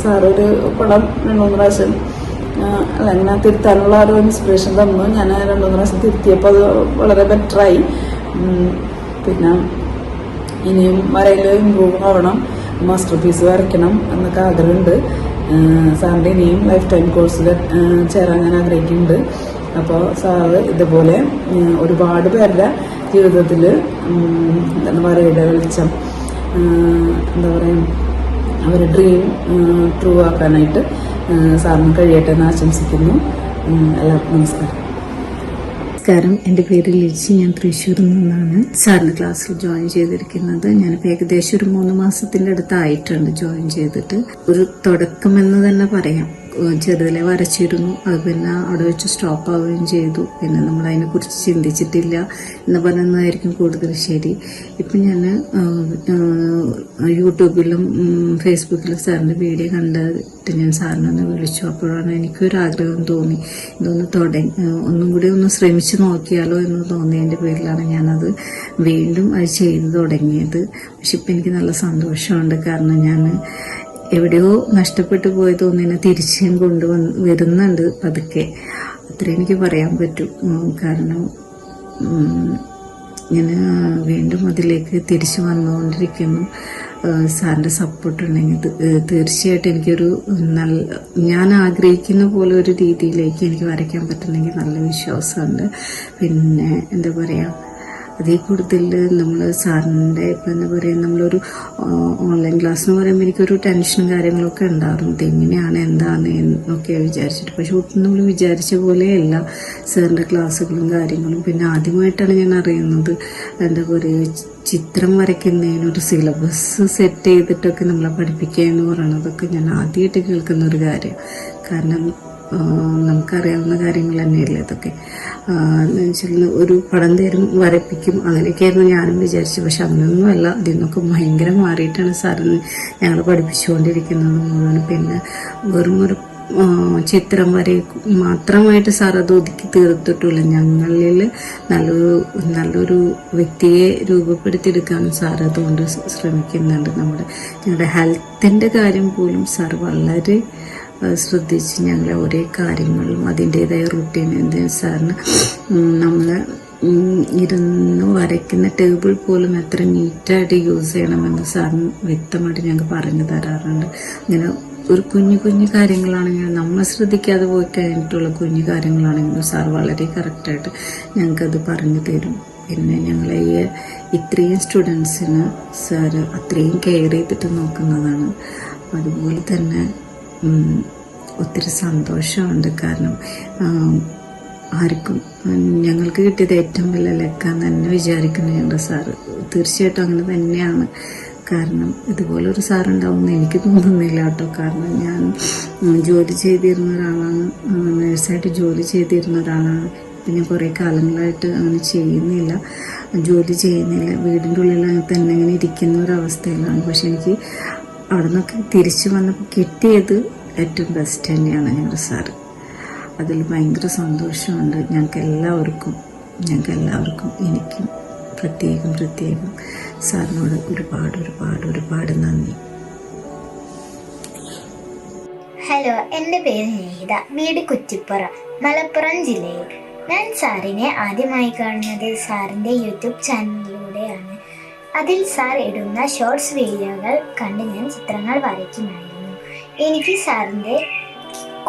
സാറൊരു പടം 2-3 പ്രാവശ്യം ഇങ്ങനെ തിരുത്താനുള്ള ഒരു ഇൻസ്പിറേഷൻ തന്നു. ഞാൻ 2-3 പ്രാവശ്യം തിരുത്തിയപ്പോൾ അത് വളരെ ബെറ്ററായി. പിന്നെ ഇനിയും വരയിൽ ഇമ്പ്രൂവ് ആവണം, മാസ്റ്റർ പീസ് വരയ്ക്കണം എന്നൊക്കെ ആഗ്രഹമുണ്ട്. സാറിൻ്റെ ഇനിയും ലൈഫ് ടൈം കോഴ്സിൽ ചേരാൻ ഞാൻ ആഗ്രഹിക്കുന്നുണ്ട്. അപ്പോൾ സാറ് ഇതുപോലെ ഒരുപാട് പേരുടെ ജീവിതത്തിൽ വരയുടെ വെളിച്ചം എന്താ പറയുക, അവരുടെ ഡ്രീം ട്രൂ ആക്കാനായിട്ട് സാറിന് കഴിയട്ടെ എന്ന് ആശംസിക്കുന്നു. എല്ലാവർക്കും നമസ്കാരം. നമസ്കാരം, എൻ്റെ പേര് ലിജി. ഞാൻ തൃശ്ശൂരിൽ നിന്നാണ് സാറിൻ്റെ ക്ലാസ്സിൽ ജോയിൻ ചെയ്തിരിക്കുന്നത്. ഞാനിപ്പോൾ ഏകദേശം ഒരു 3 മാസത്തിൻ്റെ അടുത്തായിട്ടുണ്ട് ജോയിൻ ചെയ്തിട്ട്. ഒരു തുടക്കമെന്ന് തന്നെ പറയാം. ചെറുതിലെ വരച്ചിരുന്നു, അത് പിന്നെ അവിടെ വെച്ച് സ്റ്റോപ്പ് ആവുകയും ചെയ്തു. പിന്നെ നമ്മൾ അതിനെക്കുറിച്ച് ചിന്തിച്ചിട്ടില്ല എന്ന് പറയുന്നതായിരിക്കും കൂടുതൽ ശരി. ഇപ്പം ഞാൻ യൂട്യൂബിലും ഫേസ്ബുക്കിലും സാറിൻ്റെ വീഡിയോ കണ്ടിട്ട് ഞാൻ സാറിനൊന്ന് വിളിച്ചു. അപ്പോഴാണ് എനിക്കൊരാഗ്രഹം തോന്നി, ഒന്നും കൂടി ഒന്ന് ശ്രമിച്ചു നോക്കിയാലോ എന്ന് തോന്നിയതിൻ്റെ പേരിലാണ് ഞാനത് വീണ്ടും അത് ചെയ്തു തുടങ്ങിയത്. പക്ഷെ ഇപ്പം എനിക്ക് നല്ല സന്തോഷമുണ്ട്. കാരണം ഞാൻ എവിടെയോ നഷ്ടപ്പെട്ടു പോയത് ഒന്നിനെ തിരിച്ചും വരുന്നുണ്ട് പതുക്കെ. അത്രേ എനിക്ക് പറയാൻ പറ്റും. കാരണം ഞാൻ വീണ്ടും അതിലേക്ക് തിരിച്ചു വന്നുകൊണ്ടിരിക്കുന്നു. സാറിൻ്റെ സപ്പോർട്ട് ഉണ്ടെങ്കിൽ തീർച്ചയായിട്ടും എനിക്കൊരു ഞാൻ ആഗ്രഹിക്കുന്ന പോലെ ഒരു രീതിയിലേക്ക് എനിക്ക് വരയ്ക്കാൻ പറ്റുന്നെങ്കിൽ നല്ല വിശ്വാസമുണ്ട്. പിന്നെ എന്താ പറയുക, അതിൽ കൂടുതൽ നമ്മൾ സാറിൻ്റെ ഇപ്പം എന്താ പറയുക, നമ്മളൊരു ഓൺലൈൻ ക്ലാസ് എന്ന് പറയുമ്പോൾ എനിക്കൊരു ടെൻഷനും കാര്യങ്ങളൊക്കെ ഉണ്ടായിരുന്നു. ഇതെങ്ങനെയാണ് എന്താണ് എന്നൊക്കെ വിചാരിച്ചിട്ട്, പക്ഷെ ഒട്ടും നമ്മൾ വിചാരിച്ച പോലെയല്ല സാറിൻ്റെ ക്ലാസ്സുകളും കാര്യങ്ങളും. പിന്നെ ആദ്യമായിട്ടാണ് ഞാൻ അറിയുന്നത് എന്താ പറയുക, ചിത്രം വരയ്ക്കുന്നതിനൊരു സിലബസ് സെറ്റ് ചെയ്തിട്ടൊക്കെ നമ്മളെ പഠിപ്പിക്കുക എന്ന് പറയുന്നതൊക്കെ ഞാൻ ആദ്യമായിട്ട് കേൾക്കുന്ന ഒരു കാര്യം. കാരണം നമുക്കറിയാവുന്ന കാര്യങ്ങൾ തന്നെയല്ലേ ഇതൊക്കെ. എന്ന് വെച്ചാൽ ഒരു പടം തരും, വരപ്പിക്കും, അങ്ങനെയൊക്കെയായിരുന്നു ഞാനും വിചാരിച്ചു. പക്ഷെ അങ്ങനെയൊന്നുമല്ല, ഇതിൽ നിന്നൊക്കെ ഭയങ്കര മാറിയിട്ടാണ് സാറിന് ഞങ്ങൾ പഠിപ്പിച്ചുകൊണ്ടിരിക്കുന്നത് മുഴുവൻ. പിന്നെ വെറും ഒരു ചിത്രം മാത്രമായിട്ട് സാർ അത് ഒതുക്കി തീർത്തിട്ടില്ല. ഞങ്ങളിൽ നല്ലൊരു വ്യക്തിയെ രൂപപ്പെടുത്തിയെടുക്കാൻ സാർ അതുകൊണ്ട് ശ്രമിക്കുന്നുണ്ട്. ഞങ്ങളുടെ ഹെൽത്തിൻ്റെ കാര്യം പോലും സാർ വളരെ ശ്രദ്ധിച്ച് ഞങ്ങളെ ഓരോ കാര്യങ്ങളും അതിൻ്റേതായ റുട്ടീൻ സാറിന് നമ്മൾ ഇരുന്ന് വരയ്ക്കുന്ന ടേബിൾ പോലും എത്ര നീറ്റായിട്ട് യൂസ് ചെയ്യണമെന്ന് സാറിന് വ്യക്തമായിട്ട് ഞങ്ങൾക്ക് പറഞ്ഞു തരാറുണ്ട്. അങ്ങനെ ഒരു കുഞ്ഞു കാര്യങ്ങളാണെങ്കിലും നമ്മൾ ശ്രദ്ധിക്കാതെ പോയി കഴിഞ്ഞിട്ടുള്ള കുഞ്ഞു കാര്യങ്ങളാണെങ്കിലും സാർ വളരെ കറക്റ്റായിട്ട് ഞങ്ങൾക്കത് പറഞ്ഞു തരും. പിന്നെ ഞങ്ങളെ ഇത്രയും സ്റ്റുഡൻസിന് സാറ് അത്രയും കെയർ ചെയ്തിട്ട് നോക്കുന്നതാണ്. അതുപോലെ തന്നെ ഒത്തിരി സന്തോഷമുണ്ട്. കാരണം ആർക്കും ഞങ്ങൾക്ക് കിട്ടിയത് ഏറ്റവും വലിയ ലക്കാന്ന് തന്നെ വിചാരിക്കുന്നുണ്ട് സാറ്. തീർച്ചയായിട്ടും അങ്ങനെ തന്നെയാണ്. കാരണം ഇതുപോലൊരു സാറുണ്ടാവുമെന്ന് എനിക്ക് തോന്നുന്നില്ല കേട്ടോ. കാരണം ഞാൻ ജോലി ചെയ്തിരുന്ന ഒരാളാണ്, നേഴ്സായിട്ട് ജോലി ചെയ്തിരുന്ന ഒരാളാണ്. പിന്നെ കുറേ കാലങ്ങളായിട്ട് അങ്ങനെ ജോലി ചെയ്യുന്നില്ല, വീടിൻ്റെ ഉള്ളിൽ തന്നെ ഇങ്ങനെ ഇരിക്കുന്ന ഒരവസ്ഥയിലാണ്. പക്ഷെ എനിക്ക് അവിടെ നിന്നൊക്കെ തിരിച്ചു വന്നപ്പോൾ കിട്ടിയത് ഏറ്റവും ബെസ്റ്റ് തന്നെയാണ് ഞങ്ങളുടെ സാറ്. അതിൽ ഭയങ്കര സന്തോഷമുണ്ട് ഞങ്ങൾക്ക് എല്ലാവർക്കും. എനിക്കും പ്രത്യേകം സാറിനോട് ഒരുപാട് നന്ദി. ഹലോ, എൻ്റെ പേര് നീത, വീട് കുറ്റിപ്പുറ, മലപ്പുറം ജില്ലയിൽ. ഞാൻ സാറിനെ ആദ്യമായി കാണുന്നത് സാറിൻ്റെ യൂട്യൂബ് ചാനലിലൂടെയാണ്. അതിൽ സാർ ഇടുന്ന ഷോർട്സ് വീഡിയോകൾ കണ്ട് ഞാൻ ചിത്രങ്ങൾ വരയ്ക്കുമായിരുന്നു. എനിക്ക് സാറിൻ്റെ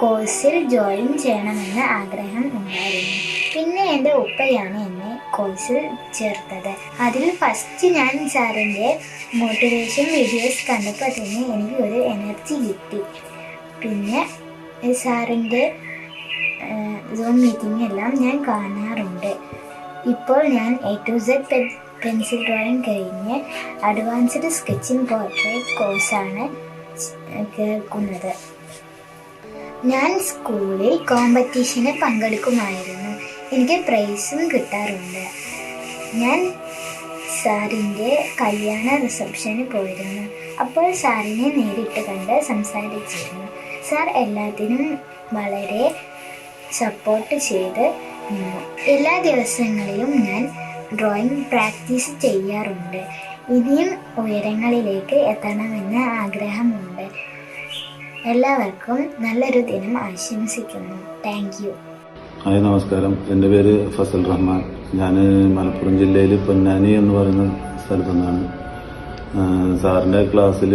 കോഴ്സിൽ ജോയിൻ ചെയ്യണമെന്ന് ആഗ്രഹം ഉണ്ടായിരുന്നു. പിന്നെ എൻ്റെ ഉപ്പയാണ് എന്നെ കോഴ്സിൽ ചേർത്തത്. അതിൽ ഫസ്റ്റ് ഞാൻ സാറിൻ്റെ മോട്ടിവേഷൻ വീഡിയോസ് കണ്ടപ്പോൾ തന്നെ എനിക്ക് ഒരു എനർജി കിട്ടി. പിന്നെ സാറിൻ്റെ സൂം മീറ്റിംഗ് എല്ലാം ഞാൻ കാണാറുണ്ട്. ഇപ്പോൾ ഞാൻ A to Z pencil drawing കഴിഞ്ഞ് അഡ്വാൻസ്ഡ് സ്കെച്ചിങ് പോർട്രേറ്റ് കോഴ്സാണ് കേൾക്കുന്നത്. ഞാൻ സ്കൂളിൽ കോമ്പറ്റീഷന് പങ്കെടുക്കുമായിരുന്നു. എനിക്ക് പ്രൈസും കിട്ടാറുണ്ട്. ഞാൻ സാറിൻ്റെ കല്യാണ റിസപ്ഷന് പോയിരുന്നു. അപ്പോൾ സാറിനെ നേരിട്ട് കണ്ട് സംസാരിച്ചിരുന്നു. സാർ എല്ലാത്തിനും വളരെ സപ്പോർട്ട് ചെയ്ത് നിന്നു. എല്ലാ ദിവസങ്ങളിലും ഞാൻ ഡ്രോയിങ് പ്രാക്ടീസ് ചെയ്യാറുണ്ട്. ഇനിയും ഉയരങ്ങളിലേക്ക് എത്തണമെന്ന് ആഗ്രഹമുണ്ട്. എല്ലാവർക്കും നല്ലൊരു ദിനം ആശംസിക്കുന്നു. Thank you. ഹായ്, നമസ്കാരം. എൻ്റെ പേര് ഫസൽ റഹ്മാൻ. ഞാൻ മലപ്പുറം ജില്ലയിൽ പൊന്നാനി എന്ന് പറയുന്ന സ്ഥലത്തു നിന്നാണ്. സാറിൻ്റെ ക്ലാസ്സിൽ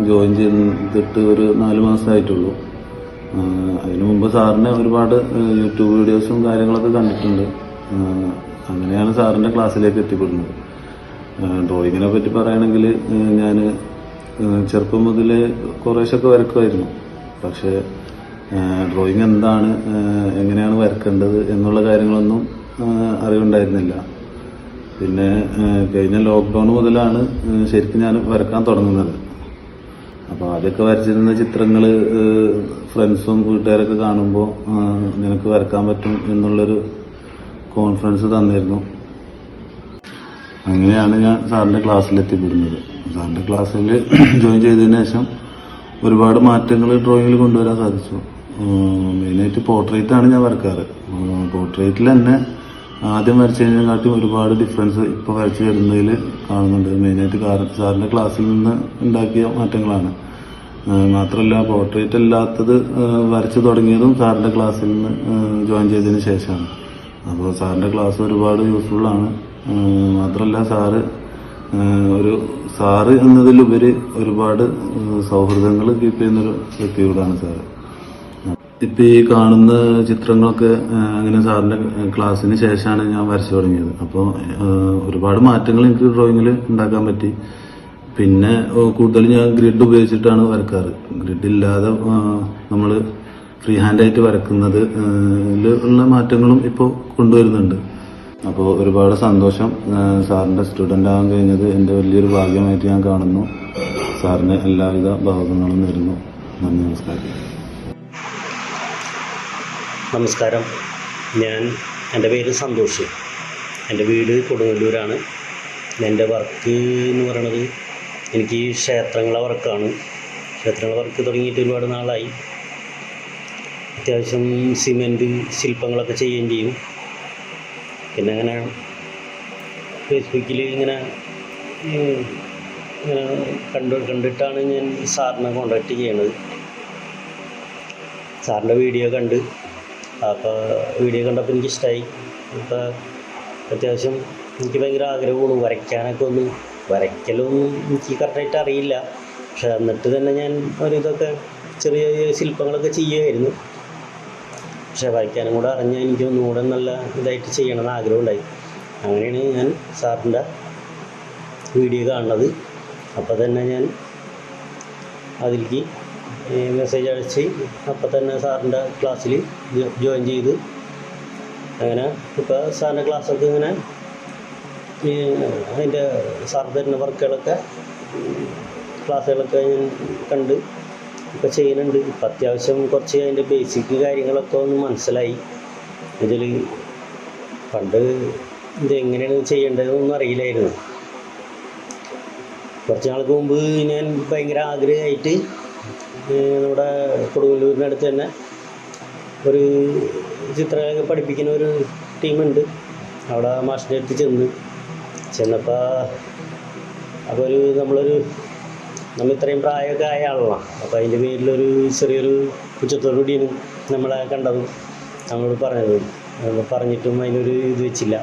ജോയിൻ ചെയ്തിട്ട് ഒരു 4 മാസമായിട്ടുള്ളൂ. അതിനു മുമ്പ് സാറിൻ്റെ ഒരുപാട് യൂട്യൂബ് വീഡിയോസും കാര്യങ്ങളൊക്കെ കണ്ടിട്ടുണ്ട്. അങ്ങനെയാണ് സാറിൻ്റെ ക്ലാസ്സിലേക്ക് എത്തിപ്പെടുന്നത്. ഡ്രോയിങ്ങിനെ പറ്റി പറയുകയാണെങ്കിൽ ഞാൻ ചെറുപ്പം മുതൽ കുറേശ്ശൊക്കെ വരക്കുമായിരുന്നു. പക്ഷേ ഡ്രോയിങ് എന്താണ്, എങ്ങനെയാണ് വരക്കേണ്ടത് എന്നുള്ള കാര്യങ്ങളൊന്നും അറിവുണ്ടായിരുന്നില്ല. പിന്നെ കഴിഞ്ഞ ലോക്ക്ഡൗൺ മുതലാണ് ശരിക്കും ഞാൻ വരക്കാൻ തുടങ്ങുന്നത്. അപ്പോൾ ആദ്യമൊക്കെ വരച്ചിരുന്ന ചിത്രങ്ങൾ ഫ്രണ്ട്സും വീട്ടുകാരൊക്കെ കാണുമ്പോൾ നിനക്ക് വരക്കാൻ പറ്റും എന്നുള്ളൊരു കോൺഫിഡൻസ് തന്നിരുന്നു. അങ്ങനെയാണ് ഞാൻ സാറിൻ്റെ ക്ലാസ്സിലെത്തിപ്പെടുന്നത്. സാറിൻ്റെ ക്ലാസ്സിൽ ജോയിൻ ചെയ്തതിന് ശേഷം ഒരുപാട് മാറ്റങ്ങൾ ഡ്രോയിങ്ങിൽ കൊണ്ടുവരാൻ സാധിച്ചു. മെയിനായിട്ട് പോർട്രേറ്റാണ് ഞാൻ വരക്കാറ്. പോർട്രേറ്റിൽ തന്നെ ആദ്യം വരച്ചതിനെക്കാട്ടും ഒരുപാട് ഡിഫറൻസ് ഇപ്പോൾ വരച്ച് വരുന്നതിൽ കാണുന്നുണ്ട്. മെയിനായിട്ട് സാറിൻ്റെ ക്ലാസ്സിൽ നിന്ന് ഉണ്ടാക്കിയ മാറ്റങ്ങളാണ്. മാത്രമല്ല പോർട്രേറ്റ് അല്ലാത്തത് വരച്ച് തുടങ്ങിയതും സാറിൻ്റെ ക്ലാസ്സിൽ നിന്ന് ജോയിൻ ചെയ്തതിന് ശേഷമാണ്. അപ്പോൾ സാറിൻ്റെ ക്ലാസ് ഒരുപാട് യൂസ്ഫുള്ളാണ്. മാത്രമല്ല സാറ് എന്നതിലുപരി ഒരുപാട് സൗഹൃദങ്ങൾ കീപ്പ് ചെയ്യുന്നൊരു വ്യക്തി കൂടാണ് സാറ്. ഇപ്പം ഈ കാണുന്ന ചിത്രങ്ങളൊക്കെ അങ്ങനെ സാറിൻ്റെ ക്ലാസ്സിന് ശേഷമാണ് ഞാൻ വരച്ചു തുടങ്ങിയത്. അപ്പോൾ ഒരുപാട് മാറ്റങ്ങൾ എനിക്ക് ഡ്രോയിങ്ങിൽ ഉണ്ടാക്കാൻ പറ്റി. പിന്നെ കൂടുതൽ ഞാൻ ഗ്രിഡ് ഉപയോഗിച്ചിട്ടാണ് വരക്കാറ്. ഗ്രിഡ് ഇല്ലാതെ നമ്മൾ ഫ്രീ ഹാൻഡായിട്ട് വരക്കുന്നത് ഉള്ള മാറ്റങ്ങളും ഇപ്പോൾ കൊണ്ടുവരുന്നുണ്ട്. അപ്പോൾ ഒരുപാട് സന്തോഷം. സാറിൻ്റെ സ്റ്റുഡൻ്റ് ആകാൻ കഴിഞ്ഞത് എൻ്റെ വലിയൊരു ഭാഗ്യമായിട്ട് ഞാൻ കാണുന്നു. സാറിന് എല്ലാവിധ ഭാവങ്ങളും നേരുന്നു. നന്ദി, നമസ്കാരം. നമസ്കാരം. എൻ്റെ പേര് സന്തോഷ്. എൻ്റെ വീട് കൊടുങ്ങല്ലൂരാണ്. എൻ്റെ വർക്ക് എന്ന് പറയണത് എനിക്ക് ക്ഷേത്രങ്ങളെ വർക്കാണ്. ക്ഷേത്രങ്ങളെ വർക്ക് തുടങ്ങിയിട്ട് ഒരുപാട് നാളായി. അത്യാവശ്യം സിമെൻറ്റ് ശില്പങ്ങളൊക്കെ ചെയ്യുകയും ചെയ്യും. പിന്നെ അങ്ങനെ ഫേസ്ബുക്കിൽ ഇങ്ങനെ കണ്ടിട്ടാണ് ഞാൻ സാറിനെ കോണ്ടാക്ട് ചെയ്യണത്. സാറിൻ്റെ വീഡിയോ കണ്ട് അപ്പോൾ വീഡിയോ കണ്ടപ്പോൾ എനിക്കിഷ്ടമായി. ഇപ്പോൾ അത്യാവശ്യം എനിക്ക് ഭയങ്കര ആഗ്രഹമാണ് വരയ്ക്കാനൊക്കെ. വരയ്ക്കലൊന്നും എനിക്ക് കറക്റ്റായിട്ട് അറിയില്ല. പക്ഷെ എന്നിട്ട് തന്നെ ഞാൻ ഒരിതൊക്കെ ചെറിയ ശില്പങ്ങളൊക്കെ ചെയ്യുമായിരുന്നു. പക്ഷെ വരയ്ക്കാനും കൂടെ അറിഞ്ഞാൽ എനിക്ക് ഒന്നുകൂടെ നല്ല ഇതായിട്ട് ചെയ്യണമെന്ന് ആഗ്രഹമുണ്ടായി. അങ്ങനെയാണ് ഞാൻ സാറിൻ്റെ വീഡിയോ കാണുന്നത്. അപ്പോൾ തന്നെ ഞാൻ അതിലേക്ക് മെസ്സേജ് അയച്ച് അപ്പം തന്നെ സാറിൻ്റെ ക്ലാസ്സിൽ ജോയിൻ ചെയ്ത് അങ്ങനെ ഇപ്പോൾ സാറിൻ്റെ ക്ലാസ്സൊക്കെ ഇങ്ങനെ അതിൻ്റെ സാർ തരുന്ന വർക്കുകളൊക്കെ ക്ലാസ്സുകളൊക്കെ ഞാൻ കണ്ട് ഇപ്പോൾ ചെയ്യുന്നുണ്ട്. ഇപ്പം അത്യാവശ്യം കുറച്ച് അതിൻ്റെ ബേസിക് കാര്യങ്ങളൊക്കെ ഒന്ന് മനസ്സിലായി. ഇതിൽ പണ്ട് ഇതെങ്ങനെയാണ് ചെയ്യേണ്ടതെന്നൊന്നും അറിയില്ലായിരുന്നു. കുറച്ച് നാൾക്ക് മുമ്പ് ഞാൻ ഭയങ്കര ആഗ്രഹമായിട്ട് നമ്മുടെ കൊടുങ്ങല്ലൂരിനടുത്ത് തന്നെ ഒരു ചിത്രകല പഠിപ്പിക്കുന്ന ഒരു ടീമുണ്ട്. അവിടെ മാഷിൻ്റെ അടുത്ത് ചെന്നപ്പോൾ അപ്പോൾ നമ്മൾ ഇത്രയും പ്രായമൊക്കെ ആയ ആളാണ്. അപ്പോൾ അതിൻ്റെ പേരിലൊരു ചെറിയൊരു ഉച്ചത്തോടുകൂടിയാണ് നമ്മളെ കണ്ടതും നമ്മളോട് പറഞ്ഞിട്ടും അതിനൊരു ഇത് വെച്ചില്ല,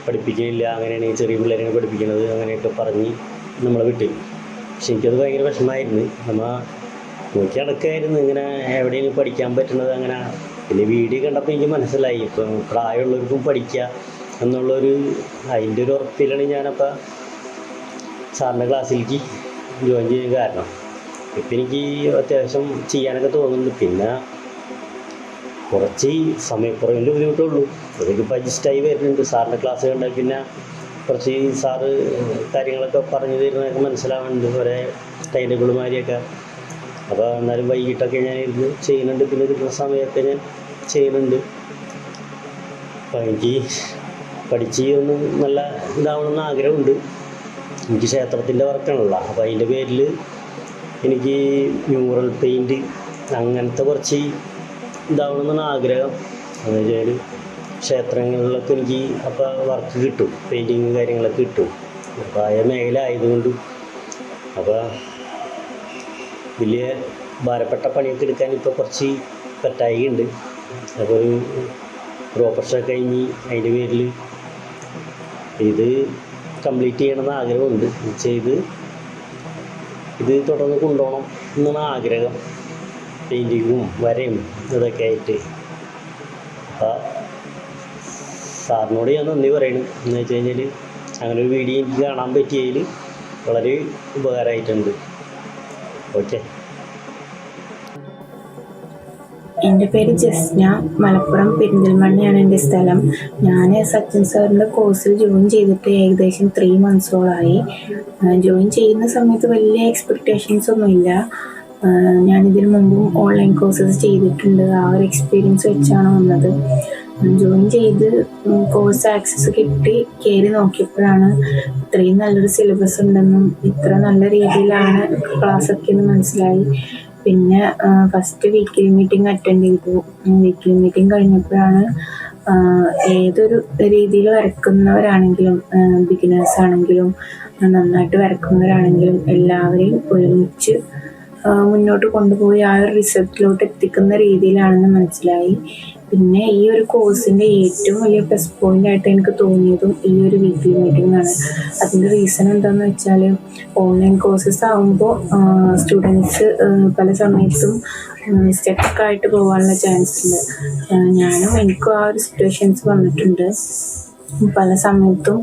പഠിപ്പിക്കുന്നില്ല, അങ്ങനെയാണ് ഈ ചെറിയ പിള്ളേരെ പഠിപ്പിക്കുന്നത് അങ്ങനെയൊക്കെ പറഞ്ഞ് നമ്മളെ വിട്ട്. പക്ഷെ എനിക്കത് ഭയങ്കര വിഷമമായിരുന്നു. നമ്മൾ നോക്കി നടക്കുകയായിരുന്നു ഇങ്ങനെ എവിടെയെങ്കിലും പഠിക്കാൻ പറ്റുന്നത് അങ്ങനെ. പിന്നെ വീഡിയോ കണ്ടപ്പോൾ എനിക്ക് മനസ്സിലായി ഇപ്പം പ്രായമുള്ളവർക്കും പഠിക്കുക എന്നുള്ളൊരു അതിൻ്റെ ഒരു ഉറപ്പിലാണ് ഞാനപ്പോൾ സാറിൻ്റെ ക്ലാസ്സിലേക്ക് ജോയിൻ ചെയ്യാൻ കാരണം. ഇപ്പം എനിക്ക് അത്യാവശ്യം ചെയ്യാനൊക്കെ തോന്നുന്നുണ്ട്. പിന്നെ കുറച്ച് സമയക്കുറവിൻ്റെ ബുദ്ധിമുട്ടുള്ളൂ. അതൊക്കെ ഇപ്പോൾ അഡ്ജസ്റ്റായി വരുന്നുണ്ട്. സാറിൻ്റെ ക്ലാസ് കണ്ടാൽ പിന്നെ കുറച്ച് സാറ് കാര്യങ്ങളൊക്കെ പറഞ്ഞു തരുന്നതൊക്കെ മനസ്സിലാവുന്നുണ്ട്, ഒരേ ടൈം ടേബിളുമാരിയൊക്കെ. അപ്പോൾ എന്നാലും വൈകിട്ടൊക്കെ ഞാൻ ഇരുന്ന് ചെയ്യുന്നുണ്ട്. പിന്നെ കിട്ടുന്ന സമയമൊക്കെ ഞാൻ ചെയ്യുന്നുണ്ട്. അപ്പോൾ എനിക്ക് പഠിച്ച് ഒന്ന് നല്ല ഇതാവണമെന്ന് ആഗ്രഹമുണ്ട്. എനിക്ക് ക്ഷേത്രത്തിൻ്റെ വർക്കാണല്ലോ. അപ്പോൾ അതിൻ്റെ പേരിൽ എനിക്ക് മ്യൂറൽ പെയിൻറ്റ് അങ്ങനത്തെ കുറച്ച് ഇതാവണമെന്നാണ് ആഗ്രഹം. എന്ന് വെച്ചാൽ ക്ഷേത്രങ്ങളിലൊക്കെ എനിക്ക് അപ്പോൾ വർക്ക് കിട്ടും, പെയിൻറ്റിങ് കാര്യങ്ങളൊക്കെ കിട്ടും. അപ്പോൾ ആ മേഖല ആയതുകൊണ്ട് അപ്പോൾ വലിയ ഭാരപ്പെട്ട പണിയൊക്കെ എടുക്കാൻ ഇപ്പോൾ കുറച്ച് പറ്റായികയുണ്ട്. അപ്പോൾ ഒരു ഓപ്പറേഷൻ കഴിഞ്ഞ് അതിൻ്റെ പേരിൽ ഇത് കംപ്ലീറ്റ് ചെയ്യണമെന്ന് ആഗ്രഹമുണ്ട്. ചെയ്ത് ഇത് തുടർന്ന് കൊണ്ടുപോകണം എന്നാണ് ആഗ്രഹം. പെയിൻറ്റിങ്ങും വരയും ഇതൊക്കെ ആയിട്ട്. അപ്പോൾ സാറിനോട് ഞാൻ നന്ദി പറയണം. എന്ന് വെച്ച് കഴിഞ്ഞാൽ അങ്ങനെ ഒരു വീഡിയോ എനിക്ക് കാണാൻ പറ്റിയതിൽ വളരെ ഉപകാരമായിട്ടുണ്ട്. ഓക്കെ. എൻ്റെ പേര് ജസ്ന, മലപ്പുറം പെരിന്തൽമണ്ണയാണ് എൻ്റെ സ്ഥലം. ഞാൻ സച്ചിൻ സാറിൻ്റെ കോഴ്സിൽ ജോയിൻ ചെയ്തിട്ട് ഏകദേശം 3 മന്ത്സോളായി. ജോയിൻ ചെയ്യുന്ന സമയത്ത് വലിയ എക്സ്പെക്റ്റേഷൻസ് ഒന്നുമില്ല. ഞാനിതിനു മുമ്പും ഓൺലൈൻ കോഴ്സസ് ചെയ്തിട്ടുണ്ട്. ആ ഒരു എക്സ്പീരിയൻസ് വെച്ചാണ് വന്നത്. ജോയിൻ ചെയ്ത് കോഴ്സ് ആക്സസ് കിട്ടി കയറി നോക്കിയപ്പോഴാണ് ഇത്രയും നല്ലൊരു സിലബസ് ഉണ്ടെന്നും ഇത്ര നല്ല രീതിയിലാണ് ക്ലാസ്സൊക്കെ എന്ന് മനസ്സിലായി. പിന്നെ ഫസ്റ്റ് വീക്കിലി മീറ്റിംഗ് അറ്റൻഡ് ചെയ്തു. വീക്കിലി മീറ്റിംഗ് കഴിഞ്ഞപ്പോഴാണ് ഏതൊരു രീതിയിൽ വരക്കുന്നവരാണെങ്കിലും ബിഗിനേഴ്സ് ആണെങ്കിലും നന്നായിട്ട് വരക്കുന്നവരാണെങ്കിലും എല്ലാവരെയും ഒരുമിച്ച് മുന്നോട്ട് കൊണ്ടുപോയി ആ ഒരു റിസൾട്ടിലോട്ട് എത്തിക്കുന്ന രീതിയിലാണെന്ന് മനസ്സിലായി. പിന്നെ ഈ ഒരു കോഴ്സിൻ്റെ ഏറ്റവും വലിയ പ്ലസ് പോയിന്റ് ആയിട്ട് എനിക്ക് തോന്നിയതും ഈ ഒരു വീക്ക്ലി മീറ്റിംഗ് ആണ്. അതിൻ്റെ റീസൺ എന്താണെന്ന് വെച്ചാൽ ഓൺലൈൻ കോഴ്സസ് ആകുമ്പോൾ സ്റ്റുഡൻസ് പല സമയത്തും സ്റ്റക്കായിട്ട് പോകാനുള്ള ചാൻസ് ഉണ്ട്. എനിക്കും ആ ഒരു സിറ്റുവേഷൻസ് വന്നിട്ടുണ്ട്. പല സമയത്തും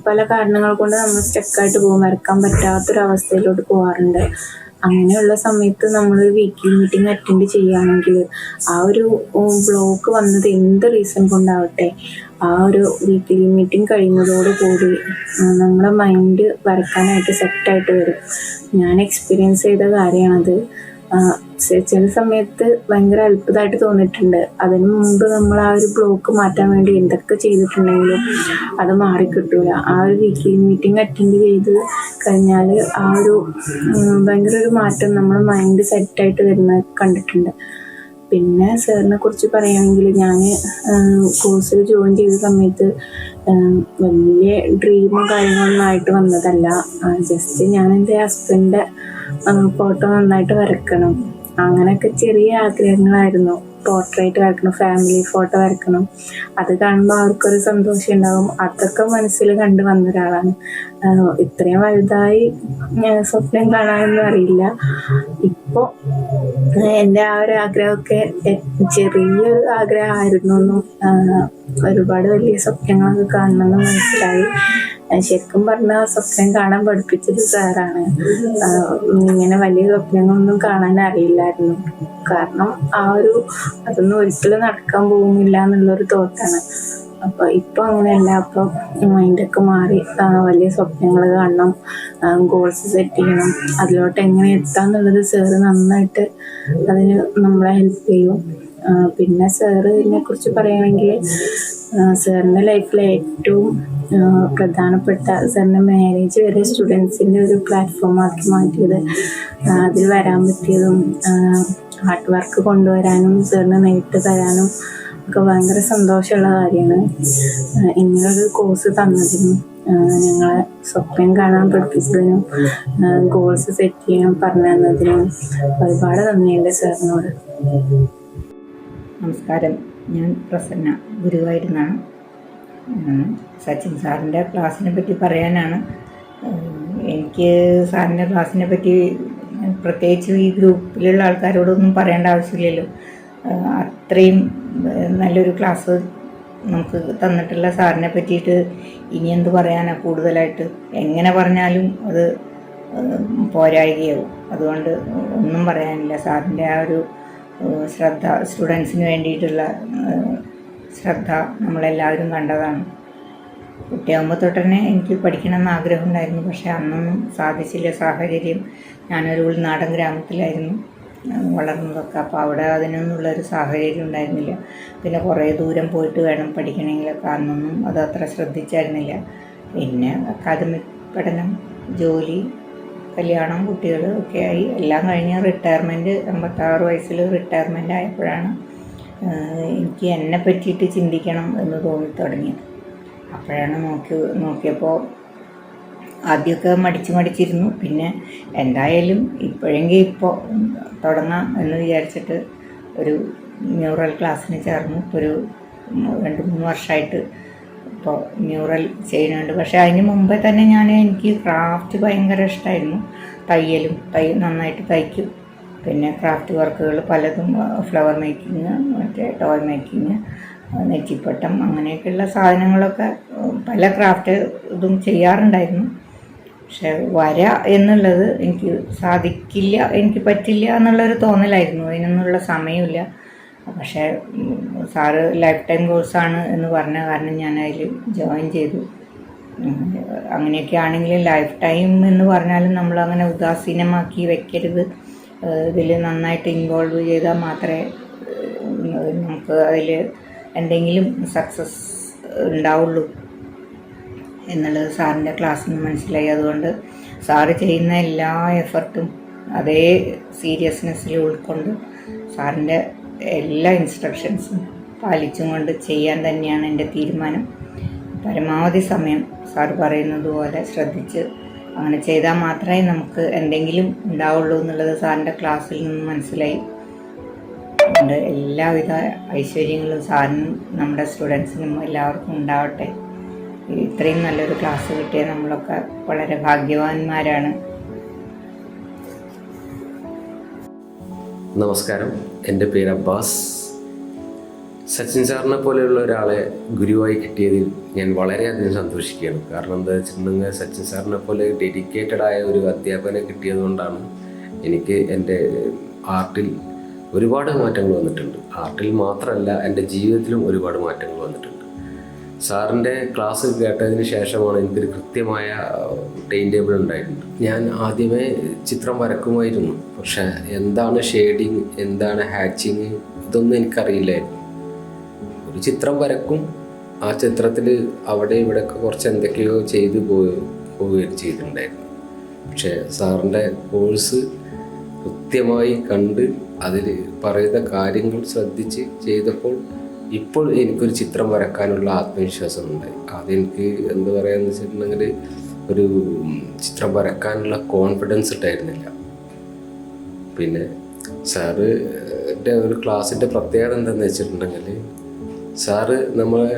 പല കാരണങ്ങൾ കൊണ്ട് നമ്മൾ സ്റ്റക്കായിട്ട് പോകും, വരക്കാൻ പറ്റാത്തൊരവസ്ഥയിലോട്ട് പോകാറുണ്ട്. അങ്ങനെയുള്ള സമയത്ത് നമ്മൾ വീക്ക്ലി മീറ്റിംഗ് അറ്റൻഡ് ചെയ്യുകയാണെങ്കിൽ ആ ഒരു ബ്ലോക്ക് വന്നത് എന്ത് റീസൺ കൊണ്ടാവട്ടെ, ആ ഒരു വീക്ക്ലി മീറ്റിംഗ് കഴിയുന്നതോടുകൂടി നമ്മുടെ മൈൻഡ് വരക്കാനായിട്ട് സെറ്റായിട്ട് വരും. ഞാൻ എക്സ്പീരിയൻസ് ചെയ്ത കാര്യമാണത്. ചില സമയത്ത് ഭയങ്കര അത്ഭുതമായിട്ട് തോന്നിയിട്ടുണ്ട്. അതിനു മുമ്പ് നമ്മൾ ആ ഒരു ബ്ലോക്ക് മാറ്റാൻ വേണ്ടി എന്തൊക്കെ ചെയ്തിട്ടുണ്ടെങ്കിലും അത് മാറിക്കിട്ടൂല. ആ ഒരു വീക്ക്ലി മീറ്റിംഗ് അറ്റൻഡ് ചെയ്ത് കഴിഞ്ഞാൽ ആ ഒരു ഭയങ്കര ഒരു മാറ്റം നമ്മുടെ മൈൻഡ് സെറ്റായിട്ട് വരുന്ന കണ്ടിട്ടുണ്ട്. പിന്നെ സാറിനെ കുറിച്ച് പറയുകയാണെങ്കിൽ ഞാൻ കോഴ്സിൽ ജോയിൻ ചെയ്ത സമയത്ത് വലിയ ഡ്രീമും കാര്യങ്ങളൊന്നും ആയിട്ട് വന്നതല്ല. ജസ്റ്റ് ഞാൻ എൻ്റെ ഹസ്ബൻഡിൻ്റെ ഫോട്ടോ നന്നായിട്ട് വരക്കണം, അങ്ങനെയൊക്കെ ചെറിയ ആഗ്രഹങ്ങളായിരുന്നു. പോർട്രേറ്റ് വരക്കണം, ഫാമിലി ഫോട്ടോ വരക്കണം, അത് കാണുമ്പോൾ അവർക്കൊരു സന്തോഷം ഉണ്ടാകും. അതൊക്കെ മനസ്സിൽ കണ്ടു വന്ന ഒരാളാണ്. ഇത്രയും വലുതായി സ്വപ്നം കാണാനൊന്നും അറിയില്ല. ഇപ്പോൾ എൻ്റെ ആ ഒരു ആഗ്രഹമൊക്കെ ചെറിയൊരു ആഗ്രഹമായിരുന്നു എന്നും ഒരുപാട് വലിയ സ്വപ്നങ്ങളൊക്കെ കാണണമെന്ന് മനസ്സിലായി. ശരിക്കും പറഞ്ഞാൽ സ്വപ്നം കാണാൻ പഠിപ്പിച്ചത് സാറാണ്. ഇങ്ങനെ വലിയ സ്വപ്നങ്ങളൊന്നും കാണാൻ അറിയില്ലായിരുന്നു. കാരണം അതൊന്നും ഒരിക്കലും നടക്കാൻ പോകുന്നില്ല എന്നുള്ളൊരു തോട്ടാണ്. അപ്പോൾ ഇപ്പോൾ അങ്ങനെയല്ല. അപ്പോൾ മൈൻഡൊക്കെ മാറി വലിയ സ്വപ്നങ്ങൾ കാണണം, ഗോൾസ് സെറ്റ് ചെയ്യണം, അതിലോട്ട് എങ്ങനെ എത്താന്നുള്ളത് സാറ് നന്നായിട്ട് അതിന് നമ്മളെ ഹെൽപ്പ് ചെയ്യും. പിന്നെ സാറിനെ കുറിച്ച് പറയുകയാണെങ്കിൽ സാറിൻ്റെ ലൈഫിലെ ഏറ്റവും പ്രധാനപ്പെട്ട സാറിൻ്റെ മാരേജ് വരെ സ്റ്റുഡൻസിൻ്റെ ഒരു പ്ലാറ്റ്ഫോം ആക്കി മാറ്റിയത്, അതിൽ വരാൻ പറ്റിയതും ഹാർഡ് വർക്ക് കൊണ്ടുവരാനും സാറിന് നേരിട്ട് തരാനും ഒക്കെ ഭയങ്കര സന്തോഷമുള്ള കാര്യമാണ്. ഇങ്ങനൊരു കോഴ്സ് തന്നതിനും ഞങ്ങളെ സ്വപ്നം കാണാൻ പഠിപ്പിച്ചതിനും ഗോൾസ് സെറ്റ് ചെയ്യാൻ പറഞ്ഞു തന്നതിനും ഒരുപാട് നന്ദിയുണ്ട് സാറിനോട്. നമസ്കാരം, ഞാൻ പ്രസന്ന, ഗുരുവായൂരിൽ. സച്ചിൻ സാറിൻ്റെ ക്ലാസ്സിനെ പറ്റി പറയാനാണ്. എനിക്ക് സാറിൻ്റെ ക്ലാസ്സിനെ പറ്റി പ്രത്യേകിച്ച് ഈ ഗ്രൂപ്പിലുള്ള ആൾക്കാരോടൊന്നും പറയേണ്ട ആവശ്യമില്ലല്ലോ. അത്രയും നല്ലൊരു ക്ലാസ് നമുക്ക് തന്നിട്ടുള്ള സാറിനെ പറ്റിയിട്ട് ഇനി എന്ത് പറയാനാണ് കൂടുതലായിട്ട്. എങ്ങനെ പറഞ്ഞാലും അത് പോരായികയാവും. അതുകൊണ്ട് ഒന്നും പറയാനില്ല. സാറിൻ്റെ ആ ഒരു ശ്രദ്ധ, സ്റ്റുഡൻസിന് വേണ്ടിയിട്ടുള്ള ശ്രദ്ധ നമ്മളെല്ലാവരും കണ്ടതാണ്. കുട്ടിയാകുമ്പോൾ തൊട്ട് തന്നെ എനിക്ക് പഠിക്കണമെന്ന് ആഗ്രഹമുണ്ടായിരുന്നു. പക്ഷേ അന്നൊന്നും സാധിച്ചില്ല. സാഹചര്യം, ഞാനൊരു ഉൾനാടൻ ഗ്രാമത്തിലായിരുന്നു വളർന്നതൊക്കെ. അപ്പോൾ അവിടെ അതിനൊന്നുള്ളൊരു സാഹചര്യം ഉണ്ടായിരുന്നില്ല. പിന്നെ കുറേ ദൂരം പോയിട്ട് വേണം പഠിക്കണമെങ്കിലൊക്കെ. അന്നൊന്നും അത് അത്ര ശ്രദ്ധിച്ചായിരുന്നില്ല. പിന്നെ അക്കാദമിക് പഠനം, ജോലി, കല്യാണം, കുട്ടികൾ ഒക്കെ ആയി. എല്ലാം കഴിഞ്ഞ് റിട്ടയർമെൻറ്റ്, 56 വയസ്സിൽ റിട്ടയർമെൻ്റ് ആയപ്പോഴാണ് എനിക്ക് എന്നെ പറ്റിയിട്ട് ചിന്തിക്കണം എന്ന് തോന്നിത്തുടങ്ങിയത്. അപ്പോഴാണ് നോക്കിയപ്പോൾ ആദ്യമൊക്കെ മടിച്ചിരുന്നു. പിന്നെ എന്തായാലും ഇപ്പോഴെങ്കിൽ ഇപ്പോൾ തുടങ്ങാം എന്ന് വിചാരിച്ചിട്ട് ഒരു മ്യൂറൽ ക്ലാസ്സിന് ചേർന്നു. ഒരു 2-3 വർഷമായിട്ട് ഇപ്പോൾ മ്യൂറൽ ചെയ്യുന്നുണ്ട്. പക്ഷേ അതിന് മുമ്പേ തന്നെ എനിക്ക് ക്രാഫ്റ്റ് ഭയങ്കര ഇഷ്ടമായിരുന്നു. നന്നായിട്ട് തയ്ക്കും. പിന്നെ ക്രാഫ്റ്റ് വർക്കുകൾ പലതും, ഫ്ലവർ മേക്കിങ്, മറ്റേ ടോയ് മേക്കിങ്, നെറ്റിപ്പട്ടം, അങ്ങനെയൊക്കെയുള്ള സാധനങ്ങളൊക്കെ പല ക്രാഫ്റ്റ് ഇതും ചെയ്യാറുണ്ടായിരുന്നു. പക്ഷെ വര എന്നുള്ളത് എനിക്ക് സാധിക്കില്ല, എനിക്ക് പറ്റില്ല എന്നുള്ളൊരു തോന്നലായിരുന്നു. അതിനൊന്നുള്ള സമയമില്ല. പക്ഷേ സാറ് ലൈഫ് ടൈം കോഴ്സാണ് എന്ന് പറഞ്ഞ കാരണം ഞാൻ അതിൽ ജോയിൻ ചെയ്തു. അങ്ങനെയൊക്കെ ആണെങ്കിൽ ലൈഫ് ടൈം എന്ന് പറഞ്ഞാലും നമ്മളങ്ങനെ ഉദാസീനമാക്കി വെക്കരുത്. ഇതിൽ നന്നായിട്ട് ഇൻവോൾവ് ചെയ്താൽ മാത്രമേ നമുക്ക് അതിൽ എന്തെങ്കിലും സക്സസ് ഉണ്ടാവുള്ളൂ എന്നുള്ളത് സാറിൻ്റെ ക്ലാസ്സിൽ നിന്ന് മനസ്സിലായി. അതുകൊണ്ട് സാറ് ചെയ്യുന്ന എല്ലാ എഫർട്ടും അതേ സീരിയസ്നെസ്സിൽ ഉൾക്കൊണ്ട് സാറിൻ്റെ എല്ലാ ഇൻസ്ട്രക്ഷൻസും പാലിച്ചും കൊണ്ട് ചെയ്യാൻ തന്നെയാണ് എൻ്റെ തീരുമാനം. പരമാവധി സമയം സാർ പറയുന്നത് പോലെ ശ്രദ്ധിച്ച് അങ്ങനെ ചെയ്താൽ മാത്രമേ നമുക്ക് എന്തെങ്കിലും ഉണ്ടാവുള്ളൂ എന്നുള്ളത് സാറിൻ്റെ ക്ലാസ്സിൽ നിന്ന് മനസ്സിലായി. അതുകൊണ്ട് എല്ലാവിധ ഐശ്വര്യങ്ങളും സാറിനും നമ്മുടെ സ്റ്റുഡൻസിനും എല്ലാവർക്കും ഉണ്ടാവട്ടെ. ഇത്രയും നല്ലൊരു ക്ലാസ് കിട്ടിയ നമ്മളൊക്കെ വളരെ ഭാഗ്യവാന്മാരാണ്. നമസ്കാരം, എൻ്റെ പേര് അബ്ബാസ്. സച്ചിൻ സാറിനെ പോലെയുള്ള ഒരാളെ ഗുരുവായി കിട്ടിയതിൽ ഞാൻ വളരെയധികം സന്തോഷിക്കുകയാണ്. കാരണം എന്താ വെച്ചിട്ടുണ്ടെങ്കിൽ സച്ചിൻ സാറിനെ പോലെ ഡെഡിക്കേറ്റഡായ ഒരു അധ്യാപകനെ കിട്ടിയതുകൊണ്ടാണ് എനിക്ക് എൻ്റെ ആർട്ടിൽ ഒരുപാട് മാറ്റങ്ങൾ വന്നിട്ടുണ്ട്. ആർട്ടിൽ മാത്രമല്ല, എൻ്റെ ജീവിതത്തിലും ഒരുപാട് മാറ്റങ്ങൾ വന്നിട്ടുണ്ട്. സാറിൻ്റെ ക്ലാസ് കേട്ടതിന് ശേഷമാണ് എനിക്കൊരു കൃത്യമായ ടൈം ടേബിൾ ഉണ്ടായിട്ടുണ്ട്. ഞാൻ ആദ്യമേ ചിത്രം വരക്കുമായിരുന്നു, പക്ഷേ എന്താണ് ഷെയ്ഡിങ്, എന്താണ് ഹാച്ചിങ്, ഇതൊന്നും എനിക്കറിയില്ലായിരുന്നു. ഒരു ചിത്രം വരക്കും, ആ ചിത്രത്തിൽ അവിടെ ഇവിടെയൊക്കെ കുറച്ച് എന്തൊക്കെയോ ചെയ്തു പോവുകയും ചെയ്തിട്ടുണ്ടായിരുന്നു. പക്ഷേ സാറിൻ്റെ കോഴ്സ് കൃത്യമായി കണ്ട് അതിൽ പറയുന്ന കാര്യങ്ങൾ ശ്രദ്ധിച്ച് ചെയ്തപ്പോൾ ഇപ്പോൾ എനിക്കൊരു ചിത്രം വരക്കാനുള്ള ആത്മവിശ്വാസം ഉണ്ടായി. അതെനിക്ക് എന്താ പറയുകയെന്ന് വെച്ചിട്ടുണ്ടെങ്കിൽ ഒരു ചിത്രം വരക്കാനുള്ള കോൺഫിഡൻസ് ഉണ്ടായിരുന്നില്ല. പിന്നെ സാറിൻ്റെ ഒരു ക്ലാസ്സിൻ്റെ പ്രത്യേകത എന്താണെന്ന് വെച്ചിട്ടുണ്ടെങ്കിൽ സാറ് നമ്മളെ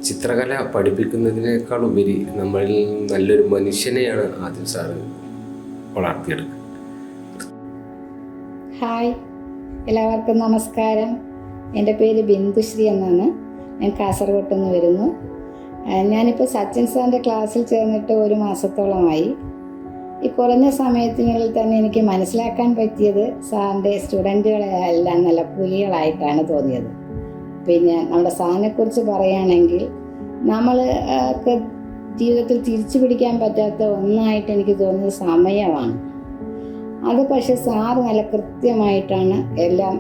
ചിത്രകല പഠിപ്പിക്കുന്നതിനേക്കാൾ ഉപരി നമ്മളിൽ നല്ലൊരു മനുഷ്യനെയാണ് ആദ്യം സാറ് വളർത്തിയെടുക്കുക. ഹായ്, എല്ലാവർക്കും നമസ്കാരം. എൻ്റെ പേര് ബിന്ദുശ്രീ എന്നാണ്. ഞാൻ കാസർഗോഡ് നിന്ന് വരുന്നു. ഞാനിപ്പോൾ സച്ചിൻ സാറിൻ്റെ ക്ലാസ്സിൽ ചേർന്നിട്ട് 1 മാസത്തോളമായി. ഈ കുറഞ്ഞ സമയത്തിനുള്ളിൽ തന്നെ എനിക്ക് മനസ്സിലാക്കാൻ പറ്റിയത് സാറിൻ്റെ സ്റ്റുഡൻറ്റുകളെ എല്ലാം നല്ല പുലികളായിട്ടാണ് തോന്നിയത്. പിന്നെ നമ്മുടെ സാറിനെക്കുറിച്ച് പറയുകയാണെങ്കിൽ നമ്മൾ ജീവിതത്തിൽ തിരിച്ചു പിടിക്കാൻ പറ്റാത്ത ഒന്നായിട്ട് എനിക്ക് തോന്നിയത് സമയമാണ്. അത് പക്ഷേ സാറ് നല്ല കൃത്യമായിട്ടാണ് എല്ലാം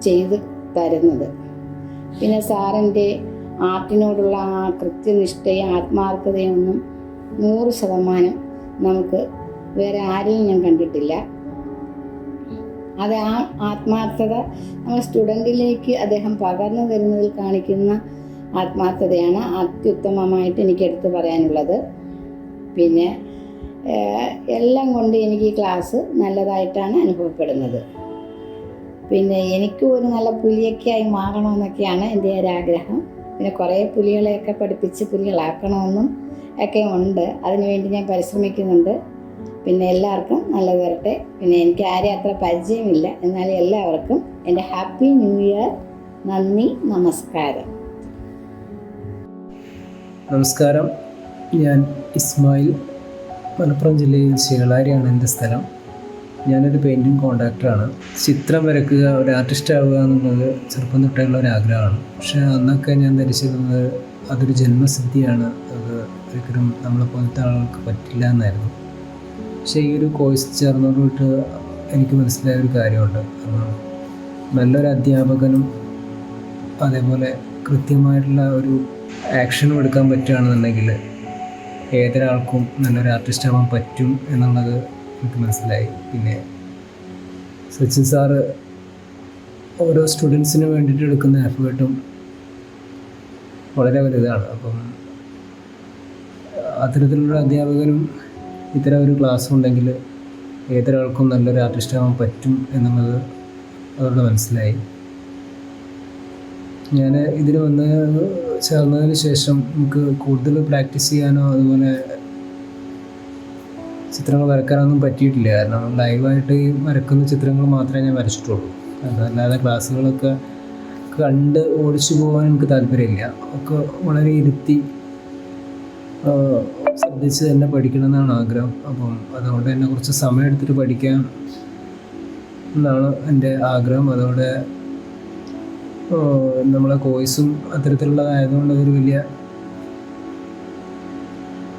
ചെയ്ത് തരുന്നത്. പിന്നെ സാറിൻ്റെ ആർട്ടിനോടുള്ള ആ കൃത്യനിഷ്ഠയും ആത്മാർത്ഥതയൊന്നും 100% നമുക്ക് വേറെ ആരെയും ഞാൻ കണ്ടിട്ടില്ല. അത് ആ ആത്മാർത്ഥത നമ്മൾ സ്റ്റുഡൻറ്റിലേക്ക് അദ്ദേഹം പകർന്നു തരുന്നതിൽ കാണിക്കുന്ന ആത്മാർത്ഥതയാണ് അത്യുത്തമമായിട്ട് എനിക്ക് എടുത്തു പറയാനുള്ളത്. പിന്നെ എല്ലാം കൊണ്ട് എനിക്ക് ഈ ക്ലാസ് നല്ലതായിട്ടാണ് അനുഭവപ്പെടുന്നത്. പിന്നെ എനിക്ക് ഒരു നല്ല പുലിയൊക്കെയായി മാറണമെന്നൊക്കെയാണ് എൻ്റെ ഒരാഗ്രഹം. പിന്നെ കുറേ പുലികളെയൊക്കെ പഠിപ്പിച്ച് പുലികളാക്കണമെന്നും ഒക്കെ ഉണ്ട്. അതിനുവേണ്ടി ഞാൻ പരിശ്രമിക്കുന്നുണ്ട്. പിന്നെ എല്ലാവർക്കും നല്ലത് വരട്ടെ. പിന്നെ എനിക്ക് ആരെയും അത്ര പരിചയമില്ല, എന്നാലും എല്ലാവർക്കും എൻ്റെ ഹാപ്പി ന്യൂ ഇയർ. നന്ദി, നമസ്കാരം. നമസ്കാരം, ഞാൻ ഇസ്മായിൽ. മലപ്പുറം ജില്ലയിൽ ചേളാരിയാണ് എൻ്റെ സ്ഥലം. ഞാനൊരു പെയിൻറ്റിങ് കോൺട്രാക്ടറാണ്. ചിത്രം വരയ്ക്കുക, ഒരു ആർട്ടിസ്റ്റ് ആവുക എന്നുള്ളത് ചെറുപ്പം തൊട്ടുള്ള ഒരു ആഗ്രഹമാണ്. പക്ഷേ അന്നൊക്കെ ഞാൻ ധരിച്ചിരുന്നത് അതൊരു ജന്മസിദ്ധിയാണ്, അത് ഒരിക്കലും നമ്മളെപ്പോലത്തെ ആളുകൾക്ക് പറ്റില്ല എന്നായിരുന്നു. പക്ഷേ ഈ ഒരു കോഴ്സ് ചേർന്നതോട്ട് എനിക്ക് മനസ്സിലായ ഒരു കാര്യമുണ്ട്. നല്ലൊരു അധ്യാപകനും അതേപോലെ കൃത്യമായിട്ടുള്ള ഒരു ആക്ഷനും എടുക്കാൻ പറ്റുകയാണെന്നുണ്ടെങ്കിൽ ഏതൊരാൾക്കും നല്ലൊരു ആർട്ടിസ്റ്റ് ആവാൻ പറ്റും എന്നുള്ളത് എനിക്ക് മനസ്സിലായി. പിന്നെ സച്ചിൻ സാറ് ഓരോ സ്റ്റുഡൻസിന് വേണ്ടിയിട്ട് എടുക്കുന്ന എഫേർട്ടും വളരെ വലുതാണ്. അപ്പം അത്തരത്തിലുള്ള അധ്യാപകനും ഇത്തരം ഒരു ക്ലാസ് ഉണ്ടെങ്കിൽ ഏതൊരാൾക്കും നല്ലൊരു ആർട്ടിസ്റ്റ് ആവാൻ പറ്റും എന്നുള്ളത് അതോടെ മനസ്സിലായി. ഞാൻ ഇതിന് വന്ന് ചേർന്നതിന് ശേഷം നമുക്ക് കൂടുതൽ പ്രാക്ടീസ് ചെയ്യാനോ അതുപോലെ ചിത്രങ്ങൾ വരക്കാനൊന്നും പറ്റിയിട്ടില്ല. കാരണം ലൈവായിട്ട് ഈ വരക്കുന്ന ചിത്രങ്ങൾ മാത്രമേ ഞാൻ വരച്ചിട്ടുള്ളൂ. അതല്ലാതെ ക്ലാസ്സുകളൊക്കെ കണ്ട് ഓടിച്ചു പോകാൻ എനിക്ക് താല്പര്യമില്ല. ഒക്കെ വളരെ ഇരുത്തി ശ്രദ്ധിച്ച് തന്നെ പഠിക്കണം എന്നാണ് ആഗ്രഹം. അപ്പം അതുകൊണ്ട് തന്നെ കുറച്ച് സമയം എടുത്തിട്ട് പഠിക്കാം എന്നാണ് എൻ്റെ ആഗ്രഹം. അതോടെ നമ്മളെ കോഴ്സും അത്തരത്തിലുള്ളതായതുകൊണ്ട് അതൊരു വലിയ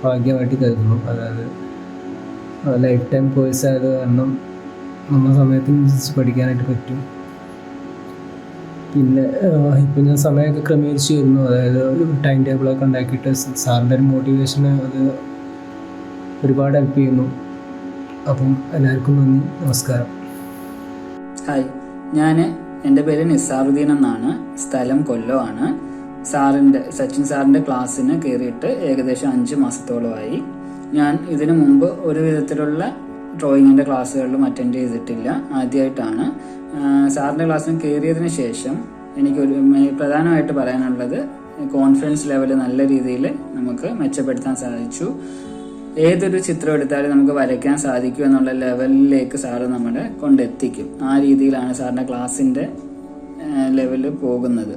ഭാഗ്യമായിട്ട് കരുതുന്നു. അതായത് ലൈഫ് ടൈം കോഴ്സ് ആയത് കാരണം നമ്മുടെ സമയത്തിനനുസരിച്ച് പഠിക്കാനായിട്ട് പറ്റും. പിന്നെ ഇപ്പം ഞാൻ സമയമൊക്കെ ക്രമീകരിച്ച് വരുന്നു. അതായത് ഒരു ടൈം ടേബിളൊക്കെ ഉണ്ടാക്കിയിട്ട് സാറിൻ്റെ ഒരു മോട്ടിവേഷന് അത് ഒരുപാട് ഹെൽപ്പ് ചെയ്യുന്നു. അപ്പം എല്ലാവർക്കും നന്ദി, നമസ്കാരം. ഹായ്, എൻ്റെ പേര് നിസാറുദ്ദീൻ എന്നാണ്. സ്ഥലം കൊല്ലമാണ്. സച്ചിൻ സാറിൻ്റെ ക്ലാസ്സിന് കയറിയിട്ട് ഏകദേശം 5 മാസത്തോളമായി. ഞാൻ ഇതിനു മുമ്പ് ഒരു വിധത്തിലുള്ള ഡ്രോയിങ്ങിൻ്റെ ക്ലാസ്സുകളിലും അറ്റൻഡ് ചെയ്തിട്ടില്ല, ആദ്യമായിട്ടാണ്. സാറിൻ്റെ ക്ലാസ്സിൽ കയറിയതിന് ശേഷം എനിക്കൊരു പ്രധാനമായിട്ട് പറയാനുള്ളത് കോൺഫിഡൻസ് ലെവൽ നല്ല രീതിയിൽ നമുക്ക് മെച്ചപ്പെടുത്താൻ സാധിച്ചു. ഏതൊരു ചിത്രം എടുത്താലും നമുക്ക് വരയ്ക്കാൻ സാധിക്കും എന്നുള്ള ലെവലിലേക്ക് സാറ് നമ്മളെ കൊണ്ടെത്തിക്കും. ആ രീതിയിലാണ് സാറിൻ്റെ ക്ലാസ്സിൻ്റെ ലെവലിൽ പോകുന്നത്.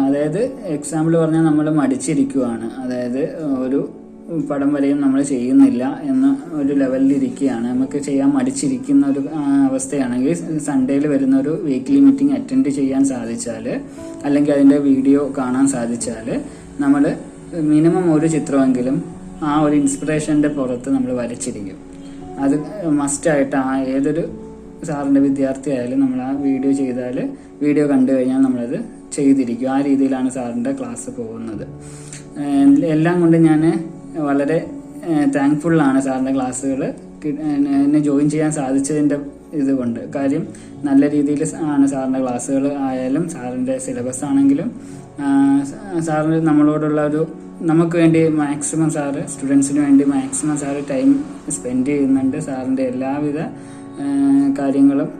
അതായത് എക്സാമ്പിൾ പറഞ്ഞാൽ നമ്മൾ മടിച്ചിരിക്കുവാണ്, അതായത് ഒരു പടം വരെയും നമ്മൾ ചെയ്യുന്നില്ല എന്ന ഒരു ലെവലിലിരിക്കുകയാണ്, നമുക്ക് ചെയ്യാൻ മടിച്ചിരിക്കുന്ന ഒരു അവസ്ഥയാണെങ്കിൽ സൺഡേയിൽ വരുന്ന ഒരു വീക്ക്ലി മീറ്റിംഗ് അറ്റൻഡ് ചെയ്യാൻ സാധിച്ചാൽ, അല്ലെങ്കിൽ അതിൻ്റെ വീഡിയോ കാണാൻ സാധിച്ചാൽ, നമ്മൾ മിനിമം ഒരു ചിത്രമെങ്കിലും ആ ഒരു ഇൻസ്പിറേഷൻ്റെ പുറത്ത് നമ്മൾ വരച്ചിരിക്കും. അത് മസ്റ്റായിട്ട് ഏതൊരു സാറിൻ്റെ വിദ്യാർത്ഥി ആയാലും നമ്മൾ ആ വീഡിയോ കണ്ടു കഴിഞ്ഞാൽ നമ്മളത് ചെയ്തിരിക്കും. ആ രീതിയിലാണ് സാറിൻ്റെ ക്ലാസ് പോകുന്നത്. എല്ലാം കൊണ്ട് ഞാൻ വളരെ താങ്ക്ഫുള്ളാണ് സാറിൻ്റെ ക്ലാസ്സുകൾ എന്നെ ജോയിൻ ചെയ്യാൻ സാധിച്ചതിൻ്റെ ഇതുകൊണ്ട്. കാര്യം നല്ല രീതിയിൽ ആണ് സാറിൻ്റെ ക്ലാസ്സുകൾ ആയാലും സാറിൻ്റെ സിലബസ് ആണെങ്കിലും സാറിന് നമ്മളോടുള്ള നമുക്ക് വേണ്ടി മാക്സിമം സ്റ്റുഡൻസിന് വേണ്ടി മാക്സിമം ടൈം സ്പെൻഡ് ചെയ്യുന്നുണ്ട്. സാറിൻ്റെ എല്ലാവിധ കാര്യങ്ങളും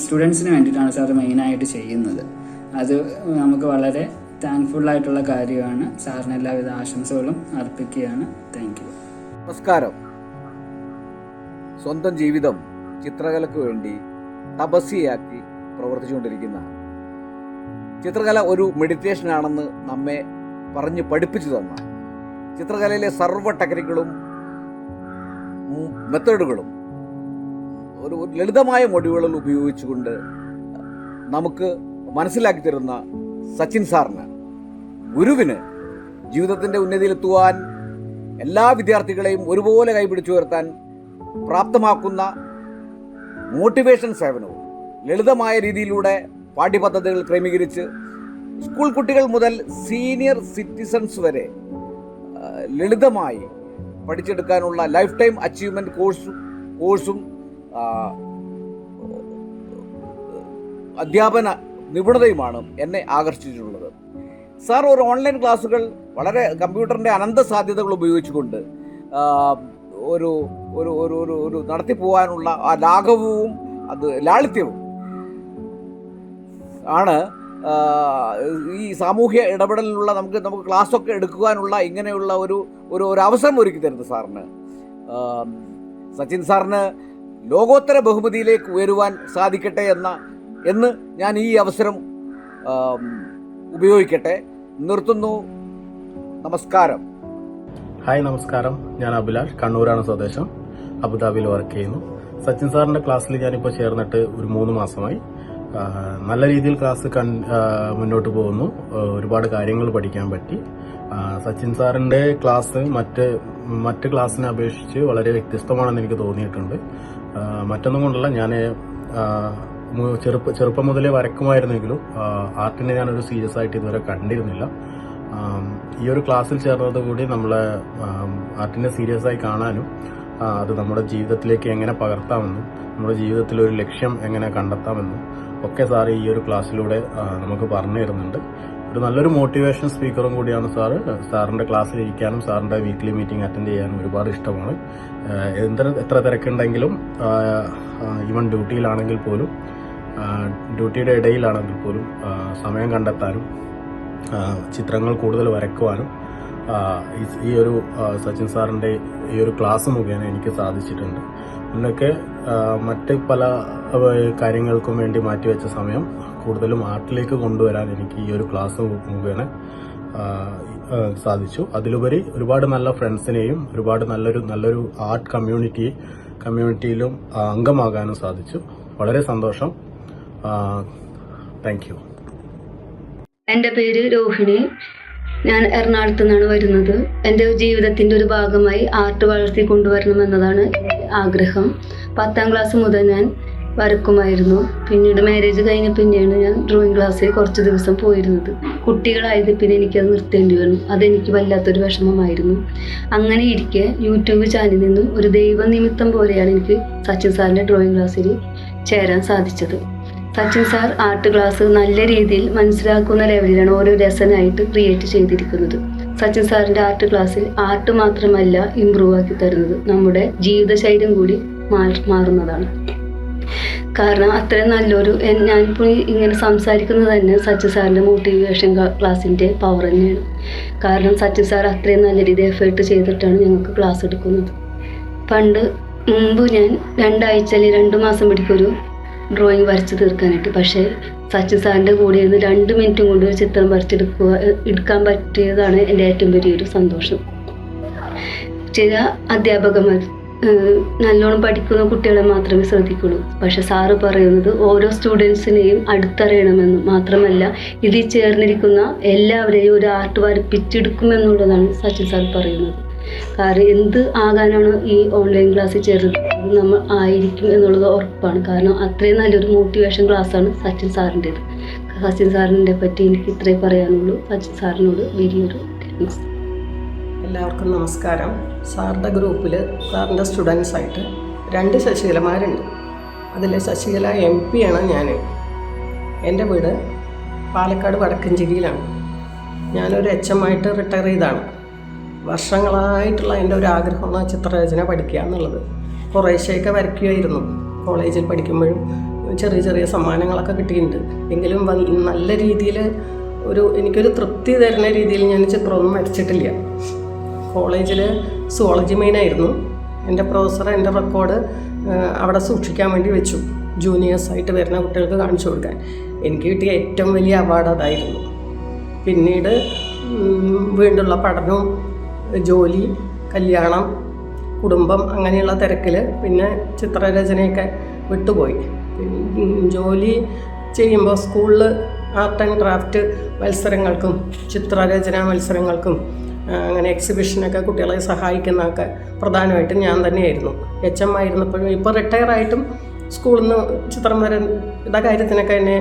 സ്റ്റുഡൻസിന് വേണ്ടിയിട്ടാണ് സാറ് മെയിനായിട്ട് ചെയ്യുന്നത്. അത് നമുക്ക് വളരെ താങ്ക്ഫുള്ളായിട്ടുള്ള കാര്യമാണ്. സാറിന് എല്ലാവിധ ആശംസകളും അർപ്പിക്കുകയാണ്. Thank you. നമസ്കാരം. സ്വന്തം ജീവിതം ചിത്രകലയ്ക്ക് വേണ്ടി തപസ്യയാക്കി പ്രവർത്തിച്ചുകൊണ്ടിരിക്കുന്ന, ചിത്രകല ഒരു മെഡിറ്റേഷനാണെന്ന് നമ്മെ പറഞ്ഞ് പഠിപ്പിച്ചു തന്ന, ചിത്രകലയിലെ സർവ്വ ടെക്നിക്കുകളും മെത്തേഡുകളും ഒരു ലളിതമായ മൊഡ്യൂളുകൾ ഉപയോഗിച്ചുകൊണ്ട് നമുക്ക് മനസ്സിലാക്കി തരുന്ന സച്ചിൻ സാറിന്, ഗുരുവിന്, ജീവിതത്തിൻ്റെ ഉന്നതിയിലെത്തുവാൻ എല്ലാ വിദ്യാർത്ഥികളെയും ഒരുപോലെ കൈപിടിച്ചു ഉയർത്താൻ പ്രാപ്തമാക്കുന്ന മോട്ടിവേഷൻ സേവനവും ലളിതമായ രീതിയിലൂടെ പാഠ്യപദ്ധതികൾ ക്രമീകരിച്ച് സ്കൂൾ കുട്ടികൾ മുതൽ സീനിയർ സിറ്റിസൺസ് വരെ ലളിതമായി പഠിച്ചെടുക്കാനുള്ള ലൈഫ് ടൈം അച്ചീവ്മെൻറ്റ് കോഴ്സും അധ്യാപന നിപുണതയുമാണ് എന്നെ ആകർഷിച്ചിട്ടുള്ളത്. സാർ ഒരു ഓൺലൈൻ ക്ലാസ്സുകൾ വളരെ കമ്പ്യൂട്ടറിൻ്റെ അനന്ത സാധ്യതകൾ ഉപയോഗിച്ചുകൊണ്ട് ഒരു ഒരു ഒരു ഒരു ഒരു നടത്തിപ്പോവാനുള്ള ആ ലാഘവവും അത് ലാളിത്യവും ആണ് ഈ സാമൂഹ്യ ഇടപെടലിലുള്ള നമുക്ക് ക്ലാസ്സൊക്കെ എടുക്കുവാനുള്ള ഇങ്ങനെയുള്ള ഒരു അവസരം ഒരുക്കി തരുന്നത് സാറിന്. സച്ചിൻ സാറിന് ലോകോത്തര ബഹുമതിയിലേക്ക് ഉയരുവാൻ സാധിക്കട്ടെ എന്ന് ഞാൻ ഈ അവസരം ഉപയോഗിക്കട്ടെ. നിർത്തുന്നു. നമസ്കാരം. ഹായ്, നമസ്കാരം. ഞാൻ അഭിലാഷ്, കണ്ണൂരാണ് സ്വദേശം, അബുദാബിയിൽ വർക്ക് ചെയ്യുന്നു. സച്ചിൻ സാറിൻ്റെ ക്ലാസ്സിൽ ഞാനിപ്പോൾ ചേർന്നിട്ട് ഒരു 3 മാസമായി. നല്ല രീതിയിൽ ക്ലാസ് മുന്നോട്ട് പോകുന്നു. ഒരുപാട് കാര്യങ്ങൾ പഠിക്കാൻ പറ്റി. സച്ചിൻ സാറിൻ്റെ ക്ലാസ് മറ്റ് ക്ലാസ്സിനെ അപേക്ഷിച്ച് വളരെ വ്യത്യസ്തമാണെന്ന് എനിക്ക് തോന്നിയിട്ടുണ്ട്. മറ്റൊന്നും കൊണ്ടല്ല, ഞാൻ ചെറുപ്പം മുതലേ വരക്കുമായിരുന്നെങ്കിലും ആർട്ടിനെ ഞാനൊരു സീരിയസ് ആയിട്ട് ഇതുവരെ കണ്ടിരുന്നില്ല. ഈ ഒരു ക്ലാസ്സിൽ ചേർന്നത് കൂടി നമ്മളെ ആർട്ടിനെ സീരിയസ് ആയി കാണാനും അത് നമ്മുടെ ജീവിതത്തിലേക്ക് എങ്ങനെ പകർത്താമെന്നും നമ്മുടെ ജീവിതത്തിൽ ഒരു ലക്ഷ്യം എങ്ങനെ കണ്ടെത്താമെന്നും ഒക്കെ സാർ ഈ ഒരു ക്ലാസ്സിലൂടെ നമുക്ക് പറഞ്ഞു തരുന്നുണ്ട്. ഒരു നല്ലൊരു മോട്ടിവേഷൻ സ്പീക്കറും കൂടിയാണ് സാറ്. സാറിൻ്റെ ക്ലാസ്സിൽ ഇരിക്കാനും സാറിൻ്റെ വീക്ക്ലി മീറ്റിംഗ് അറ്റൻഡ് ചെയ്യാനും ഒരുപാട് ഇഷ്ടമാണ്. എത്ര തിരക്കുണ്ടെങ്കിലും ഈവൻ ഡ്യൂട്ടിയിലാണെങ്കിൽ പോലും ഡ്യൂട്ടിയുടെ ഇടയിലാണെങ്കിൽ പോലും സമയം കണ്ടെത്താനും ചിത്രങ്ങൾ കൂടുതൽ വരയ്ക്കുവാനും ഈ ഒരു സച്ചിൻ സാറിൻ്റെ ഈ ഒരു ക്ലാസ് മുഖേന എനിക്ക് സാധിച്ചിട്ടുണ്ട്. മുന്നൊക്കെ മറ്റ് പല കാര്യങ്ങൾക്കും വേണ്ടി മാറ്റിവെച്ച സമയം കൂടുതലും ആർട്ടിലേക്ക് കൊണ്ടുവരാൻ എനിക്ക് ഈ ഒരു ക്ലാസ് മുഖേന സാധിച്ചു. അതിലുപരി ഒരുപാട് നല്ല ഫ്രണ്ട്സിനെയും ഒരുപാട് നല്ലൊരു ആർട്ട് കമ്മ്യൂണിറ്റിയിലും അംഗമാകാനും സാധിച്ചു. വളരെ സന്തോഷം. Thank you. എൻ്റെ പേര് രോഹിണി. ഞാൻ എറണാകുളത്ത് നിന്നാണ് വരുന്നത്. എൻ്റെ ജീവിതത്തിൻ്റെ ഒരു ഭാഗമായി ആർട്ട് വളർത്തിക്കൊണ്ടുവരണമെന്നതാണ് ആഗ്രഹം. 10ാം ക്ലാസ് മുതൽ ഞാൻ വരക്കുമായിരുന്നു. പിന്നീട് മാരേജ് കഴിഞ്ഞ പിന്നെയാണ് ഞാൻ ഡ്രോയിങ് ക്ലാസ്സിൽ കുറച്ച് ദിവസം പോയിരുന്നത്. കുട്ടികളായത് പിന്നെ എനിക്കത് നിർത്തേണ്ടി വന്നു. അതെനിക്ക് വല്ലാത്തൊരു വിഷമമായിരുന്നു. അങ്ങനെ ഇരിക്കെ യൂട്യൂബ് ചാനലിൽ നിന്നും ഒരു ദൈവനിമിത്തം പോലെയാണ് എനിക്ക് സച്ചിൻ സാറിൻ്റെ ഡ്രോയിങ് ക്ലാസ്സിൽ ചേരാൻ സാധിച്ചത്. സച്ചിൻ സാർ ആർട്ട് ക്ലാസ് നല്ല രീതിയിൽ മനസ്സിലാക്കുന്ന ലെവലിലാണ് ഓരോ ലെസനായിട്ട് ക്രിയേറ്റ് ചെയ്തിരിക്കുന്നത്. സച്ചിൻ സാറിൻ്റെ ആർട്ട് ക്ലാസ്സിൽ ആർട്ട് മാത്രമല്ല ഇമ്പ്രൂവ് ആക്കി തരുന്നത്, നമ്മുടെ ജീവിതശൈലിയും കൂടി മാറുന്നതാണ്. കാരണം അത്രയും നല്ലൊരു ഞാനിപ്പോൾ ഇങ്ങനെ സംസാരിക്കുന്നത് തന്നെ സച്ചിൻ സാറിൻ്റെ മോട്ടിവേഷൻ ക്ലാസ്സിൻ്റെ പവർ തന്നെയാണ്. കാരണം സച്ചിൻ സാർ അത്രയും നല്ല രീതിയിൽ എഫേർട്ട് ചെയ്തിട്ടാണ് ഞങ്ങൾക്ക് ക്ലാസ് എടുക്കുന്നത്. മുമ്പ് ഞാൻ 2 ആഴ്ച അല്ലെങ്കിൽ 2 മാസം പിടിക്കും ഒരു ഡ്രോയിങ് വരച്ച് തീർക്കാനായിട്ട്. പക്ഷേ സച്ചിൻ സാറിൻ്റെ കൂടെ ഇരുന്ന് 2 മിനിറ്റും കൊണ്ട് ഒരു ചിത്രം എടുക്കാൻ പറ്റിയതാണ് എൻ്റെ ഏറ്റവും വലിയൊരു സന്തോഷം. ചില അധ്യാപകന്മാർ നല്ലോണം പഠിക്കുന്ന കുട്ടികളെ മാത്രമേ ശ്രദ്ധിക്കുള്ളൂ. പക്ഷെ സാറ് പറയുന്നത് ഓരോ സ്റ്റുഡൻസിനെയും അടുത്തറിയണമെന്നും മാത്രമല്ല ഇതിൽ ചേർന്നിരിക്കുന്ന എല്ലാവരെയും ഒരു ആർട്ട് വരപ്പിച്ചെടുക്കുമെന്നുള്ളതാണ് സച്ചിൻ സാർ പറയുന്നത്. കാരണം എന്ത് ആകാനാണോ ഈ ഓൺലൈൻ ക്ലാസ്സിൽ ചേർന്നത് അത് നമ്മൾ ആയിരിക്കും എന്നുള്ളത് ഉറപ്പാണ്. കാരണം അത്രയും നല്ലൊരു മോട്ടിവേഷൻ ക്ലാസ്സാണ് സച്ചിൻ സാറിൻ്റേത്. സച്ചിൻ സാറിനെ പറ്റി എനിക്ക് ഇത്രേ പറയാനുള്ളൂ. സച്ചിൻ സാറിനോട് വലിയൊരു താങ്ക്സ്. എല്ലാവർക്കും നമസ്കാരം. സാറിൻ്റെ ഗ്രൂപ്പിൽ സാറിൻ്റെ സ്റ്റുഡൻസായിട്ട് 2 ശശികലമാരുണ്ട്. അതിൽ ശശികല MP ആണ് ഞാൻ. എൻ്റെ വീട് പാലക്കാട് വടക്കഞ്ചേരിയിലാണ്. ഞാനൊരു HM ആയിട്ട് റിട്ടയർ ചെയ്താണ്. വർഷങ്ങളായിട്ടുള്ള എൻ്റെ ഒരു ആഗ്രഹമാണ് ചിത്രരചന പഠിക്കുക എന്നുള്ളത്. കുറേശ്ശെയൊക്കെ വരയ്ക്കുമായിരുന്നു. കോളേജിൽ പഠിക്കുമ്പോഴും ചെറിയ ചെറിയ സമ്മാനങ്ങളൊക്കെ കിട്ടിയിട്ടുണ്ട്. എങ്കിലും നല്ല രീതിയിൽ എനിക്കൊരു തൃപ്തി തരുന്ന രീതിയിൽ ഞാൻ ചിത്രമൊന്നും വരച്ചിട്ടില്ല. കോളേജിൽ സുവോളജി മെയിനായിരുന്നു. എൻ്റെ പ്രൊഫസർ എൻ്റെ റെക്കോർഡ് അവിടെ സൂക്ഷിക്കാൻ വേണ്ടി വെച്ചു, ജൂനിയേഴ്സായിട്ട് വരുന്ന കുട്ടികൾക്ക് കാണിച്ചു കൊടുക്കാൻ. എനിക്ക് കിട്ടിയ ഏറ്റവും വലിയ അവാർഡ് അതായിരുന്നു. പിന്നീട് വീണ്ടുള്ള പഠനവും ജോലി, കല്യാണം, കുടുംബം അങ്ങനെയുള്ള തിരക്കിൽ പിന്നെ ചിത്രരചനയൊക്കെ വിട്ടുപോയി. ജോലി ചെയ്യുമ്പോൾ സ്കൂളിൽ ആർട്ട് ആൻഡ് ക്രാഫ്റ്റ് മത്സരങ്ങൾക്കും ചിത്രരചനാ മത്സരങ്ങൾക്കും അങ്ങനെ എക്സിബിഷനൊക്കെ കുട്ടികളെ സഹായിക്കുന്നതൊക്കെ പ്രധാനമായിട്ടും ഞാൻ തന്നെയായിരുന്നു. HM ആയിരുന്നപ്പോഴും ഇപ്പോൾ റിട്ടയറായിട്ടും സ്കൂളിൽ നിന്ന് ചിത്രം വരയുടെ കാര്യത്തിനൊക്കെ എന്നെ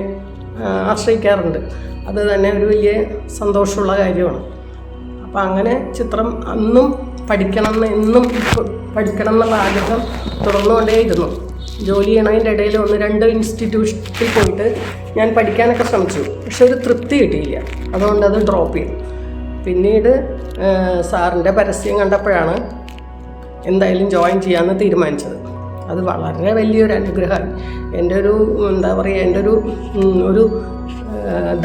ആശ്രയിക്കാറുണ്ട്. അത് തന്നെ ഒരു വലിയ സന്തോഷമുള്ള കാര്യമാണ്. അപ്പം അങ്ങനെ ചിത്രം അന്നും എന്നും പഠിക്കണം എന്നുള്ള ആഗ്രഹം തുടർന്നുകൊണ്ടേയിരുന്നു. ജോലി ചെയ്യണതിൻ്റെ ഇടയിൽ 1-2 ഇൻസ്റ്റിറ്റ്യൂഷനിൽ പോയിട്ട് ഞാൻ പഠിക്കാനൊക്കെ ശ്രമിച്ചു. പക്ഷെ ഒരു തൃപ്തി കിട്ടിയില്ല. അതുകൊണ്ട് അത് ഡ്രോപ്പ് ചെയ്തു. പിന്നീട് സാറിൻ്റെ പരസ്യം കണ്ടപ്പോഴാണ് എന്തായാലും ജോയിൻ ചെയ്യാമെന്ന് തീരുമാനിച്ചത്. അത് വളരെ വലിയൊരു അനുഗ്രഹമായി. എൻ്റെ ഒരു എൻ്റെ ഒരു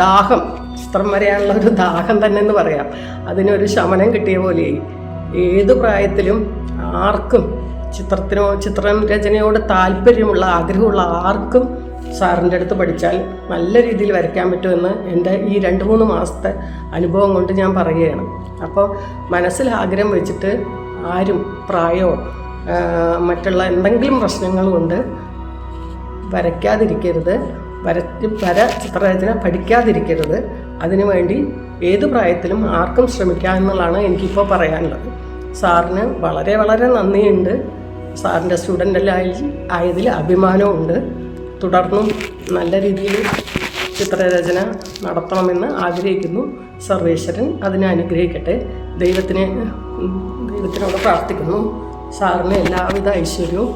ദാഹം, ചിത്രം വരെയാനുള്ള ഒരു ദാഹം തന്നെ എന്ന് പറയാം, അതിനൊരു ശമനം കിട്ടിയ പോലെയായി. ഏത് പ്രായത്തിലും ആർക്കും ചിത്രം രചനയോട് താല്പര്യമുള്ള ആഗ്രഹമുള്ള ആർക്കും സാറിൻ്റെ അടുത്ത് പഠിച്ചാൽ നല്ല രീതിയിൽ വരയ്ക്കാൻ പറ്റുമെന്ന് എൻ്റെ ഈ 2-3 മാസത്തെ അനുഭവം കൊണ്ട് ഞാൻ പറയുകയാണ്. അപ്പോൾ മനസ്സിൽ ആഗ്രഹം വെച്ചിട്ട് ആരും പ്രായമോ മറ്റുള്ള എന്തെങ്കിലും പ്രശ്നങ്ങൾ കൊണ്ട് വരയ്ക്കാതിരിക്കരുത്, ചിത്രരചന പഠിക്കാതിരിക്കരുത്. അതിനുവേണ്ടി ഏത് പ്രായത്തിലും ആർക്കും ശ്രമിക്കാമെന്നുള്ളതാണ് എനിക്കിപ്പോൾ പറയാനുള്ളത്. സാറിന് വളരെ വളരെ നന്ദിയുണ്ട്. സാറിൻ്റെ സ്റ്റുഡൻ്റെല്ലാം ആയതിൽ അഭിമാനമുണ്ട്. തുടർന്നും നല്ല രീതിയിൽ ചിത്രരചന നടത്തണമെന്ന് ആഗ്രഹിക്കുന്നു. സർവേശ്വരൻ അതിനെ അനുഗ്രഹിക്കട്ടെ. ദൈവത്തിനോട് പ്രാർത്ഥിക്കുന്നു. സാറിന് എല്ലാവിധ ഐശ്വര്യവും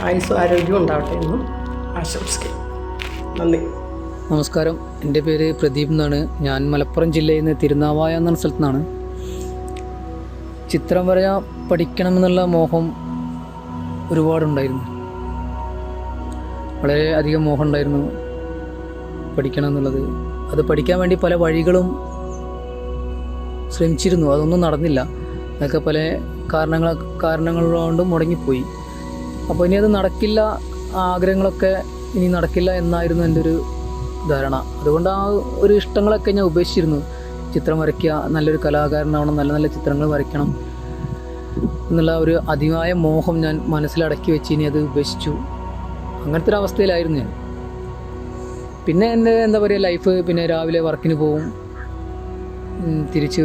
ആയുസ്സും ആരോഗ്യവും ഉണ്ടാവട്ടെ എന്നും ആശംസിക്കുന്നു. നന്ദി. നമസ്കാരം. എൻ്റെ പേര് പ്രദീപ് എന്നാണ്. ഞാൻ മലപ്പുറം ജില്ലയിൽ നിന്ന് തിരുനാവായ എന്ന സ്ഥലത്തു നിന്നാണ്. ചിത്രം വര പഠിക്കണമെന്നുള്ള മോഹം ഒരുപാടുണ്ടായിരുന്നു. വളരെ അധികം മോഹം ഉണ്ടായിരുന്നു പഠിക്കണം എന്നുള്ളത്. അത് പഠിക്കാൻ വേണ്ടി പല വഴികളും ശ്രമിച്ചിരുന്നു. അതൊന്നും നടന്നില്ല. അതൊക്കെ പല കാരണങ്ങൾ കൊണ്ട് മുടങ്ങിപ്പോയി. അപ്പോൾ ഇനി അത് നടക്കില്ല, ആഗ്രഹങ്ങളൊക്കെ ഇനി നടക്കില്ല എന്നായിരുന്നു എൻ്റെ ഒരു ധാരണ. അതുകൊണ്ട് ആ ഒരു ഇഷ്ടങ്ങളൊക്കെ ഞാൻ ഉപേക്ഷിച്ചിരുന്നു. ചിത്രം വരയ്ക്കുക, നല്ലൊരു കലാകാരനാവണം, നല്ല നല്ല ചിത്രങ്ങൾ വരയ്ക്കണം എന്നുള്ള ഒരു അതിയായ മോഹം ഞാൻ മനസ്സിലടക്കി വെച്ച് ഇനി അത് ഉപേക്ഷിച്ചു. അങ്ങനത്തെ ഒരു അവസ്ഥയിലായിരുന്നു ഞാൻ. പിന്നെ എൻ്റെ ലൈഫ് പിന്നെ രാവിലെ വർക്കിന് പോവും, തിരിച്ച്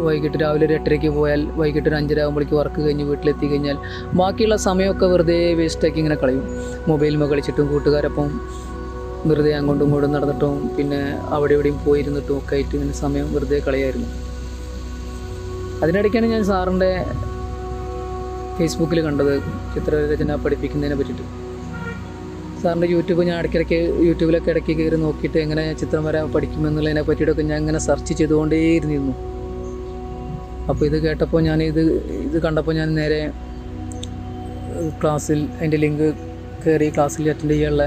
വൈകിട്ട് രാവിലെ ഒരു 8:30 പോയാൽ വൈകിട്ട് ഒരു 5:30 ആകുമ്പോഴേക്ക് വർക്ക് കഴിഞ്ഞ് വീട്ടിലെത്തി കഴിഞ്ഞാൽ ബാക്കിയുള്ള സമയമൊക്കെ വെറുതെ വേസ്റ്റാക്കി ഇങ്ങനെ കളയും. മൊബൈലിൽ കളിച്ചിട്ടും കൂട്ടുകാരൊപ്പം വെറുതെ അങ്ങോട്ടും ഇങ്ങോട്ടും നടന്നിട്ടും പിന്നെ അവിടെ എവിടെയും പോയിരുന്നിട്ടും ഒക്കെ ആയിട്ട് ഇങ്ങനെ സമയം വെറുതെ കളയായിരുന്നു. അതിനിടയ്ക്കാണ് ഞാൻ സാറിൻ്റെ ഫേസ്ബുക്കിൽ കണ്ടത് ചിത്രരചന പഠിപ്പിക്കുന്നതിനെ പറ്റിയിട്ട്. സാറിൻ്റെ യൂട്യൂബ് ഞാൻ യൂട്യൂബിലൊക്കെ ഇടയ്ക്ക് കയറി നോക്കിയിട്ട് എങ്ങനെ ചിത്രം വര പഠിക്കുമെന്നുള്ളതിനെ പറ്റിയിട്ടൊക്കെ ഞാൻ ഇങ്ങനെ സെർച്ച് ചെയ്തുകൊണ്ടേയിരുന്നു. അപ്പോൾ ഇത് കേട്ടപ്പോൾ ഇത് കണ്ടപ്പോൾ ഞാൻ നേരെ ക്ലാസ്സിൽ അതിൻ്റെ ലിങ്ക് കയറി ക്ലാസ്സിൽ അറ്റൻഡ് ചെയ്യാനുള്ള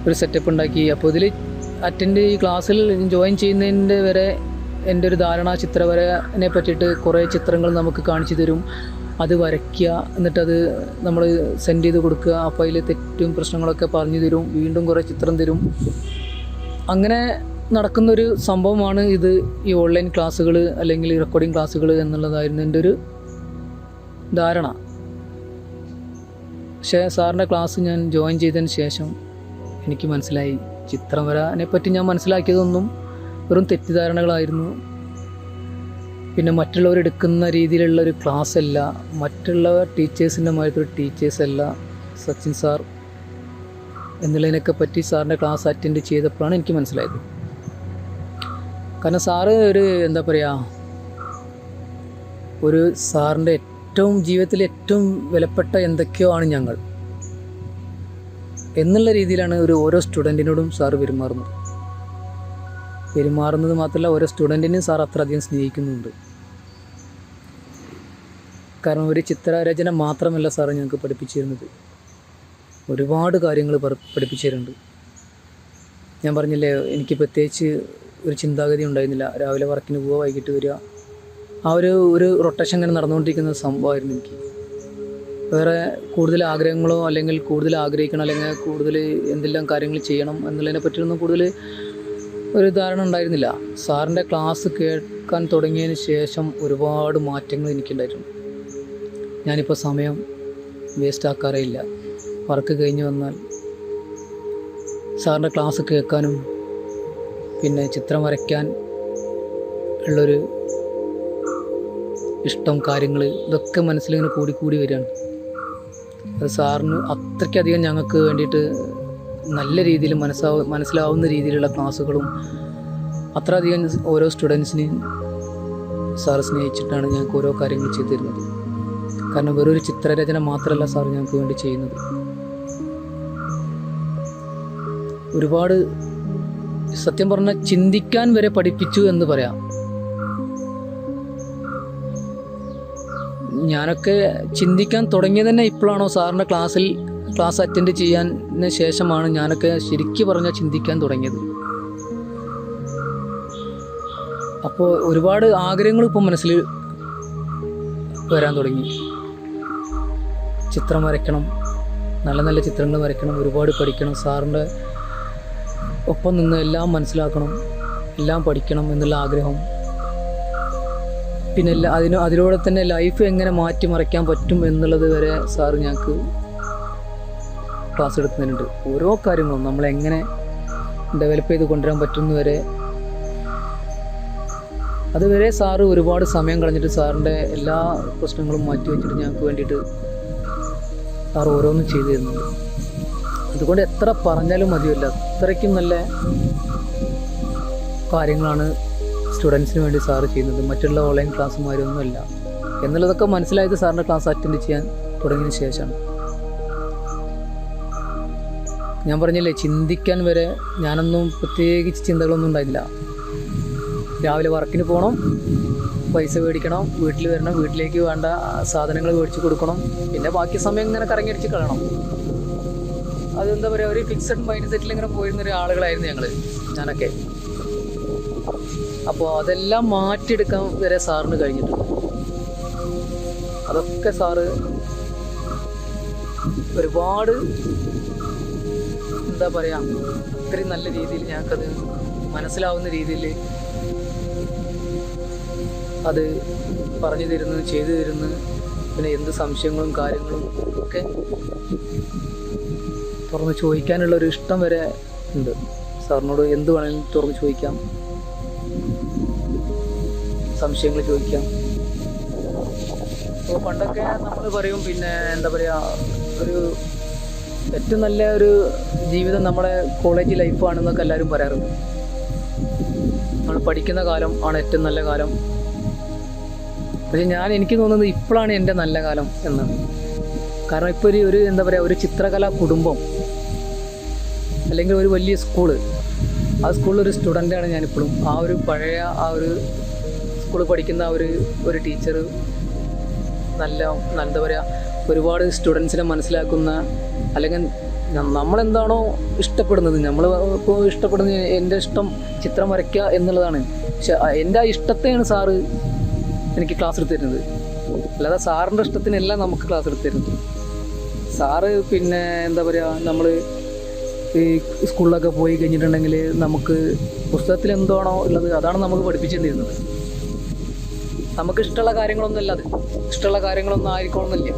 ഒരു സെറ്റപ്പ് ഉണ്ടാക്കി. അപ്പോൾ ഇതിൽ ഈ ക്ലാസ്സിൽ ജോയിൻ ചെയ്യുന്നതിൻ്റെ വരെ എൻ്റെ ഒരു ധാരണ ചിത്രവരനെ പറ്റിയിട്ട് കുറേ ചിത്രങ്ങൾ നമുക്ക് കാണിച്ചു തരും. അത് വരയ്ക്കുക, എന്നിട്ടത് നമ്മൾ സെൻഡ് ചെയ്ത് കൊടുക്കുക. അപ്പോൾ അതിൽ തെറ്റും പ്രശ്നങ്ങളൊക്കെ പറഞ്ഞു തരും, വീണ്ടും കുറേ ചിത്രം തരും. അങ്ങനെ നടക്കുന്നൊരു സംഭവമാണ് ഇത്, ഈ ഓൺലൈൻ ക്ലാസ്സുകൾ അല്ലെങ്കിൽ റെക്കോർഡിംഗ് ക്ലാസ്സുകൾ എന്നുള്ളതായിരുന്നു എൻ്റെ ഒരു ധാരണ. പക്ഷേ സാറിൻ്റെ ക്ലാസ് ഞാൻ ജോയിൻ ചെയ്തതിന് ശേഷം എനിക്ക് മനസ്സിലായി, ചിത്രം വരനെ പറ്റി ഞാൻ മനസ്സിലാക്കിയതൊന്നും വെറും തെറ്റിദ്ധാരണകളായിരുന്നു. പിന്നെ മറ്റുള്ളവരെടുക്കുന്ന രീതിയിലുള്ള ഒരു ക്ലാസ് അല്ല, മറ്റുള്ള ടീച്ചേഴ്സിൻ്റെ മാതിരി ടീച്ചേഴ്സല്ല സച്ചിൻ സാർ എന്നുള്ളതിനൊക്കെ പറ്റി സാറിൻ്റെ ക്ലാസ് അറ്റൻഡ് ചെയ്തപ്പോഴാണ് എനിക്ക് മനസ്സിലായത്. കാരണം സാറ് ഒരു എന്താ പറയുക, ഒരു സാറിൻ്റെ ജീവിതത്തിൽ ഏറ്റവും വിലപ്പെട്ട എന്തൊക്കെയോ ആണ് ഞങ്ങൾ എന്നുള്ള രീതിയിലാണ് ഓരോ സ്റ്റുഡൻറ്റിനോടും സാറ് പെരുമാറുന്നത് മാത്രമല്ല ഓരോ സ്റ്റുഡൻറ്റിനും സാർ അത്രയധികം സ്നേഹിക്കുന്നുണ്ട്. കാരണം ഒരു ചിത്രരചന മാത്രമല്ല സാറ് ഞങ്ങൾക്ക് പഠിപ്പിച്ചിരുന്നത്, ഒരുപാട് കാര്യങ്ങൾ പഠിപ്പിച്ചിരുന്നുണ്ട്. ഞാൻ പറഞ്ഞില്ലേ, എനിക്ക് പ്രത്യേകിച്ച് ഒരു ചിന്താഗതി ഉണ്ടായിരുന്നില്ല. രാവിലെ വർക്കിന് പോവുക, വൈകിട്ട് വരിക, ആ ഒരു റൊട്ടേഷൻ ഇങ്ങനെ നടന്നുകൊണ്ടിരിക്കുന്ന സംഭവമായിരുന്നു എനിക്ക്. വേറെ കൂടുതൽ ആഗ്രഹങ്ങളോ അല്ലെങ്കിൽ കൂടുതൽ ആഗ്രഹിക്കണം അല്ലെങ്കിൽ കൂടുതൽ എന്തെല്ലാം കാര്യങ്ങൾ ചെയ്യണം എന്നുള്ളതിനെ പറ്റിയൊന്നും കൂടുതൽ ഒരു ധാരണ ഉണ്ടായിരുന്നില്ല. സാറിൻ്റെ ക്ലാസ് കേൾക്കാൻ തുടങ്ങിയതിന് ശേഷം ഒരുപാട് മാറ്റങ്ങൾ എനിക്കുണ്ടായിട്ടുണ്ട്. ഞാനിപ്പോൾ സമയം വേസ്റ്റ് ആക്കാറേ ഇല്ല. വർക്ക് കഴിഞ്ഞ് വന്നാൽ സാറിൻ്റെ ക്ലാസ് കേൾക്കാനും പിന്നെ ചിത്രം വരയ്ക്കാൻ ഉള്ളൊരു ഇഷ്ടം, കാര്യങ്ങൾ ഇതൊക്കെ മനസ്സിലിങ്ങനെ കൂടി വരികയാണ്. അത് സാറിന് അത്രയ്ക്കധികം ഞങ്ങൾക്ക് വേണ്ടിയിട്ട് നല്ല രീതിയിൽ മനസ്സിലാവുന്ന രീതിയിലുള്ള ക്ലാസ്സുകളും അത്രയധികം ഓരോ സ്റ്റുഡൻസിനെയും സാർ സ്നേഹിച്ചിട്ടാണ് ഞങ്ങൾക്ക് ഓരോ കാര്യങ്ങൾ ചെയ്തു തരുന്നത്. കാരണം വെറൊരു ചിത്രരചന മാത്രമല്ല സാർ ഞങ്ങൾക്ക് വേണ്ടി ചെയ്യുന്നത്, ഒരുപാട് സത്യം പറഞ്ഞാൽ ചിന്തിക്കാൻ വരെ പഠിപ്പിച്ചു എന്ന് പറയാം. ഞാനൊക്കെ ചിന്തിക്കാൻ തുടങ്ങിയത് തന്നെ ഇപ്പോഴാണോ സാറിൻ്റെ ക്ലാസ് അറ്റൻഡ് ചെയ്യാന് ശേഷമാണ് ഞാനൊക്കെ ശരിക്കും പറഞ്ഞാൽ ചിന്തിക്കാൻ തുടങ്ങിയത്. അപ്പോൾ ഒരുപാട് ആഗ്രഹങ്ങൾ ഇപ്പം മനസ്സിൽ വരാൻ തുടങ്ങി. ചിത്രം വരയ്ക്കണം, നല്ല നല്ല ചിത്രങ്ങൾ വരയ്ക്കണം, ഒരുപാട് പഠിക്കണം, സാറിൻ്റെ ഒപ്പം നിന്ന് എല്ലാം മനസ്സിലാക്കണം, എല്ലാം പഠിക്കണം എന്നുള്ള ആഗ്രഹം. പിന്നെ അതിലൂടെ തന്നെ ലൈഫ് എങ്ങനെ മാറ്റിമറിക്കാൻ പറ്റും എന്നുള്ളത് വരെ സാറ് ഞങ്ങൾക്ക് ക്ലാസ് എടുക്കുന്നുണ്ട്. ഓരോ കാര്യങ്ങളും നമ്മളെങ്ങനെ ഡെവലപ്പ് ചെയ്ത് കൊണ്ടുവരാൻ പറ്റുന്ന വരെ അതുവരെ സാറ് ഒരുപാട് സമയം കളഞ്ഞിട്ട് സാറിൻ്റെ എല്ലാ പ്രശ്നങ്ങളും മാറ്റി വെച്ചിട്ട് ഞങ്ങൾക്ക് വേണ്ടിയിട്ട് സാർ ഓരോന്നും ചെയ്തു തരുന്നുണ്ട്. അതുകൊണ്ട് എത്ര പറഞ്ഞാലും മതിയല്ല, അത്രയ്ക്കും നല്ല കാര്യങ്ങളാണ് സ്റ്റുഡൻസിന് വേണ്ടി സാറ് ചെയ്യുന്നത്. മറ്റുള്ള ഓൺലൈൻ ക്ലാസ്സുമാരൊന്നുമല്ല എന്നുള്ളതൊക്കെ മനസ്സിലായത് സാറിൻ്റെ ക്ലാസ് അറ്റൻഡ് ചെയ്യാൻ തുടങ്ങിയതിന് ശേഷമാണ്. ഞാൻ പറഞ്ഞില്ലേ, ചിന്തിക്കാൻ വരെ ഞാനൊന്നും പ്രത്യേകിച്ച് ചിന്തകളൊന്നും ഉണ്ടായില്ല. രാവിലെ വർക്കിന് പോകണം, പൈസ മേടിക്കണം, വീട്ടിൽ വരണം, വീട്ടിലേക്ക് വേണ്ട സാധനങ്ങൾ മേടിച്ച് കൊടുക്കണം, പിന്നെ ബാക്കി സമയം ഇങ്ങനെ കറങ്ങിയടിച്ച് കളയണം. അതെന്താ പറയുക, ഒരു ഫിക്സഡ് മൈൻഡ് സെറ്റിൽ ഇങ്ങനെ പോയിരുന്നൊരു ആളുകളായിരുന്നു ഞാനൊക്കെ. അപ്പോൾ അതെല്ലാം മാറ്റിയെടുക്കാൻ വരെ സാറിന് കഴിഞ്ഞിട്ടുണ്ട്. അതൊക്കെ സാറ് ഒരുപാട് എന്താ പറയുക, അത്രയും നല്ല രീതിയിൽ ഞങ്ങൾക്കത് മനസ്സിലാവുന്ന രീതിയിൽ അത് പറഞ്ഞു തരുന്നു, ചെയ്തു തരുന്നു. പിന്നെ എന്ത് സംശയങ്ങളും കാര്യങ്ങളും ഒക്കെ തുറന്ന് ചോദിക്കാനുള്ളൊരു ഇഷ്ടം വരെ ഉണ്ട്. സാറിനോട് എന്ത് വേണമെങ്കിലും തുറന്ന് ചോദിക്കാം, സംശയങ്ങൾ ചോദിക്കാം. അപ്പോൾ പണ്ടൊക്കെ നമ്മൾ പറയും, പിന്നെ എന്താ പറയുക, ഒരു ഏറ്റവും നല്ല ഒരു ജീവിതം നമ്മുടെ കോളേജ് ലൈഫാണെന്നൊക്കെ എല്ലാവരും പറയാറുണ്ട്. നമ്മൾ പഠിക്കുന്ന കാലം ആണ് ഏറ്റവും നല്ല കാലം. പക്ഷേ എനിക്ക് തോന്നുന്നത് ഇപ്പോഴാണ് എൻ്റെ നല്ല കാലം എന്നാണ്. കാരണം ഇപ്പോൾ ഒരു എന്താ പറയുക, ഒരു ചിത്രകലാ കുടുംബം അല്ലെങ്കിൽ ഒരു വലിയ സ്കൂള്, ആ സ്കൂളിലൊരു സ്റ്റുഡൻ്റാണ് ഞാനിപ്പോഴും. ആ ഒരു പഴയ സ്കൂളിൽ പഠിക്കുന്ന ഒരു ടീച്ചർ, നല്ല എന്താ പറയുക, ഒരുപാട് സ്റ്റുഡൻസിനെ മനസ്സിലാക്കുന്ന, അല്ലെങ്കിൽ നമ്മളെന്താണോ ഇഷ്ടപ്പെടുന്നത്, നമ്മൾ ഇപ്പോൾ ഇഷ്ടപ്പെടുന്നത്, എൻ്റെ ഇഷ്ടം ചിത്രം വരയ്ക്കുക എന്നുള്ളതാണ്. പക്ഷെ എൻ്റെ ആ ഇഷ്ടത്തെയാണ് സാറ് എനിക്ക് ക്ലാസ് എടുത്ത് തരുന്നത്, അല്ലാതെ സാറിൻ്റെ ഇഷ്ടത്തിനല്ല നമുക്ക് ക്ലാസ് എടുത്ത് തരുന്നത്. സാറ് പിന്നെ എന്താ പറയുക, നമ്മൾ ഈ സ്കൂളിലൊക്കെ പോയി കഴിഞ്ഞിട്ടുണ്ടെങ്കിൽ നമുക്ക് പുസ്തകത്തിൽ എന്താണോ ഉള്ളത് അതാണ് നമുക്ക് പഠിപ്പിച്ചു തരുന്നത്. നമുക്ക് ഇഷ്ടമുള്ള കാര്യങ്ങളൊന്നും അല്ല, അത് ഇഷ്ടമുള്ള കാര്യങ്ങളൊന്നും ആയിരിക്കണമെന്നില്ല.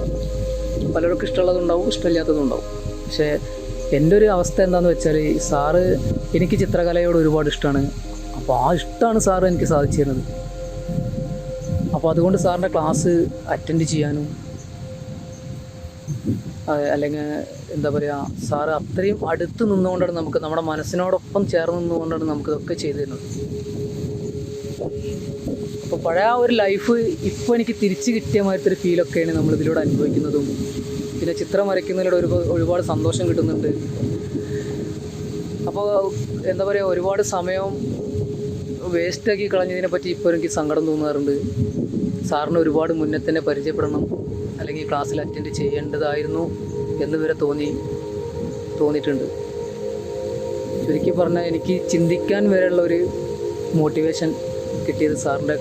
പലർക്കും ഇഷ്ടമുള്ളതുണ്ടാവും, ഇഷ്ടമില്ലാത്തതുണ്ടാവും. പക്ഷേ എൻ്റെ ഒരു അവസ്ഥ എന്താണെന്ന് വെച്ചാൽ, സാറ് എനിക്ക് ചിത്രകലയോട് ഒരുപാട് ഇഷ്ടമാണ്. അപ്പോൾ ആ ഇഷ്ടമാണ് സാറ് എനിക്ക് സാധിച്ചു തരുന്നത്. അപ്പോൾ അതുകൊണ്ട് സാറിൻ്റെ ക്ലാസ് അറ്റൻഡ് ചെയ്യാനും, അല്ലെങ്കിൽ എന്താ പറയുക, സാറ് അത്രയും അടുത്ത് നിന്നുകൊണ്ടാണ് നമുക്ക്, നമ്മുടെ മനസ്സിനോടൊപ്പം ചേർന്ന് നിന്നുകൊണ്ടാണ് നമുക്കിതൊക്കെ ചെയ്തു തരുന്നത്. അപ്പോൾ പഴയ ആ ഒരു ലൈഫ് ഇപ്പോൾ എനിക്ക് തിരിച്ച് കിട്ടിയ മാതിരത്തെ ഒരു ഫീലൊക്കെയാണ് നമ്മളിതിലൂടെ അനുഭവിക്കുന്നതും. പിന്നെ ചിത്രം വരയ്ക്കുന്നതിലൂടെ ഒരുപാട് സന്തോഷം കിട്ടുന്നുണ്ട്. അപ്പോൾ എന്താ പറയുക, ഒരുപാട് സമയം വേസ്റ്റാക്കി കളഞ്ഞതിനെ പറ്റി ഇപ്പോൾ എനിക്ക് സങ്കടം തോന്നാറുണ്ട്. സാറിന് ഒരുപാട് മുന്നേ തന്നെ പരിചയപ്പെടണം, അല്ലെങ്കിൽ ക്ലാസ്സിൽ അറ്റൻഡ് ചെയ്യേണ്ടതായിരുന്നു എന്ന് വരെ തോന്നിയിട്ടുണ്ട്. ചുരുക്കി പറഞ്ഞാൽ എനിക്ക് ചിന്തിക്കാൻ വരെയുള്ള ഒരു മോട്ടിവേഷൻ കിട്ടിയത് സാറിൻ്റെ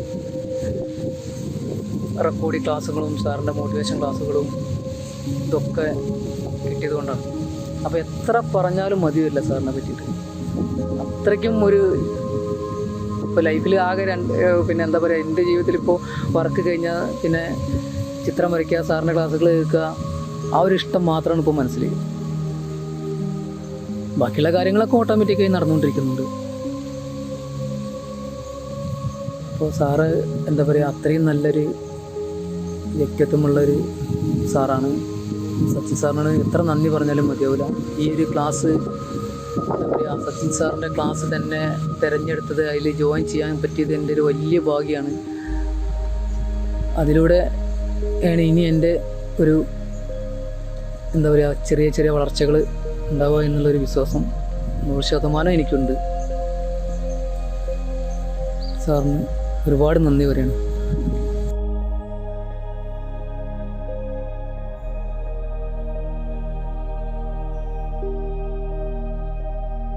റെക്കോർഡിംഗ് ക്ലാസ്സുകളും സാറിൻ്റെ മോട്ടിവേഷൻ ക്ലാസ്സുകളും ഇതൊക്കെ കിട്ടിയത് കൊണ്ടാണ്. അപ്പോൾ എത്ര പറഞ്ഞാലും മതിയില്ല സാറിനെ പറ്റിയിട്ട്. അത്രയ്ക്കും ഒരു ഇപ്പോൾ ലൈഫിൽ ആകെ പിന്നെ എന്താ പറയുക, എൻ്റെ ജീവിതത്തിൽ ഇപ്പോൾ വർക്ക് കഴിഞ്ഞാൽ പിന്നെ ചിത്രം വരയ്ക്കുക, സാറിൻ്റെ ക്ലാസ്സുകൾ കേൾക്കുക, ആ ഒരു ഇഷ്ടം മാത്രമാണ് ഇപ്പോൾ മനസ്സിൽ. ബാക്കിയുള്ള കാര്യങ്ങളൊക്കെ ഓട്ടോമാറ്റിക്കായി നടന്നുകൊണ്ടിരിക്കുന്നുണ്ട്. അപ്പോൾ സാറ് എന്താ പറയുക, അത്രയും നല്ലൊരു വ്യക്തിത്വമുള്ളൊരു സാറാണ്. സച്ചിൻ സാറിനോട് എത്ര നന്ദി പറഞ്ഞാലും മതിയാവില്ല. ഈ ഒരു ക്ലാസ് എന്താ പറയുക, സച്ചിൻ സാറിൻ്റെ ക്ലാസ് തന്നെ തിരഞ്ഞെടുത്തത്, അതിൽ ജോയിൻ ചെയ്യാൻ പറ്റിയത് എൻ്റെ ഒരു വലിയ ഭാഗ്യമാണ്. അതിലൂടെ ആണ് ഇനി എൻ്റെ ഒരു എന്താ പറയുക, ചെറിയ ചെറിയ വളർച്ചകൾ ഉണ്ടാവുക എന്നുള്ളൊരു വിശ്വാസം 100% എനിക്കുണ്ട്. സാറിന് ഒരുപാട് നന്ദി പറയുന്നു.